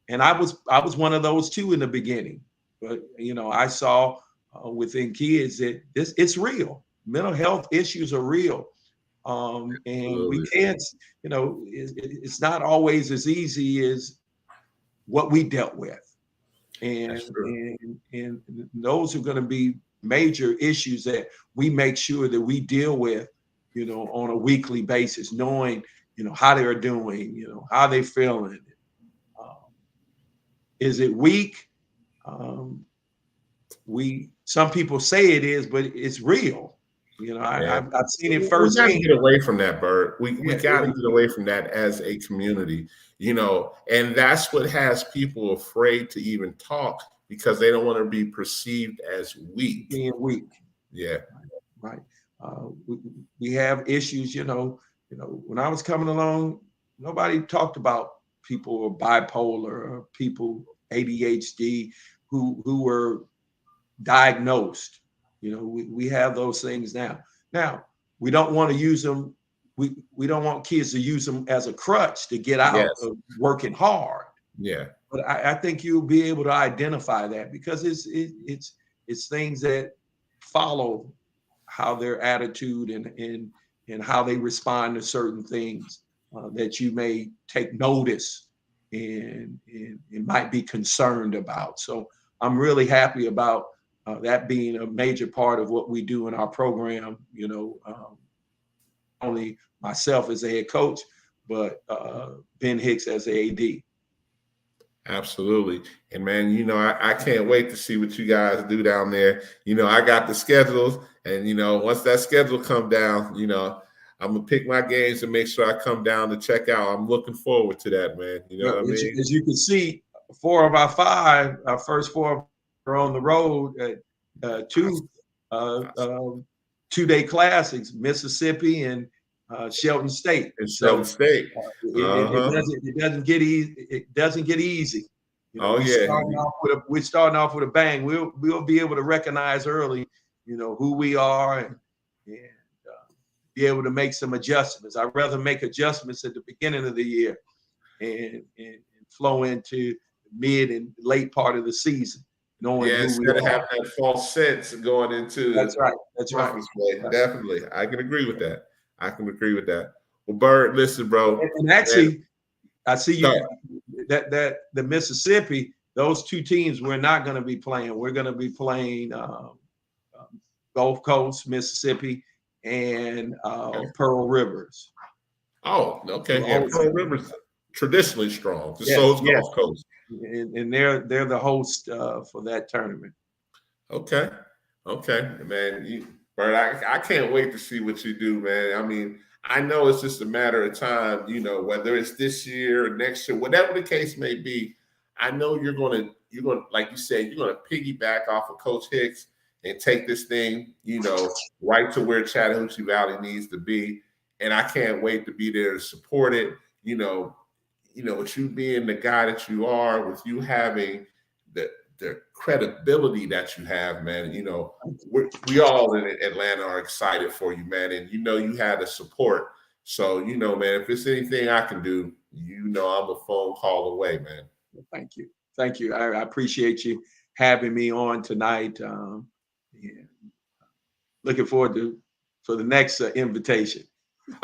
And I was one of those too in the beginning. But I saw within kids that it's real. Mental health issues are real. And we can't, it's not always as easy as what we dealt with. And those are going to be major issues that we make sure that we deal with, on a weekly basis, knowing, how they're doing, how they feeling. Is it weak? Some people say it is, but it's real. I've seen it firsthand. We got to get away from that, Bert. We got to get away from that as a community, and that's what has people afraid to even talk because they don't want to be perceived as weak. Being weak. Yeah. Right. We have issues, when I was coming along, nobody talked about people who are bipolar or people ADHD who were diagnosed. We have those things now. Now, we don't want to use them. We don't want kids to use them as a crutch to get out of working hard. Yeah. But I think you'll be able to identify that because it's things that follow how their attitude and how they respond to certain things that you may take notice and might be concerned about. So I'm really happy about that being a major part of what we do in our program, only myself as a head coach, but Ben Hicks as a AD. Absolutely. And man, I can't wait to see what you guys do down there. I got the schedules and, once that schedule come down, I'm going to pick my games and make sure I come down to check out. I'm looking forward to that, man. What I mean? As you can see, 4 of our 5, our first 4 are on the road at 2 2-day classics, Mississippi and Shelton State. In Shelton State. It doesn't get easy. It doesn't get easy. We're starting off with a bang. We'll be able to recognize early, who we are and be able to make some adjustments. I'd rather make adjustments at the beginning of the year and flow into mid and late part of the season. Instead of having that false sense going into That's right. Definitely. I can agree with that. Well, Bird, listen, bro. And actually, I see you that the Mississippi, those two teams we're not going to be playing. We're going to be playing Gulf Coast, Mississippi, and Pearl Rivers. Oh, okay. Yeah, Pearl Rivers traditionally strong. So is Gulf Coast. And they're the host for that tournament. Okay, man. Bird, I can't wait to see what you do, man. I mean, I know it's just a matter of time, whether it's this year or next year, whatever the case may be. I know you're gonna, like you said, you're gonna piggyback off of Coach Hicks and take this thing, right to where Chattahoochee Valley needs to be. And I can't wait to be there to support it. With you being the guy that you are, with you having the credibility that you have, man, we all in Atlanta are excited for you, man. And you had the support. So, man, if it's anything I can do, I'm a phone call away, man. Thank you. I appreciate you having me on tonight. Looking forward for the next invitation.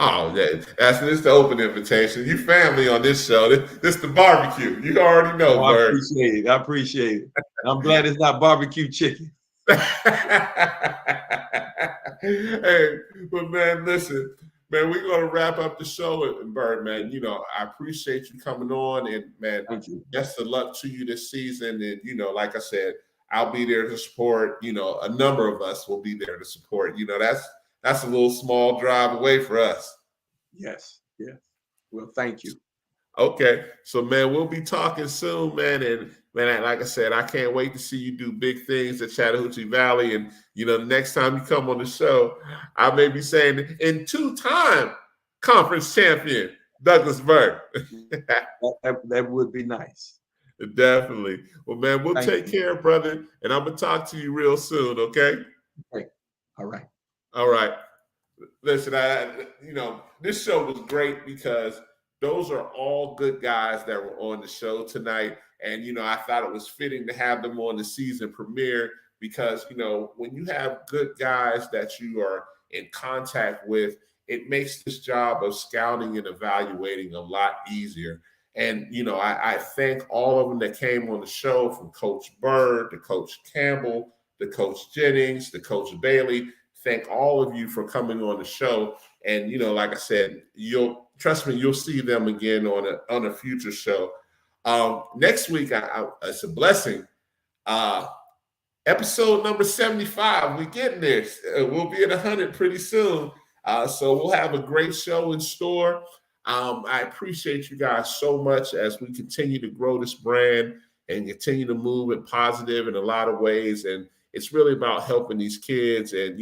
Oh, this is the open invitation. You family on this show. This the barbecue. You already know, Bird. I appreciate it. I'm glad it's not barbecue chicken. Hey, but man, listen, man, we're gonna wrap up the show, and Bird, man, I appreciate you coming on, and man, best of luck to you this season. And like I said, I'll be there to support. A number of us will be there to support. That's a little small drive away for us. Yes. Well, thank you. Okay. So, man, we'll be talking soon, man. And, man, like I said, I can't wait to see you do big things at Chattahoochee Valley. And, the next time you come on the show, I may be saying, in 2-time conference champion, Douglas Bird. That would be nice. Definitely. Well, man, we'll take care, brother. And I'm going to talk to you real soon, okay? Okay. All right. Listen, this show was great because those are all good guys that were on the show tonight. And, I thought it was fitting to have them on the season premiere because, when you have good guys that you are in contact with, it makes this job of scouting and evaluating a lot easier. And, I thank all of them that came on the show, from Coach Bird to Coach Campbell to Coach Jennings to Coach Bailey. Thank all of you for coming on the show. And, like I said, you'll see them again on a future show. Next week, it's a blessing. Episode number 75. We're getting there. We'll be at 100 pretty soon. So we'll have a great show in store. I appreciate you guys so much as we continue to grow this brand and continue to move it positive in a lot of ways. And it's really about helping these kids and,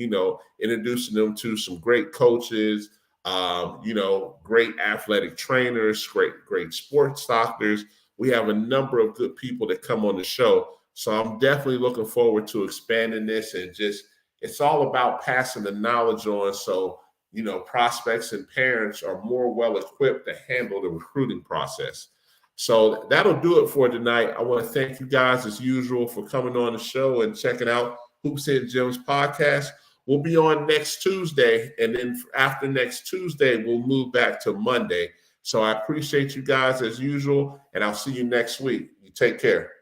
introducing them to some great coaches, great athletic trainers, great sports doctors. We have a number of good people that come on the show. So I'm definitely looking forward to expanding this, and it's all about passing the knowledge on. So, prospects and parents are more well equipped to handle the recruiting process. So that'll do it for tonight. I want to thank you guys, as usual, for coming on the show and checking out Hoops Hidden Gems podcast. We'll be on next Tuesday, and then after next Tuesday, we'll move back to Monday. So I appreciate you guys as usual, and I'll see you next week. You take care.